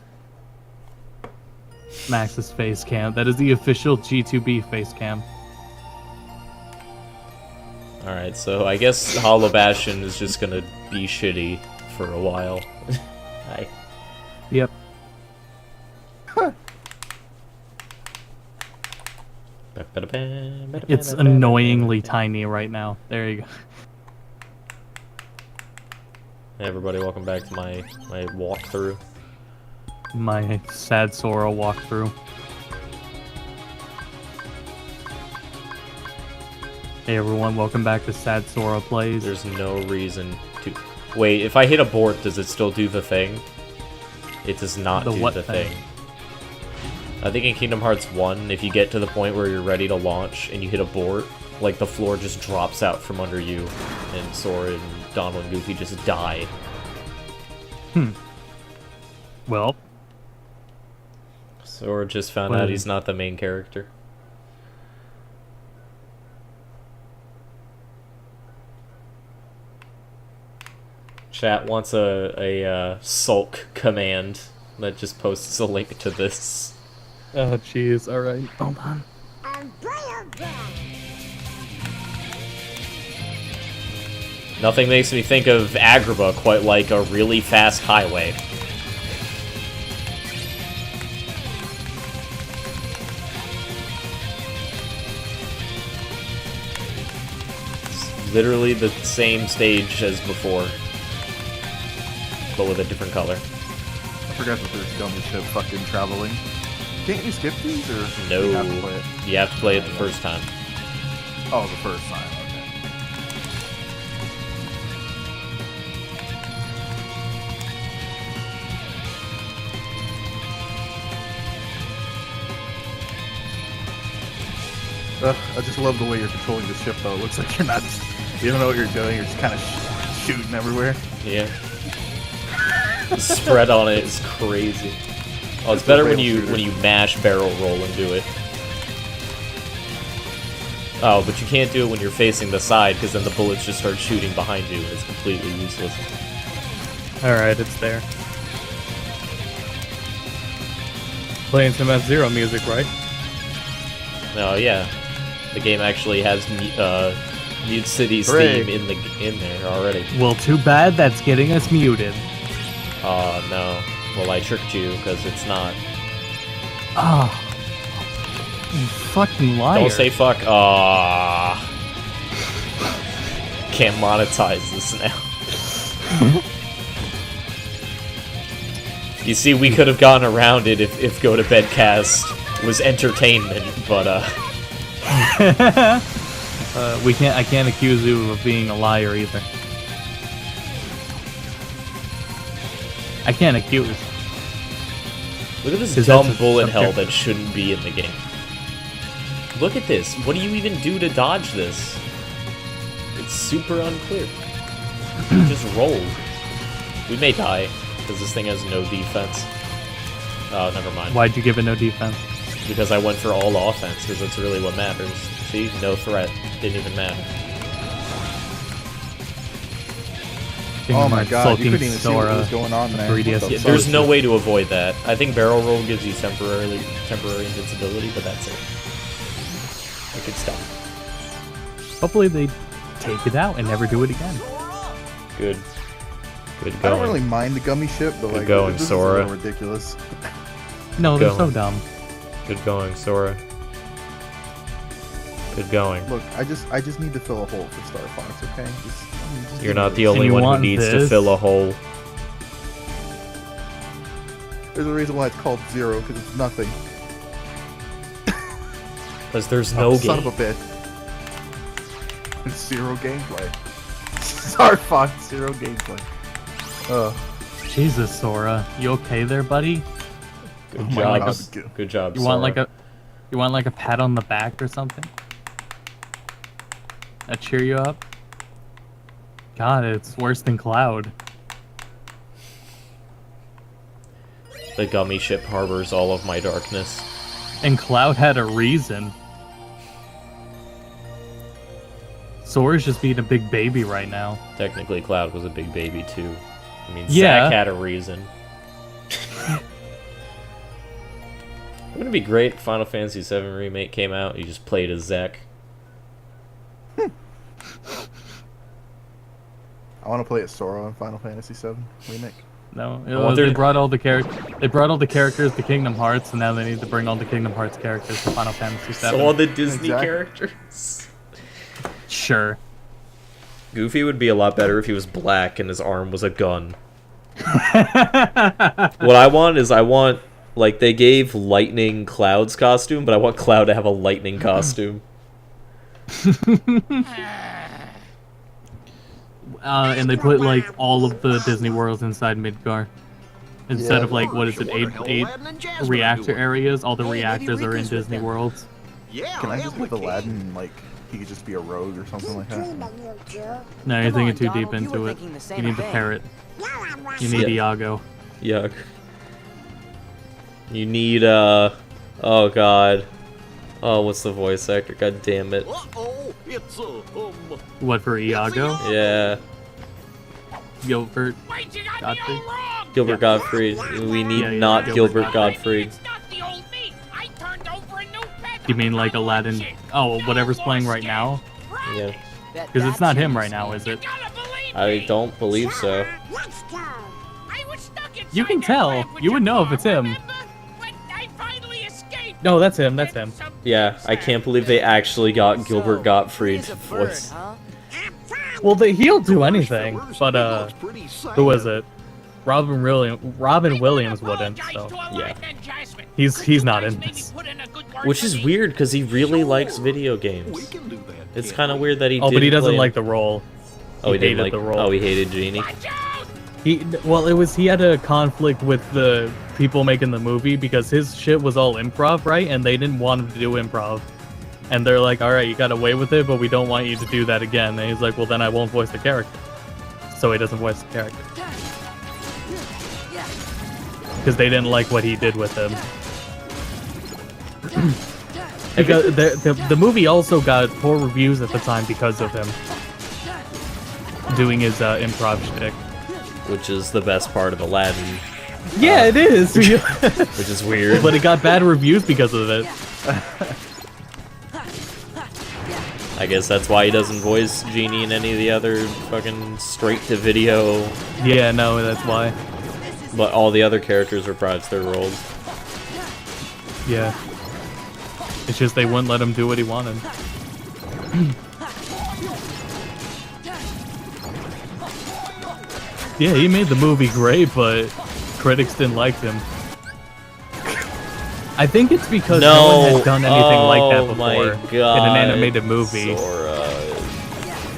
Max's face cam. That is the official G2B face cam. Alright, so I guess Hollow Bastion is just gonna be shitty for a while. Hi. Yep. It's annoyingly tiny right now. There you go. Hey everybody, welcome back to my walkthrough. My sad Sora walkthrough. Hey everyone, welcome back to Sad Sora Plays. There's no reason to... Wait, if I hit abort, does it still do the thing? It does not do the thing. I think in Kingdom Hearts 1, if you get to the point where you're ready to launch and you hit abort, like the floor just drops out from under you, and Sora and Donald and Goofy just die. Well. Sora just found out he's not the main character. Chat wants a sulk command that just posts a link to this. Oh jeez, alright, hold on. Nothing makes me think of Agrabah quite like a really fast highway. It's literally the same stage as before, but with a different color. I forgot that there's gummy ship fucking traveling. Can't you skip these, or no? you have to play it? You have to play it the first time. Oh, the first time. I just love the way you're controlling the ship, though. It looks like you're not... You don't know what you're doing. You're just kind of shooting everywhere. Yeah. The spread on it is crazy. Oh, it's better when you mash barrel roll and do it. Oh, but you can't do it when you're facing the side, because then the bullets just start shooting behind you, and it's completely useless. Alright, it's there. Playing some F-Zero music, right? Oh, yeah. The game actually has Mute City's theme in there already. Well, too bad that's getting us muted. Oh, no. Well, I tricked you, because it's not. Ah. You fucking liar. Don't say fuck. Ah. Can't monetize this now. You see, we could have gone around it if Go to Bedcast was entertainment, but I can't accuse you of being a liar either. I can't accuse. Look at this dumb bullet hell that shouldn't be in the game. Look at this. What do you even do to dodge this? It's super unclear. Just roll. We may die, because this thing has no defense. Oh, never mind. Why'd you give it no defense? Because I went for all offense, because that's really what matters. See? No threat. Didn't even matter. Oh my god, you couldn't even see what was going on there. Yeah, there's no way to avoid that. I think barrel roll gives you temporary invincibility, but that's it. You could stop. Hopefully they take it out and never do it again. Good. Good going. I don't really mind the gummy ship, but like, going, this Sora. is a little ridiculous. No, they're so dumb. Good going, Sora. Good going. Look, I just need to fill a hole for Star Fox, okay? Just You're not the only one who needs to fill a hole. There's a reason why it's called Zero, because it's nothing. Because there's no game. Son of a bitch. It's zero gameplay. Star Fox, zero gameplay. Jesus, Sora, you okay there, buddy? Good job. Good job. You want like a pat on the back or something? That cheer you up? God, it's worse than Cloud. The gummy ship harbors all of my darkness. And Cloud had a reason. Sora's just being a big baby right now. Technically, Cloud was a big baby too. I mean, yeah. Zack had a reason. Wouldn't it be great if Final Fantasy VII Remake came out, you just played as Zack? I want to play as Sora in Final Fantasy VII Remake. No, they brought all the characters to Kingdom Hearts, and now they need to bring all the Kingdom Hearts characters to Final Fantasy VII. So all the Disney characters? Sure. Goofy would be a lot better if he was black and his arm was a gun. What I want, like, they gave Lightning Cloud's costume, but I want Cloud to have a lightning costume. And they put, like, all of the Disney worlds inside Midgar. Instead of, like, what is it, eight reactor areas? All the reactors are in Disney worlds. Can I just have Aladdin, like, he could just be a rogue or something like that? No, you're thinking too deep into it. You need the parrot. You need Iago. Yuck. You need, oh god. Oh, what's the voice actor? God damn it. What, for Iago? Yeah. Gilbert Gottfried? Gilbert Gottfried. We need not Gilbert Gottfried. You mean like Aladdin? Oh, whatever's playing right now? Yeah. Because it's not him right now, is it? I don't believe so. You can tell. You would know if it's him. No, that's him. That's him. Yeah, I can't believe they actually got Gilbert Gottfried's voice. Well, he'll do anything, but who was it? Robin Williams wouldn't. So yeah, he's not in this. Which is weird because he really likes video games. It's kind of weird that he. Oh, but he doesn't like the role. Oh, he didn't like the role. Oh, he hated Genie. He had a conflict with the people making the movie because his shit was all improv, right? And they didn't want him to do improv. And they're like, all right, you got away with it, but we don't want you to do that again. And he's like, well, then I won't voice the character. So he doesn't voice the character. Because they didn't like what he did with him. Because the movie also got poor reviews at the time because of him doing his improv shtick. Which is the best part of Aladdin. Yeah, it is. Which is weird. But it got bad reviews because of it. I guess that's why he doesn't voice Genie in any of the other fucking straight-to-video... Yeah, no, that's why. But all the other characters reprise their roles. Yeah. It's just they wouldn't let him do what he wanted. Yeah, he made the movie great, but critics didn't like him. I think it's because no one had done anything like that before in an animated movie. Sora,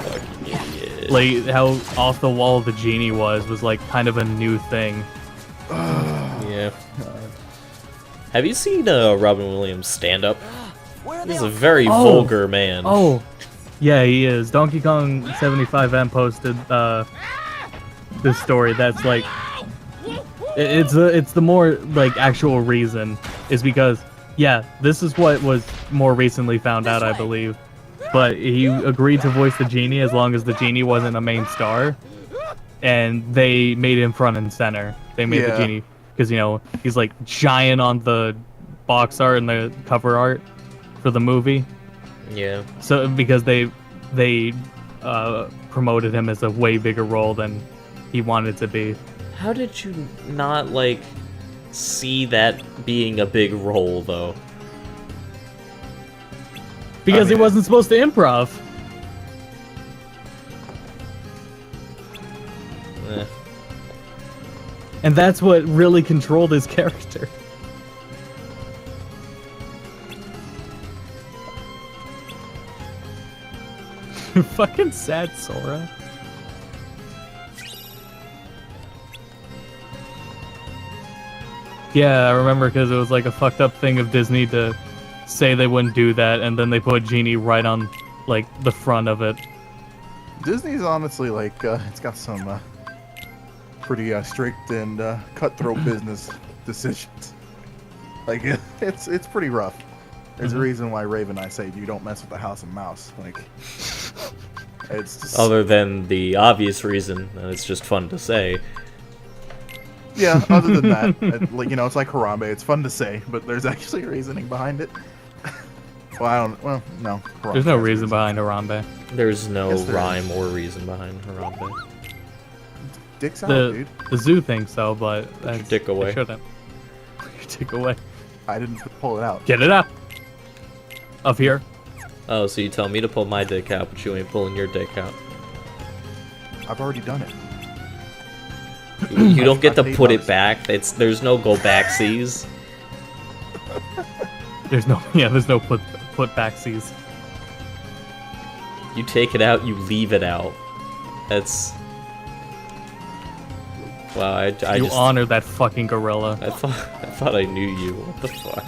fucking idiot. Like how off the wall the Genie was like kind of a new thing. Yeah. Have you seen Robin Williams stand up? He's a very vulgar man. Oh, yeah, he is. Donkey Kong 75M posted this story that's like it's the more like actual reason is because yeah, this is what was more recently found out, I believe. But he agreed to voice the Genie as long as the Genie wasn't a main star, and they made him front and center. They made the Genie because you know he's like giant on the box art and the cover art for the movie. Yeah. So because they promoted him as a way bigger role than he wanted to be. How did you not like see that being a big role though? Because he wasn't supposed to improv. And that's what really controlled his character. Fucking sad Sora. Yeah, I remember because it was like a fucked up thing of Disney to say they wouldn't do that, and then they put Genie right on like the front of it. Disney's honestly like it's got some pretty strict and cutthroat business decisions. Like it's pretty rough. There's a reason why Raven and I say you don't mess with the House of Mouse. Like it's just... Other than the obvious reason, and it's just fun to say. Yeah, other than that, like you know, it's like Harambe. It's fun to say, but there's actually reasoning behind it. Well, no. Harambe there's no reason behind Harambe. There's no rhyme or reason behind Harambe. Dick's out, dude. The zoo thinks so, but that's, dick away. Shouldn't. Your dick away. I didn't pull it out. Get it up. Up here. Oh, so you tell me to pull my dick out, but you ain't pulling your dick out. I've already done it. You don't get to I've paid put it those. back. There's no go backsies. There's no put backsies. You take it out, you leave it out. That's... Wow, I You just... honor that fucking gorilla. I thought I knew you. What the fuck?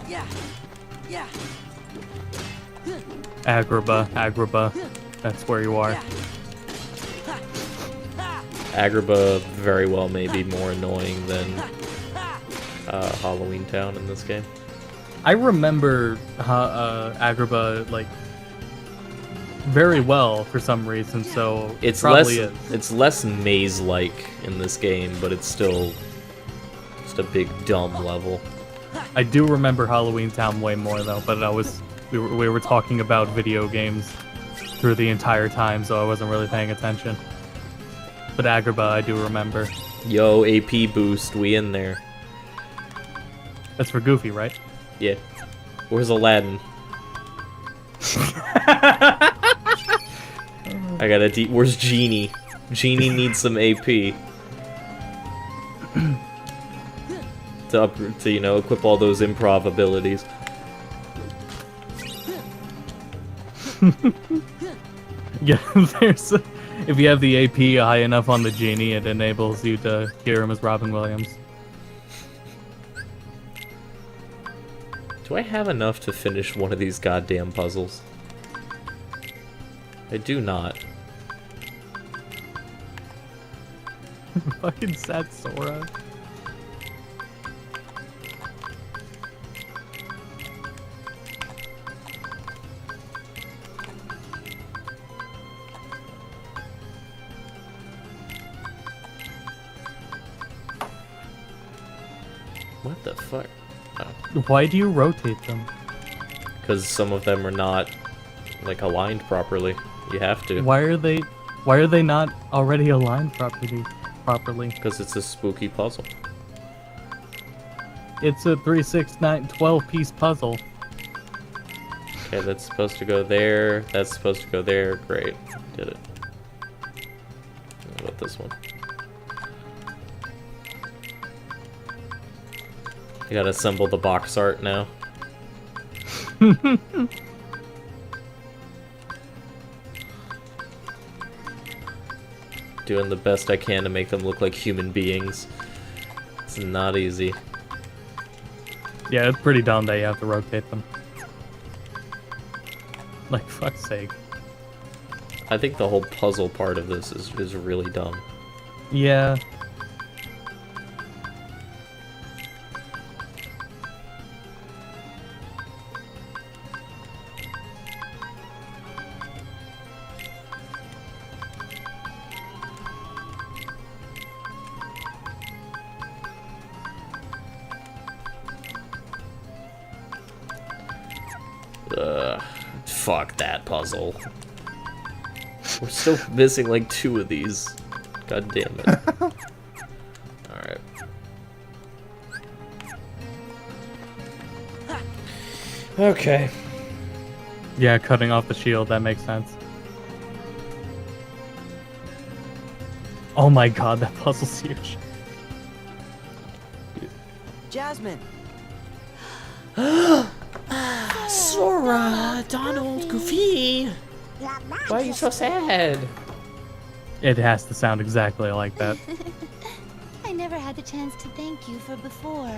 Yeah. Yeah. Agrabah. That's where you are. Agrabah very well may be more annoying than Halloween Town in this game. I remember Agrabah like very well for some reason, so It's probably less is. it's less maze-like in this game, but it's still just a big dumb level. I do remember Halloween Town way more though, but we were talking about video games through the entire time, so I wasn't really paying attention. But Agrabah, I do remember. Yo, AP boost, we in there. That's for Goofy, right? Yeah. Where's Aladdin? I got a where's Genie? Genie needs some AP. to you know, equip all those improv abilities. Yeah, if you have the AP high enough on the Genie, it enables you to hear him as Robin Williams. Do I have enough to finish one of these goddamn puzzles? I do not. Fucking sad Sora. What the fuck? Why do you rotate them? Because some of them are not, like, aligned properly. You have to. Why are they not already aligned properly? Because it's a spooky puzzle. It's a 3, 6, 9, 12 piece puzzle. Okay, that's supposed to go there. That's supposed to go there. Great. Did it. What about this one? You gotta assemble the box art now. Doing the best I can to make them look like human beings. It's not easy. Yeah, it's pretty dumb that you have to rotate them. Like, fuck's sake. I think the whole puzzle part of this is really dumb. Yeah. Fuck that puzzle. We're still missing like 2 of these. God damn it. Alright. Okay. Yeah, cutting off the shield, that makes sense. Oh my god, that puzzle's huge. Jasmine. Sora, Donald, Goofy. Why are you so sad? It has to sound exactly like that. I never had the chance to thank you for before.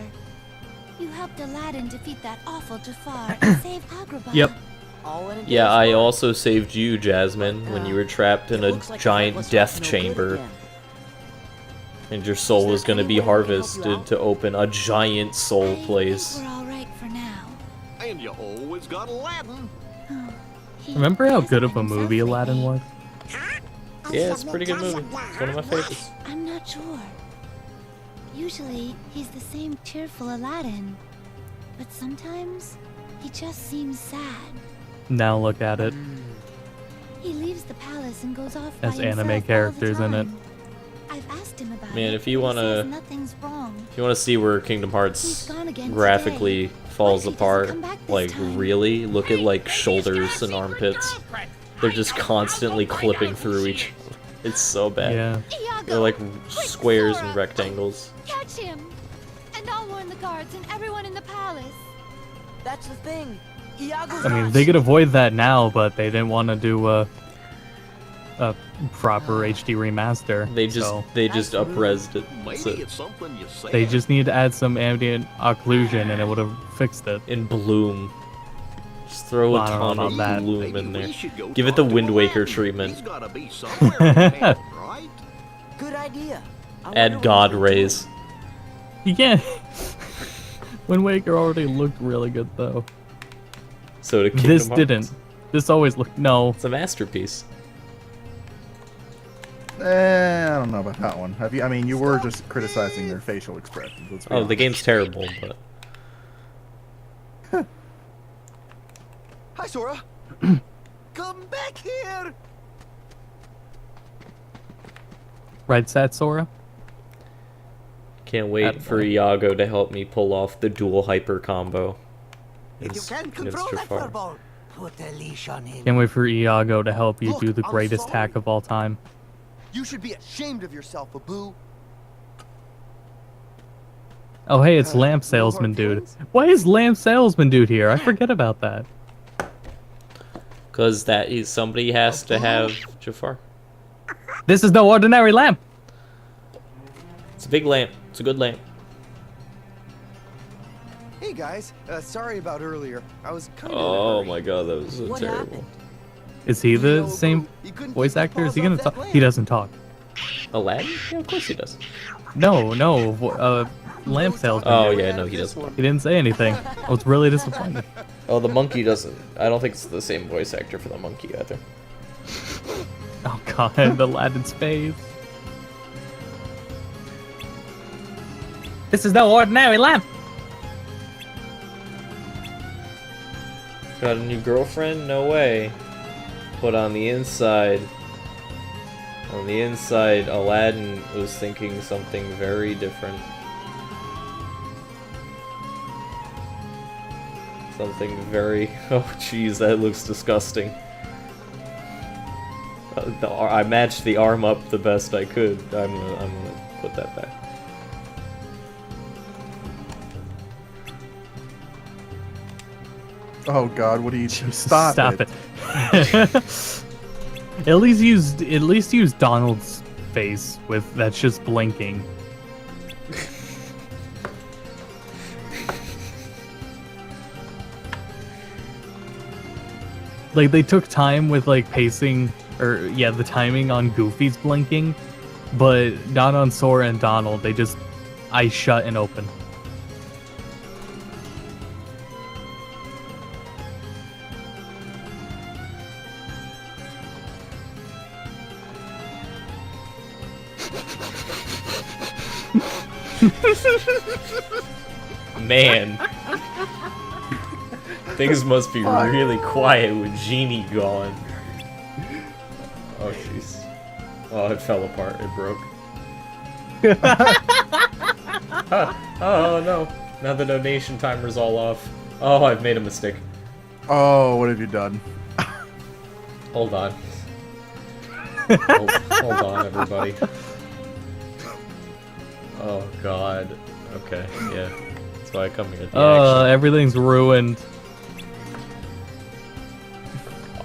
You helped Aladdin defeat that awful Jafar and save Agrabah. Yep. Yeah, I also saved you, Jasmine, when you were trapped in a giant death chamber. And your soul was going to be harvested to open a giant soul place. We're all right for now. And you always got Aladdin. Remember how good of a movie Aladdin was? Yeah, it's a pretty good movie. It's one of my favorites. I'm not sure. Usually, he's the same cheerful Aladdin. But sometimes, he just seems sad. Now look at it. He leaves the palace and goes off As by himself anime all the characters in it. time. I've asked him about Man, it, if you but he says wanna, nothing's wrong. if you wanna see where Kingdom Hearts He's gone again graphically falls What if he doesn't apart, come back this like time? really, look at like shoulders and armpits. They're just constantly clipping through each other. It's so bad. Yeah. They're like squares and rectangles. Catch him! And I'll warn the guards and everyone in the palace. That's the thing. Iago's I mean, not they could avoid that now, but they didn't want to do a proper HD remaster. They just up-resed it. That's Maybe it. it's something you say. They just need to add some ambient occlusion, and it would have fixed it. In bloom. Just throw a I don't know ton of about that. bloom in there. Give it the Wind Waker treatment. He's gotta be somewhere in town, right? Good idea. Add God rays. You can't. Wind Waker already looked really good, though. So did Kingdom This Hearts. didn't. This always looked. No. It's a masterpiece. I don't know about that one. Have you? I mean, you were just criticizing their facial expressions. Let's be Oh, the honest. game's terrible, but Hi, Sora. Come back here. Right, Sat Sora? can't wait for Iago to help me pull off the dual hyper combo. If you can control that furball, put a leash on him. Can't wait for Iago to help you Look, do the I'm greatest sorry. hack of all time. You should be ashamed of yourself, Abu. Oh, hey, it's Lamp Salesman Dude. Why is Lamp Salesman Dude here? I forget about that. Because somebody has to have Jafar. This is no ordinary lamp! It's a big lamp. It's a good lamp. Hey guys, sorry about earlier. I was kind of. Oh my god, that was so What terrible. happened? Is he the same voice actor? Is he gonna talk? He doesn't talk. Aladdin? Yeah, of course he does. No, Lamp Salesman. Oh yeah, no, he doesn't. He didn't say anything. I was really disappointed. Oh, the monkey doesn't. I don't think it's the same voice actor for the monkey either. Oh god, Aladdin's face. This is no ordinary lamp! Got a new girlfriend? No way. But on the inside, Aladdin was thinking something very different. Something very... Oh jeez, that looks disgusting. I matched the arm up the best I could. I'm gonna put that back. Oh God, what do you do? Stop it. At least use Donald's face with that's just blinking. Like they took time with like pacing the timing on Goofy's blinking, but not on Sora and Donald. They just eyes shut and open. Man. Things must be really quiet with Genie gone. Oh jeez. Oh, it fell apart. It broke. Oh no. Now the donation timer's all off. Oh, I've made a mistake. Oh, what have you done? Hold on. Hold on, everybody. Oh god. Okay, yeah. That's why I come here at the action. Everything's ruined.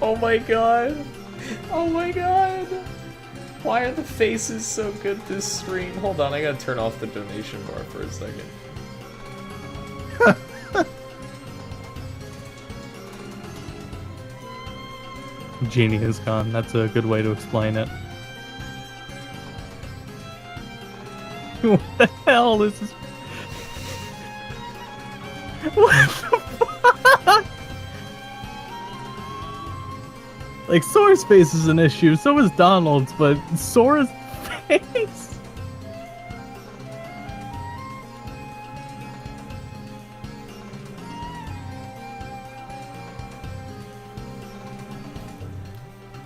Oh my god. Oh my god. Why are the faces so good this stream? Hold on, I gotta turn off the donation bar for a second. Genie is gone. That's a good way to explain it. What the hell? This is... What the fuck? Like, Sora's face is an issue, so is Donald's, but Sora's face?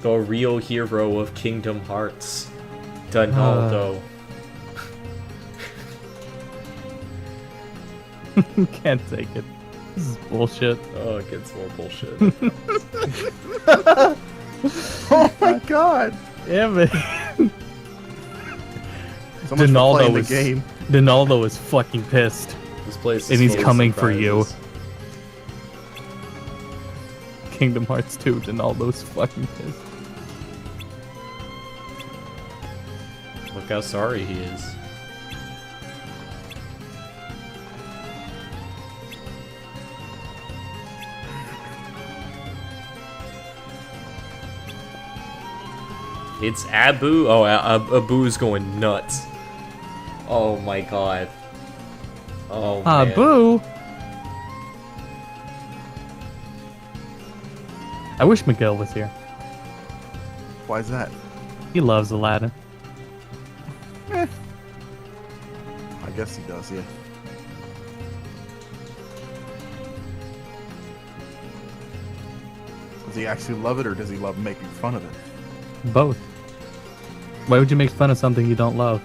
The real hero of Kingdom Hearts. Donaldo. Can't take it. This is bullshit. Oh, it gets more bullshit. Oh my god! Damn it. So much for playing the is game. Donaldo is fucking pissed. This place is and he's full of coming for you. surprises. Kingdom Hearts 2, Donaldo's fucking pissed. Look how sorry he is. It's Abu. Oh, Abu's going nuts. Oh my god. Oh man. Abu? I wish Miguel was here. Why is that? He loves Aladdin. I guess he does, yeah. Does he actually love it, or does he love making fun of it? Both. Why would you make fun of something you don't love?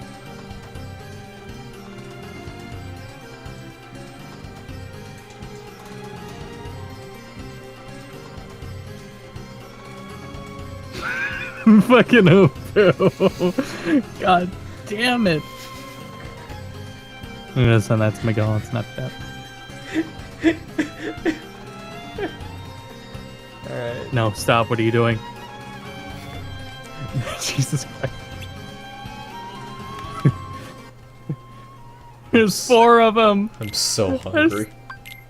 Fucking Abu. God damn it. I'm gonna send that to Miguel on Snapchat. Alright. No, stop. What are you doing? Jesus Christ. There's 4 of them. I'm so hungry.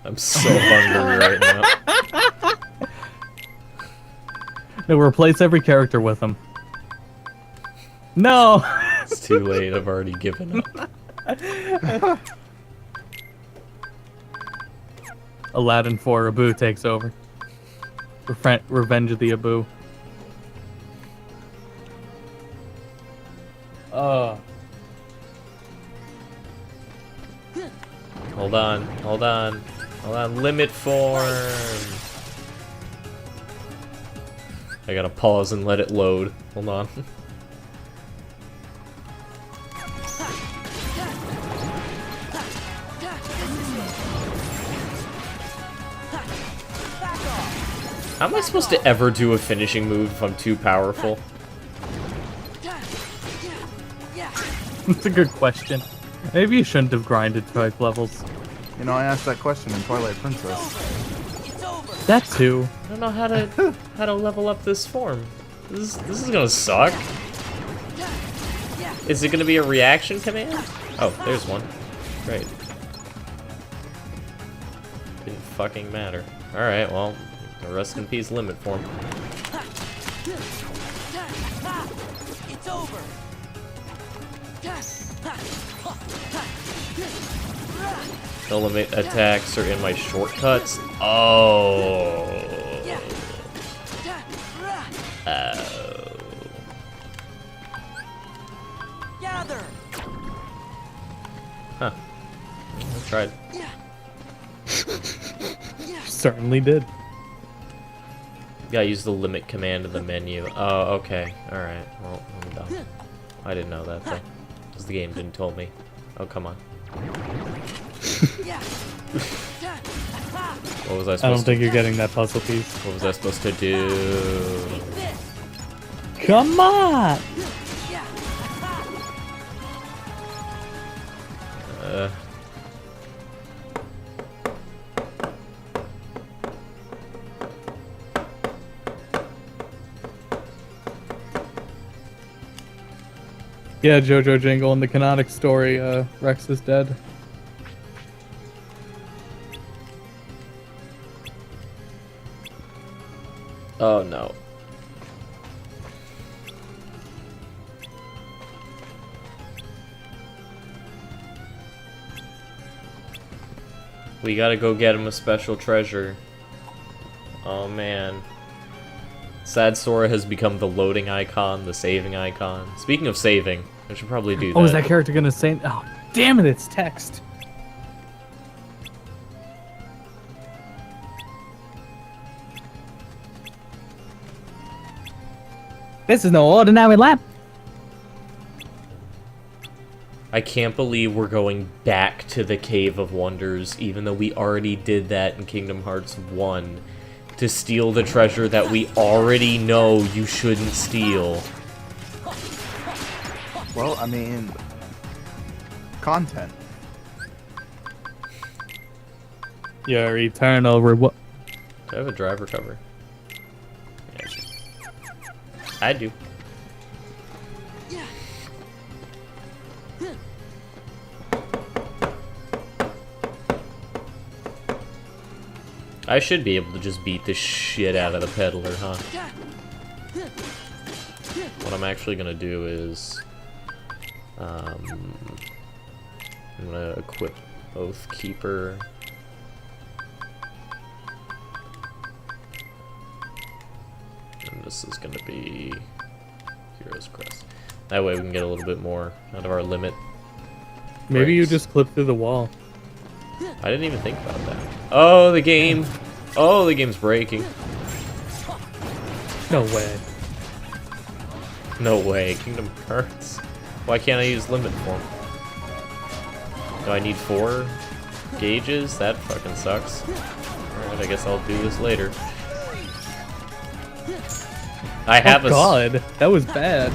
I'm so hungry right now. No, replace every character with them. No! It's too late. I've already given up. Aladdin 4, Abu takes over. Revenge of the Abu. Hold on, hold on, hold on. Limit form. I gotta pause and let it load. Hold on. How am I supposed to ever do a finishing move if I'm too powerful? That's a good question. Maybe you shouldn't have grinded 5 levels. You know, I asked that question in Twilight Princess. That too. I don't know how to level up this form. This is gonna suck. Is it gonna be a reaction command? Oh, there's one. Great. Didn't fucking matter. Alright, well, rest in peace limit form. It's over. The limit attacks are in my shortcuts. Oh. Oh. Gather. Huh. I tried. Certainly did. Gotta use the limit command in the menu. Oh, okay. Alright. Well, I'm done. I didn't know that, though. Because the game didn't tell me. Oh, come on. What was I supposed to do? I don't think you're getting that puzzle piece. What was I supposed to do? Come on! Yeah, JoJo Jingle in the canonic story, Rex is dead. Oh no. We gotta go get him a special treasure. Oh man. Sad Sora has become the loading icon, the saving icon. Speaking of saving, I should probably do that. Oh, is that character gonna say? Oh, damn it! It's text. This is no ordinary lap. I can't believe we're going back to the Cave of Wonders, even though we already did that in Kingdom Hearts 1, to steal the treasure that we already know you shouldn't steal. Well, I mean, content. Your eternal reward. Do I have a driver cover? Yeah. I do. I should be able to just beat the shit out of the peddler, huh? What I'm actually gonna do is... I'm gonna equip Oathkeeper. And this is gonna be Hero's Crest. That way we can get a little bit more out of our limit. Maybe you breaks. just clip through the wall. I didn't even think about that. Oh, the game! Oh, the game's breaking. No way. No way, Kingdom Hearts. Why can't I use limit form? Do I need 4 gauges? That fucking sucks. Alright, I guess I'll do this later. I have Oh god, that was bad.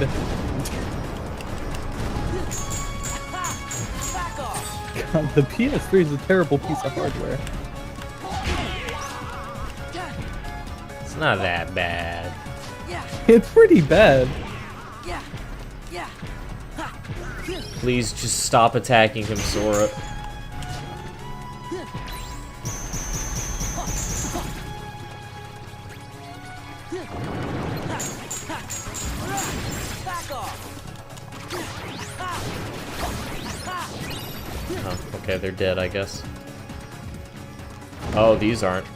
God, the PS3 is a terrible piece of hardware. It's not that bad. It's pretty bad. Please just stop attacking him, Sora. Oh, okay, they're dead, I guess. Oh, these aren't.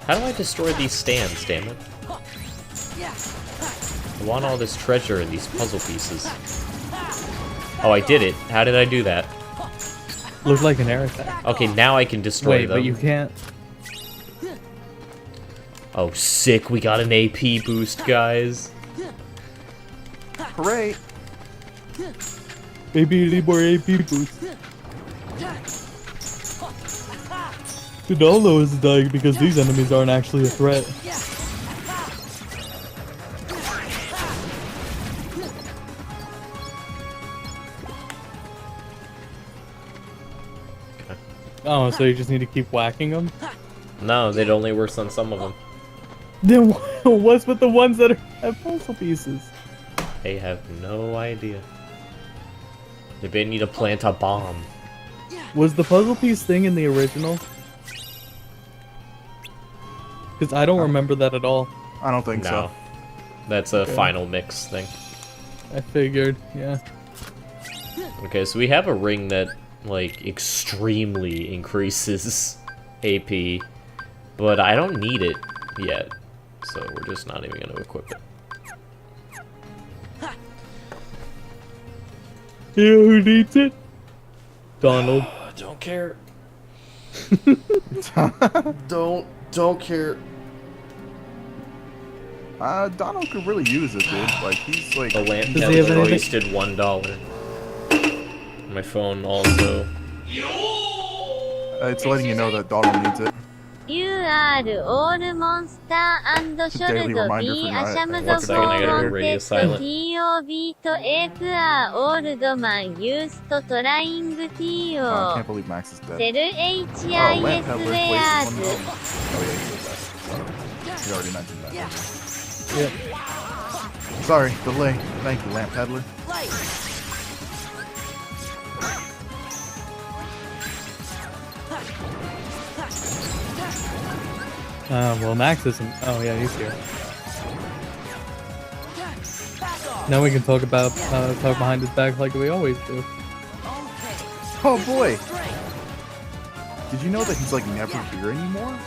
How do I destroy these stands, damn it? I want all this treasure and these puzzle pieces. Oh, I did it. How did I do that? Looked like an air attack. Okay, now I can destroy Wait, them. but you can't. Oh, sick. We got an AP boost, guys. Hooray! Maybe you need more AP boost. The Dolo is dying because these enemies aren't actually a threat. Oh, so you just need to keep whacking them? No, it only works on some of them. Then what's with the ones that have puzzle pieces? They have no idea. Maybe I need to plant a bomb. Was the puzzle piece thing in the original? Because I don't remember that at all. I don't think No. so. That's a final mix thing. I figured, yeah. Okay, so we have a ring that, like, extremely increases AP, but I don't need it yet, so we're just not even going to equip it. Who needs it? Donald. Don't care. Don't care. Donald could really use it, dude. Like, he's like... The lamp Does he have has anything? wasted $1. My phone also. It's letting you know that Donald needs it. You are all monster and should Daily reminder be for you, I- ashamed One of second, I gotta go radio wanted silent. TOB to F are old man used to trying I TO. can't believe Max is dead. Cell Oh, HIS Lamp Peddler wasted wares. $1. Oh, yeah, he did that. You already mentioned that. Yep. Sorry, delay. Thank you, Lamp Peddler. Well, Max isn't. Oh, yeah, he's here. Now we can talk about talk behind his back like we always do. Oh boy! Did you know that he's like never here anymore?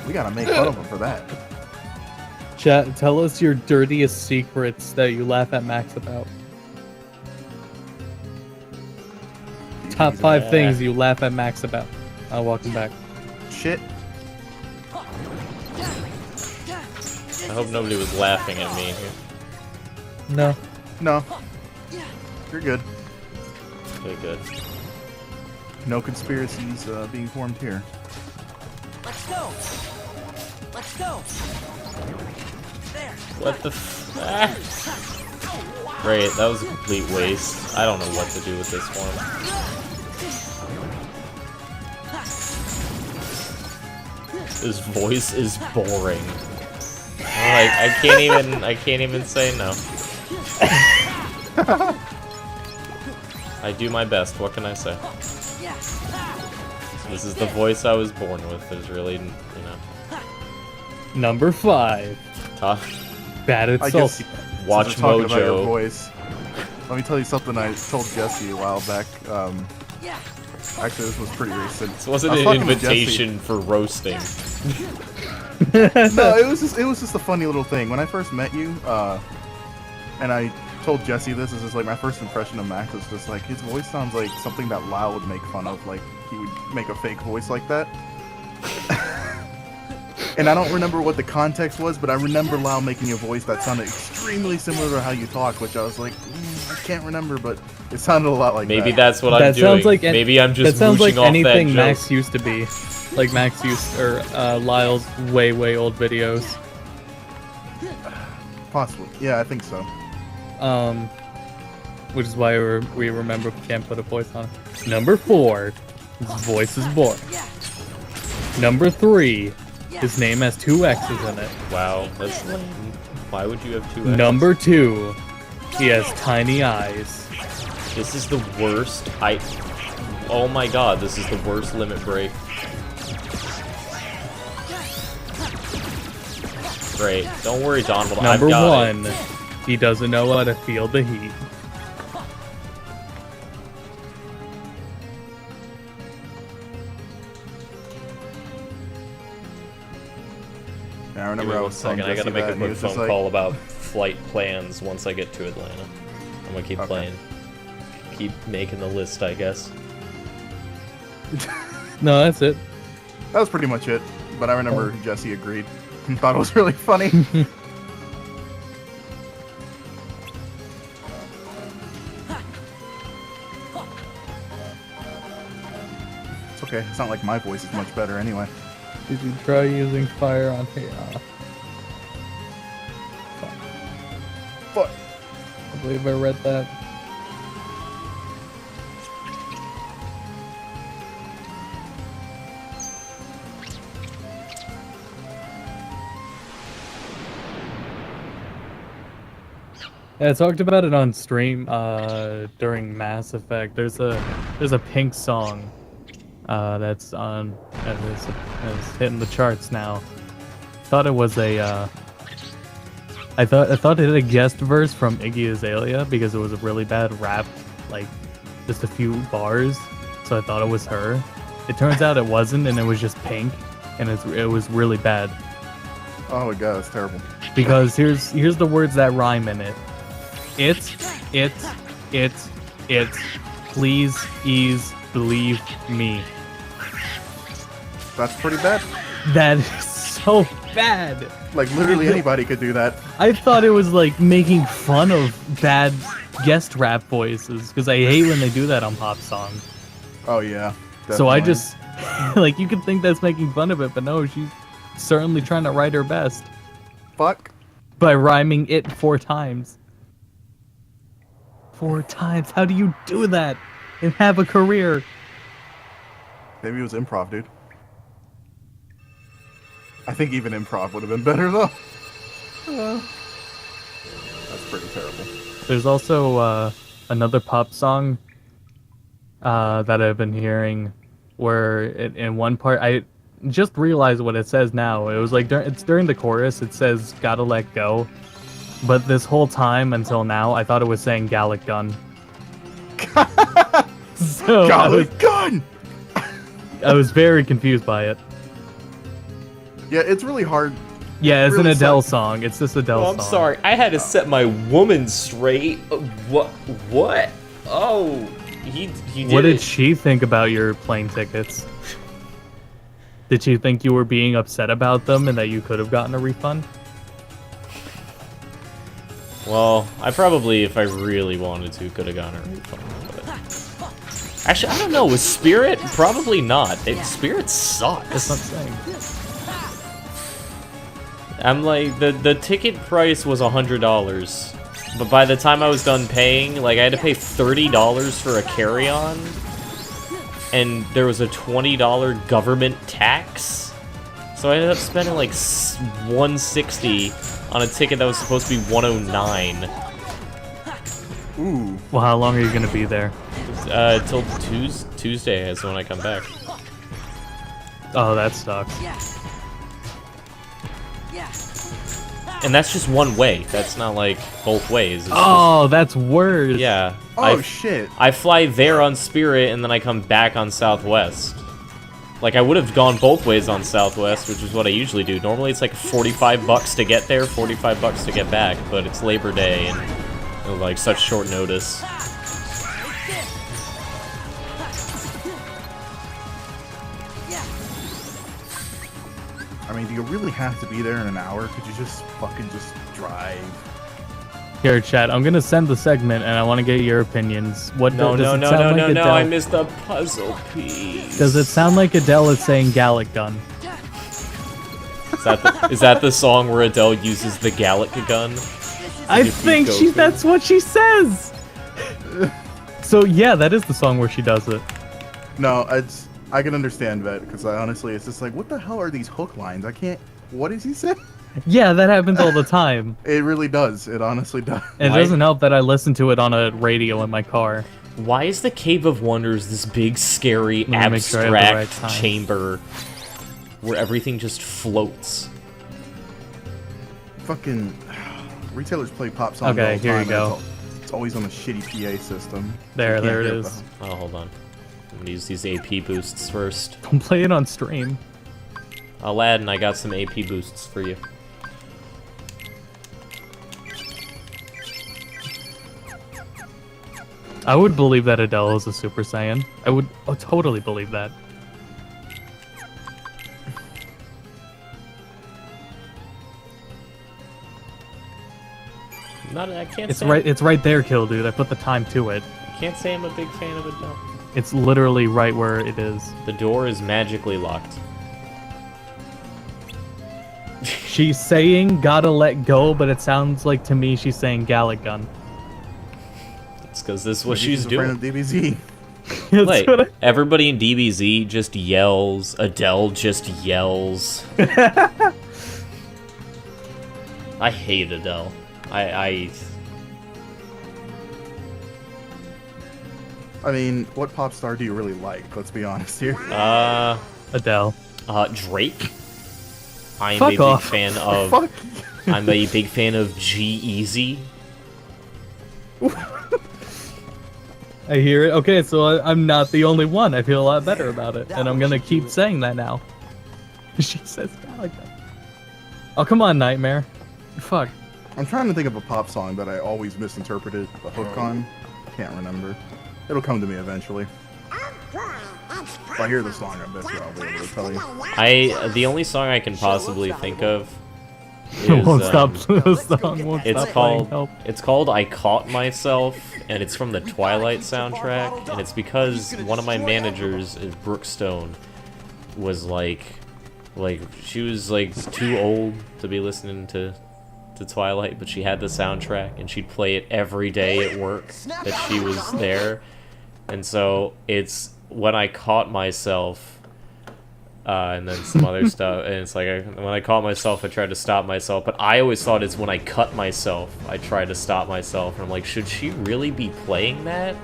We gotta make fun of him for that. Chat, tell us your dirtiest secrets that you laugh at Max about. Top 5 things you laugh at Max about. I'll walk him back. Shit. I hope nobody was laughing at me here. No. No. You're good. Okay, good. No conspiracies being formed here. Let's go. Let's go. There. What the Great, that was a complete waste. I don't know what to do with this one. His voice is boring. I can't even say no. I do my best, what can I say? This is the voice I was born with. There's really, you know. Number 5. Bad at salty. Watch Since we're talking about your Mojo. voice, let me tell you something I told Jesse a while back. Actually, this was pretty recent. This wasn't I was an talking to invitation for roasting. No, it was just a funny little thing. When I first met you, and I told Jesse this is just like my first impression of Max was just like his voice sounds like something that Lau would make fun of, like he would make a fake voice like that. And I don't remember what the context was, but I remember Lau making a voice that sounded extremely similar to how you talk, which I was like, I can't remember, but it sounded a lot like Maybe that. that's what I'm doing. Sounds like Maybe I'm just that sounds like mooching off anything that Max joke. used to be. Like Max used, or Lyle's way old videos. Possibly. Yeah, I think so. Which is why we remember we can't put a voice on it. Number 4, his voice is boring. Number 3, his name has 2 X's in it. Wow, that's lame. Why would you have 2 X's? Number 2, he has tiny eyes. This is the worst. Oh my god, this is the worst limit break. Great. Don't worry, Donald. Number I've got 1, he doesn't know how to feel the heat. Yeah, I remember Give me I one was telling second. I gotta Jesse make that, a and he quick was just phone like, call about flight plans once I get to Atlanta. I'm gonna keep playing. Keep making the list, I guess. No, that's it. That was pretty much it. But I remember Jesse agreed and thought it was really funny. It's okay. It's not like my voice is much better anyway. Did you try using fire on here? Fuck. I believe I read that. Yeah, I talked about it on stream during Mass Effect. There's a Pink song that's on is hitting the charts now. Thought it was a I thought it had a guest verse from Iggy Azalea because it was a really bad rap, like just a few bars. So I thought it was her. It turns out it wasn't, and it was just Pink, and it was really bad. Oh my god, it's terrible. Because here's the words that rhyme in it. It, please, ease, believe me. That's pretty bad. That is so bad. Like, literally anybody could do that. I thought it was like making fun of bad guest rap voices, because I hate when they do that on pop songs. Oh yeah. So I definitely. just, like, you could think that's making fun of it, but no, she's certainly trying to write her best. Fuck. By rhyming it 4 times. 4 times. How do you do that and have a career? Maybe it was improv, dude. I think even improv would have been better, though. That's pretty terrible. There's also another pop song that I've been hearing where in one part, I just realized what it says now. It was like, it's during the chorus, it says, gotta let go. But this whole time until now, I thought it was saying Gallic Gun. So Gallic Gun! I was very confused by it. Yeah, it's really hard. Yeah, it's really an Adele song. It's this Adele Oh, song. I'm sorry. I had to set my woman straight. What? Oh, he did What did it. she think about your plane tickets? Did she think you were being upset about them and that you could have gotten a refund? Well, I probably, if I really wanted to, could have gotten a refund. But... Actually, I don't know. With Spirit, probably not. Spirit sucks. That's what I'm saying. I'm like, the ticket price was $100. But by the time I was done paying, like, I had to pay $30 for a carry-on. And there was a $20 government tax. So I ended up spending like $160 on a ticket that was supposed to be $109. Ooh. Well, how long are you gonna be there? Till Tuesday is when I come back. Oh, that sucks. And that's just one way. That's not like both ways. It's That's worse. Yeah. Oh, shit. I fly there on Spirit and then I come back on Southwest. Like, I would have gone both ways on Southwest, which is what I usually do. Normally it's like $45 to get there, $45 to get back, but it's Labor Day and like such short notice. I mean, do you really have to be there in an hour? Could you just fucking just drive? Here, chat. I'm gonna send the segment, and I want to get your opinions. What No, does no, it no, sound no, like no, no, Adele- I missed the puzzle piece. Does it sound like Adele is saying Gallic gun? Is that the song where Adele uses the Gallic gun? I think that's what she says. So yeah, that is the song where she does it. No, I can understand that, because honestly, it's just like, what the hell are these hook lines? I can't... What does he say? Yeah, that happens all the time. It really does. It honestly does. And it doesn't help that I listen to it on a radio in my car. Why is the Cave of Wonders this big, scary, Let me make sure I have the right abstract time. chamber where everything just floats? Fucking... Retailers play pop songs all Okay, the here you time, go. and It's always on the shitty PA system. There You can't it hear is. Oh, hold on. I'm gonna use these AP boosts first. Don't play it on stream. Aladdin, I got some AP boosts for you. I would believe that Adele is a Super Saiyan. I would totally believe that. I can't It's say right. It's right there, Kill Dude. I put the time to it. I can't say I'm a big fan of Adele. It's literally right where it is. The door is magically locked. She's saying "gotta let go," but it sounds like to me she's saying "Gallic gun." It's because this is what Maybe she's a friend doing. of DBZ. Like, everybody in DBZ just yells. Adele just yells. I hate Adele. I mean, what pop star do you really like? Let's be honest here. Adele. Drake. I'm Fuck a big off. fan of. Fuck. I'm a big fan of G-Eazy. I hear it. Okay, so I'm not the only one. I feel a lot better about it, and I'm gonna keep saying that now. She says "Gallic gun." Oh, come on, Nightmare. Fuck. I'm trying to think of a pop song that I always misinterpreted the hook on. Can't remember. It'll come to me eventually. If I hear the song, I bet you I'll be able to tell you. The only song I can possibly think of It is, won't stop. The song won't it's stop called playing. Help. it's called I Caught Myself, and it's from the Twilight soundtrack, and it's because one of my managers is Brookstone was like she was like too old to be listening to Twilight, but she had the soundtrack and she'd play it every day at work that she was there. And so it's When I Caught Myself, and then some other stuff, and it's like when I caught myself I tried to stop myself, but I always thought it's when I cut myself I tried to stop myself, and I'm like, should she really be playing that?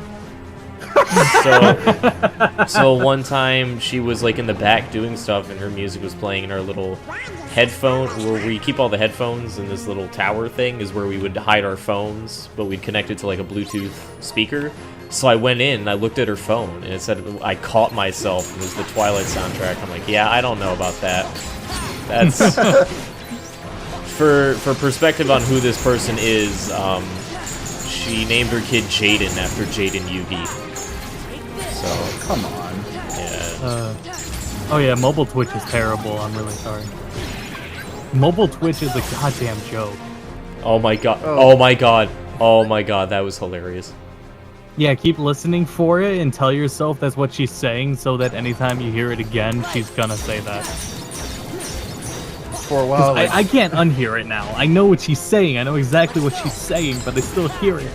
So one time she was like in the back doing stuff and her music was playing, in our little headphone where we keep all the headphones in this little tower thing is where we would hide our phones, but we'd connect it to like a Bluetooth speaker. So I went in and I looked at her phone and it said I Caught Myself, and it was the Twilight soundtrack. I'm like, yeah, I don't know about that. That's for perspective on who this person is. She named her kid Jaden after Jaden Yugi. So come on. Yeah. Oh yeah, mobile Twitch is terrible. I'm really sorry. Mobile Twitch is a goddamn joke. Oh my god. Oh my god. Oh my god, that was hilarious. Yeah, keep listening for it and tell yourself that's what she's saying so that anytime you hear it again, she's gonna say that. For a while, like, I can't unhear it now. I know what she's saying. I know exactly what she's saying, but I still hear it.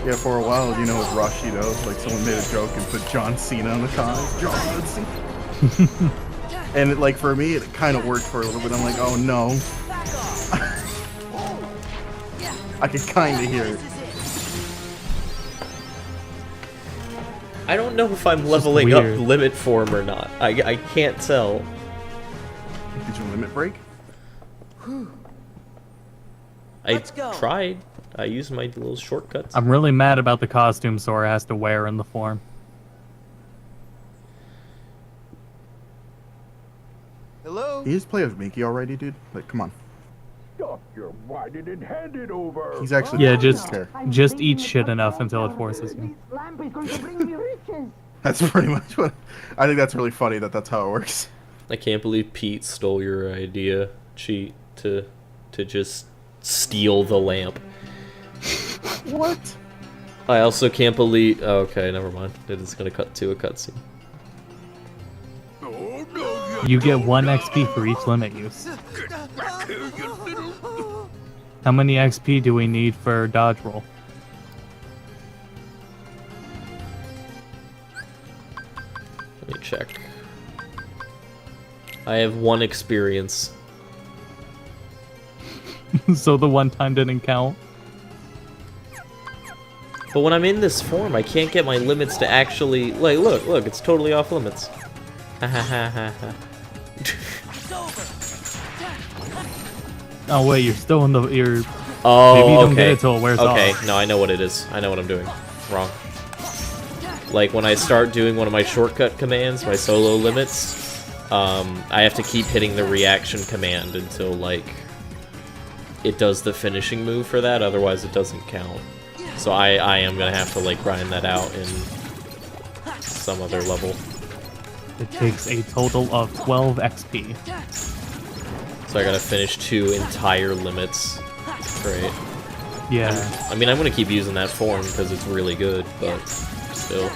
yeah, for a while, you know, with Rashido, like someone made a joke and put John Cena on the comments. John Cena. And like for me, it kind of worked for a little bit. I'm like, oh no. I could kind of hear it. I don't know if I'm leveling up limit form or not. I can't tell. Did you limit break? I tried. I used my little shortcuts. I'm really mad about the costume Sora has to wear in the form. Hello? You just play as Mickey already, dude? Like, come on. Stop your whining and hand it over. He's actually just eat shit enough until it forces you. That's pretty much what. I think that's really funny that that's how it works. I can't believe Pete stole your idea, cheat, to just steal the lamp. What? I also can't believe. Oh, okay, never mind. It is gonna cut to a cutscene. You get 1 XP for each limit use. How many XP do we need for dodge roll? Let me check. I have 1 experience. So the one time didn't count? But when I'm in this form, I can't get my limits to actually... Like, look, it's totally off limits. Ha ha ha ha ha. Oh wait, you're still in the... Oh, maybe you don't okay. get it till it wears off. Okay, no, I know what it is. I know what I'm doing. Wrong. Like, when I start doing one of my shortcut commands, my solo limits, I have to keep hitting the reaction command until, like, it does the finishing move for that, otherwise it doesn't count. So I am gonna have to, like, grind that out in some other level. It takes a total of 12 XP. So I gotta finish 2 entire limits. Great. Yeah. I mean, I'm gonna keep using that form because it's really good, but still.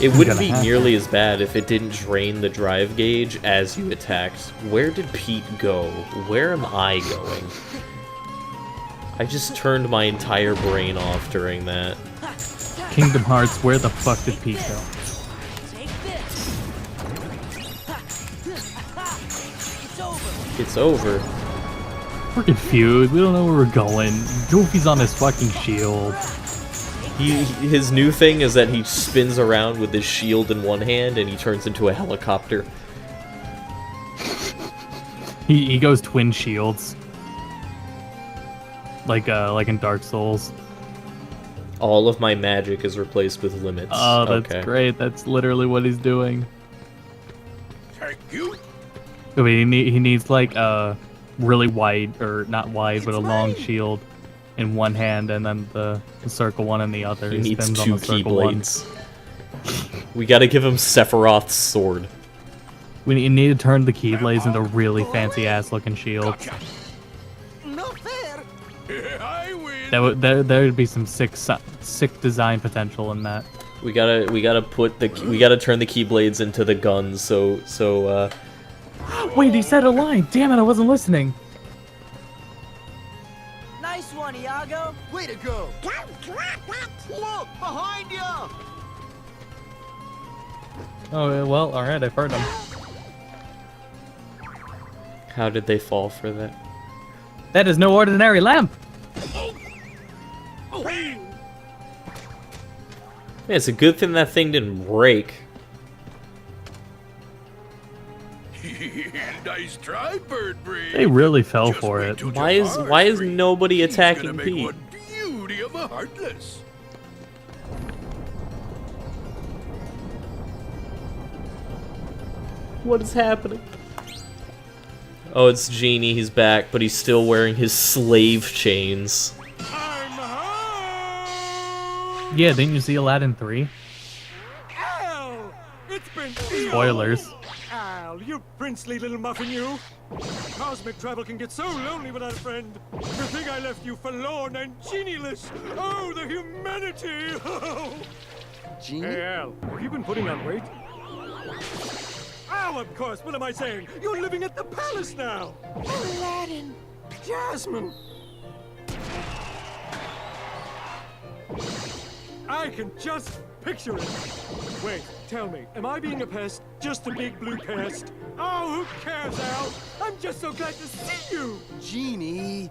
It wouldn't be nearly as bad if it didn't drain the drive gauge as you attacked. Where did Pete go? Where am I going? I just turned my entire brain off during that. Kingdom Hearts, where the fuck did Pete go? It's over. We're confused. We don't know where we're going. Goofy's on his fucking shield. His new thing is that he spins around with his shield in one hand and he turns into a helicopter. He goes twin shields. Like in Dark Souls. All of my magic is replaced with limits. Oh, that's great. That's literally what he's doing. Thank you. I mean, he needs like a really wide, or not wide, but a long shield in one hand, and then the circle one in the other. He needs spins 2 on the circle one. keyblades. We gotta give him Sephiroth's sword. We need to turn the keyblades into really fancy ass looking shields. There would be some sick design potential in that. We gotta turn the keyblades into the guns. So Wait, he said a line. Damn it, I wasn't listening. Nice one, Iago. Way to go. Look, behind you. Oh, well, alright, I've heard him. How did they fall for that? That is no ordinary lamp! Yeah, it's a good thing that thing didn't break. Nice try, Birdbreed. They really fell for it. Why is nobody attacking Pete? Beauty of a heartless. What is happening? Oh, it's Genie. He's back, but he's still wearing his slave chains. Yeah, didn't you see Aladdin 3? Ow! It's been Spoilers. Al, you princely little muffin, you. Cosmic travel can get so lonely without a friend. To think I left you forlorn and genieless. Oh, the humanity! Genie? Hey, Al, have you been putting on weight? Oh, of course. What am I saying? You're living at the palace now. Aladdin. Jasmine. I can just picture it. Wait, tell me, am I being a pest? Just a big blue pest? Oh, who cares, Al? I'm just so glad to see you. Genie.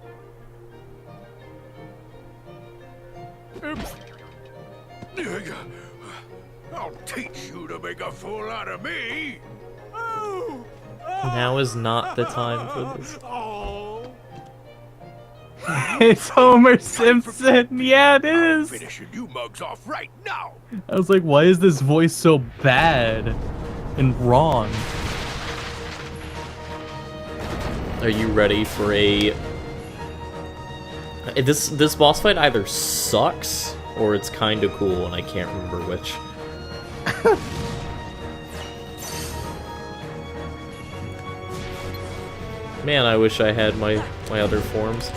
Oops. I'll teach you to make a fool out of me. Oh. Now is not the time for this. Oh. It's Homer Simpson. Yeah, it is. Finishing you mugs off right now. I was like, why is this voice so bad and wrong? Are you ready for a... This boss fight either sucks or it's kind of cool, and I can't remember which. Man, I wish I had my other forms.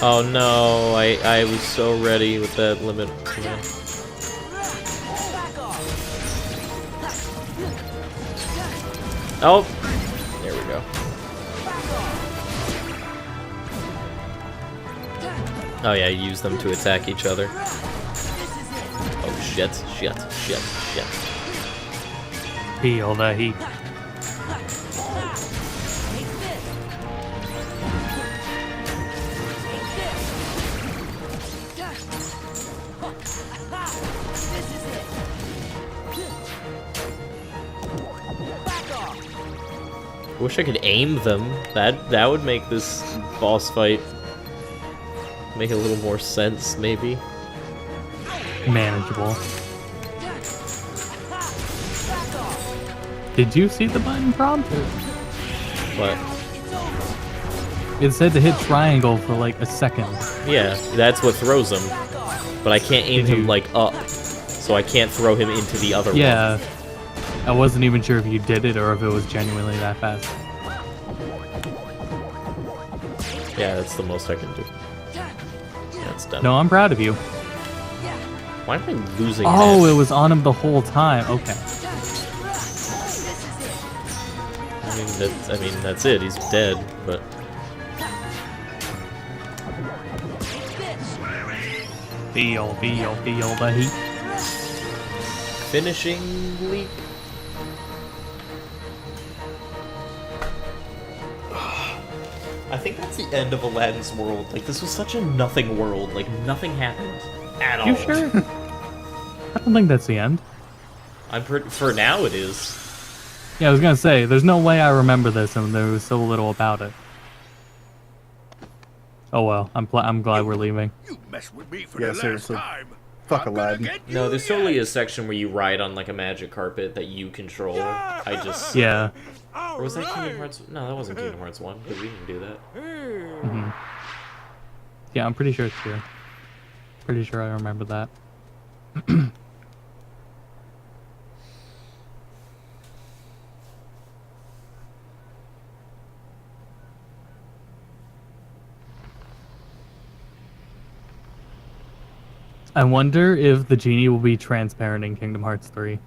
Oh no, I was so ready with that limit. Oh, there we go. Oh yeah, use them to attack each other. Oh shit, shit, shit, shit. Feel the heat. I wish I could aim them. That would make this boss fight make a little more sense, maybe. Manageable. Did you see the button prompt? What? It said to hit triangle for like a second. Yeah, that's what throws him. But I can't aim him like up, so I can't throw him into the other one. Yeah. I wasn't even sure if you did it or if it was genuinely that fast. Yeah, that's the most I can do. That's done. No, I'm proud of you. Why am I losing Oh, that? it was on him the whole time. Okay. I mean, that's it. He's dead, but... Feel the heat. Finishing leap. I think that's the end of Aladdin's world. Like, this was such a nothing world. Like, nothing happened at all. You sure? I don't think that's the end. For now, it is. Yeah, I was gonna say, there's no way I remember this and there was so little about it. Oh well, I'm glad we're leaving. You mess with me for Yeah, the seriously. last time. Fuck Aladdin. No, there's totally a section where you ride on, like, a magic carpet that you control. I just... Yeah. Or was that Kingdom Hearts? No, that wasn't Kingdom Hearts 1, because we didn't do that. Mm-hmm. Yeah, I'm pretty sure it's true. Pretty sure I remember that. I wonder if the genie will be transparent in Kingdom Hearts 3.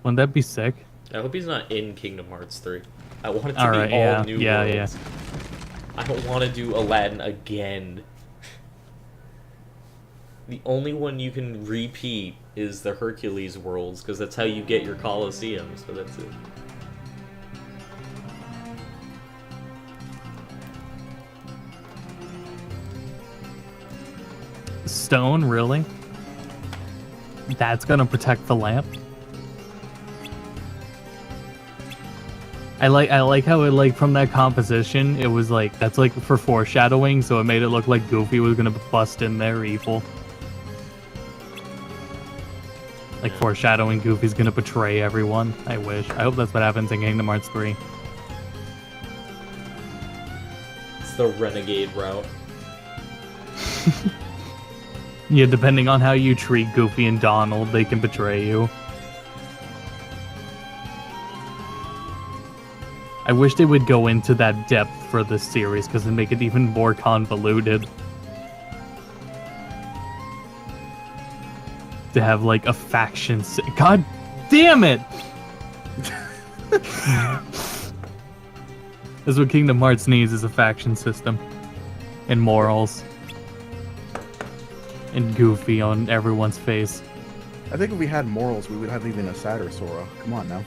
Wouldn't that be sick? I hope he's not in Kingdom Hearts 3. I want it to Alright, be all yeah, new yeah, worlds. I don't want to do Aladdin again. The only one you can repeat is the Hercules worlds, because that's how you get your Colosseum, so that's it. Stone, really? That's gonna protect the lamp? I like how it, like, from that composition, it was like, that's like for foreshadowing, so it made it look like Goofy was gonna bust in there evil. Like foreshadowing Goofy's gonna betray everyone. I wish. I hope that's what happens in Kingdom Hearts 3. It's the renegade route. Yeah, depending on how you treat Goofy and Donald, they can betray you. I wish they would go into that depth for this series, because it'd make it even more convoluted. To have, like, a faction... God damn it! That's what Kingdom Hearts needs, is a faction system. And morals. And Goofy on everyone's face. I think if we had morals, we would have even a sadder Sora. Come on now.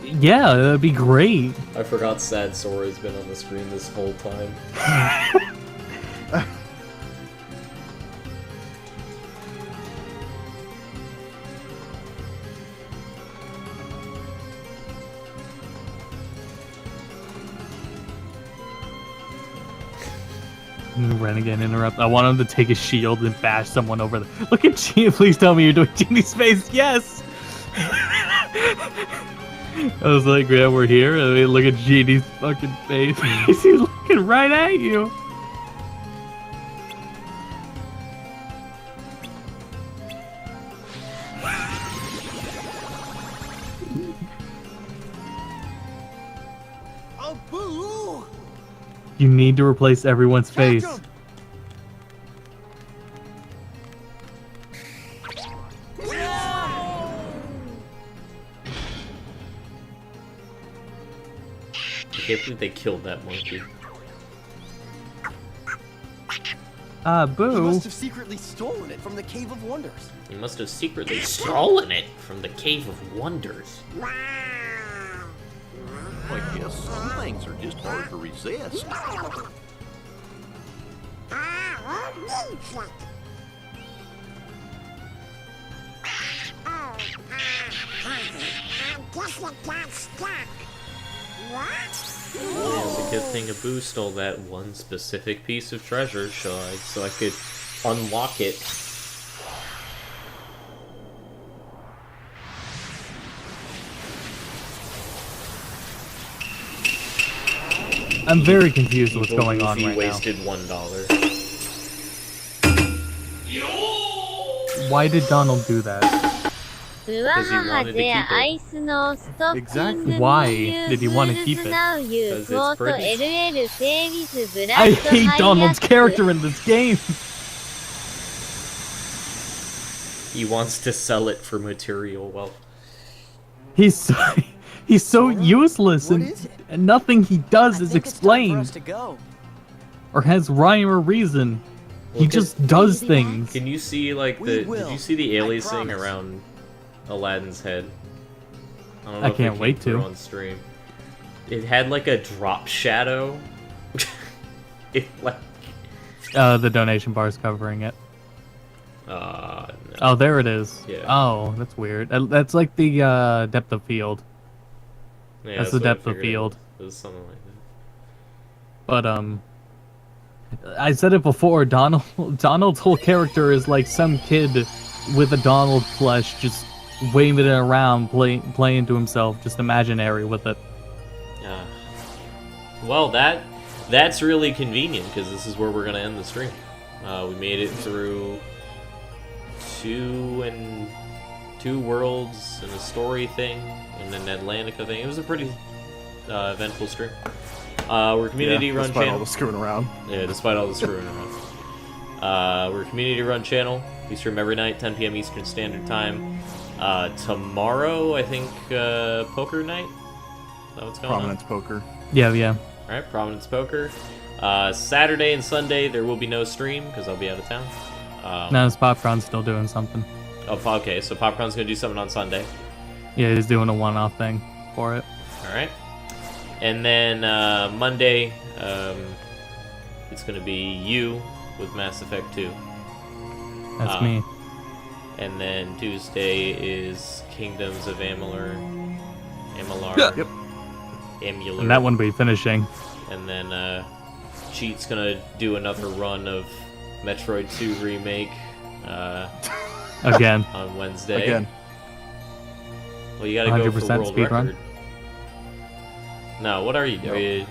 Yeah, that'd be great. I forgot Sad Sora's been on the screen this whole time. Renegade interrupt. I want him to take a shield and bash someone over the... Look at Genie. Please tell me you're doing Genie's face. Yes! I was like, yeah, we're here. I mean, look at Genie's fucking face. He's looking right at you. Oh, boo! You need to replace everyone's face. I can't believe they killed that monkey. Boo. He must have secretly stolen it from the Cave of Wonders. He must have secretly stolen it from the Cave of Wonders. I guess some things are just hard to resist. Yeah, it's a good thing Abu stole that one specific piece of treasure, so I could unlock it. I'm very confused with what's going on Goofy right wasted now. $1. Why did Donald do that? Exactly. Why did he want to keep it? Because it's pretty. I hate Donald's character in this game. He wants to sell it for material wealth. He's so useless, and nothing he does is explained or has rhyme or reason. He just does things. Can you see like the? Did you see the aliasing around Aladdin's head? I don't know I if can't it came wait through to. on stream. It had like a drop shadow. It like. The donation bar's covering it. No. Oh, there it is. Yeah. Oh, that's weird. That's like the depth of field. Yeah, that's the what I depth of figured field. It was something like that. But I said it before. Donald's whole character is like some kid with a Donald plush, just waving it around, playing to himself, just imaginary with it. Well, that's really convenient because this is where we're gonna end the stream. We made it through two worlds and a story thing and an Atlantica thing. It was a pretty eventful stream. We're a community run despite channel. all the screwing around. Yeah, despite all the screwing around. We're a community run channel. We stream every night, 10 p.m. Eastern Standard Time. Tomorrow, I think, poker night? Is that what's going Prominence poker. Yeah. Alright, Prominence Poker. Saturday and Sunday, there will be no stream because I'll be out of town. No, this Popcorn's still doing something. Oh, okay, so Popcorn's gonna do something on Sunday. Yeah, he's doing a one-off thing for it. Alright. And then Monday, it's gonna be you with Mass Effect 2. That's me. And then Tuesday is Kingdoms of Amalur. Yep. Amular. And that one will be finishing. And then Cheat's gonna do another run of Metroid 2 Remake Again. on Wednesday. Again. Well, you gotta go for 100% world speed run? record. No, what are you doing?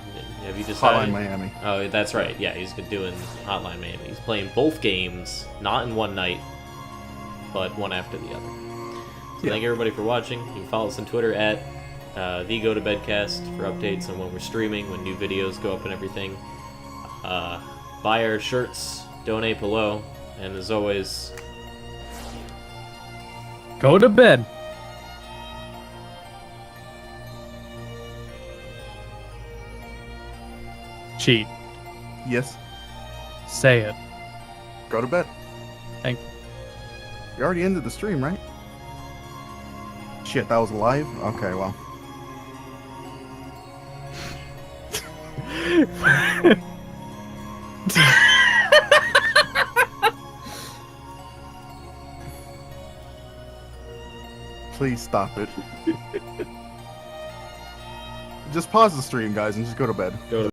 Have you decided? Hotline Miami. Oh, that's right. Yeah, he's doing Hotline Miami. He's playing both games, not in one night, but one after the other. So thank everybody for watching. You can follow us on Twitter at TheGoToBedCast for updates on when we're streaming, when new videos go up and everything. Buy our shirts, donate below, and as always, Go to bed. Cheat. Yes. Say it. Go to bed. Thank you. You already ended the stream, right? Shit, that was live? Okay, well. Please stop it. Just pause the stream, guys, and just go to bed. Go to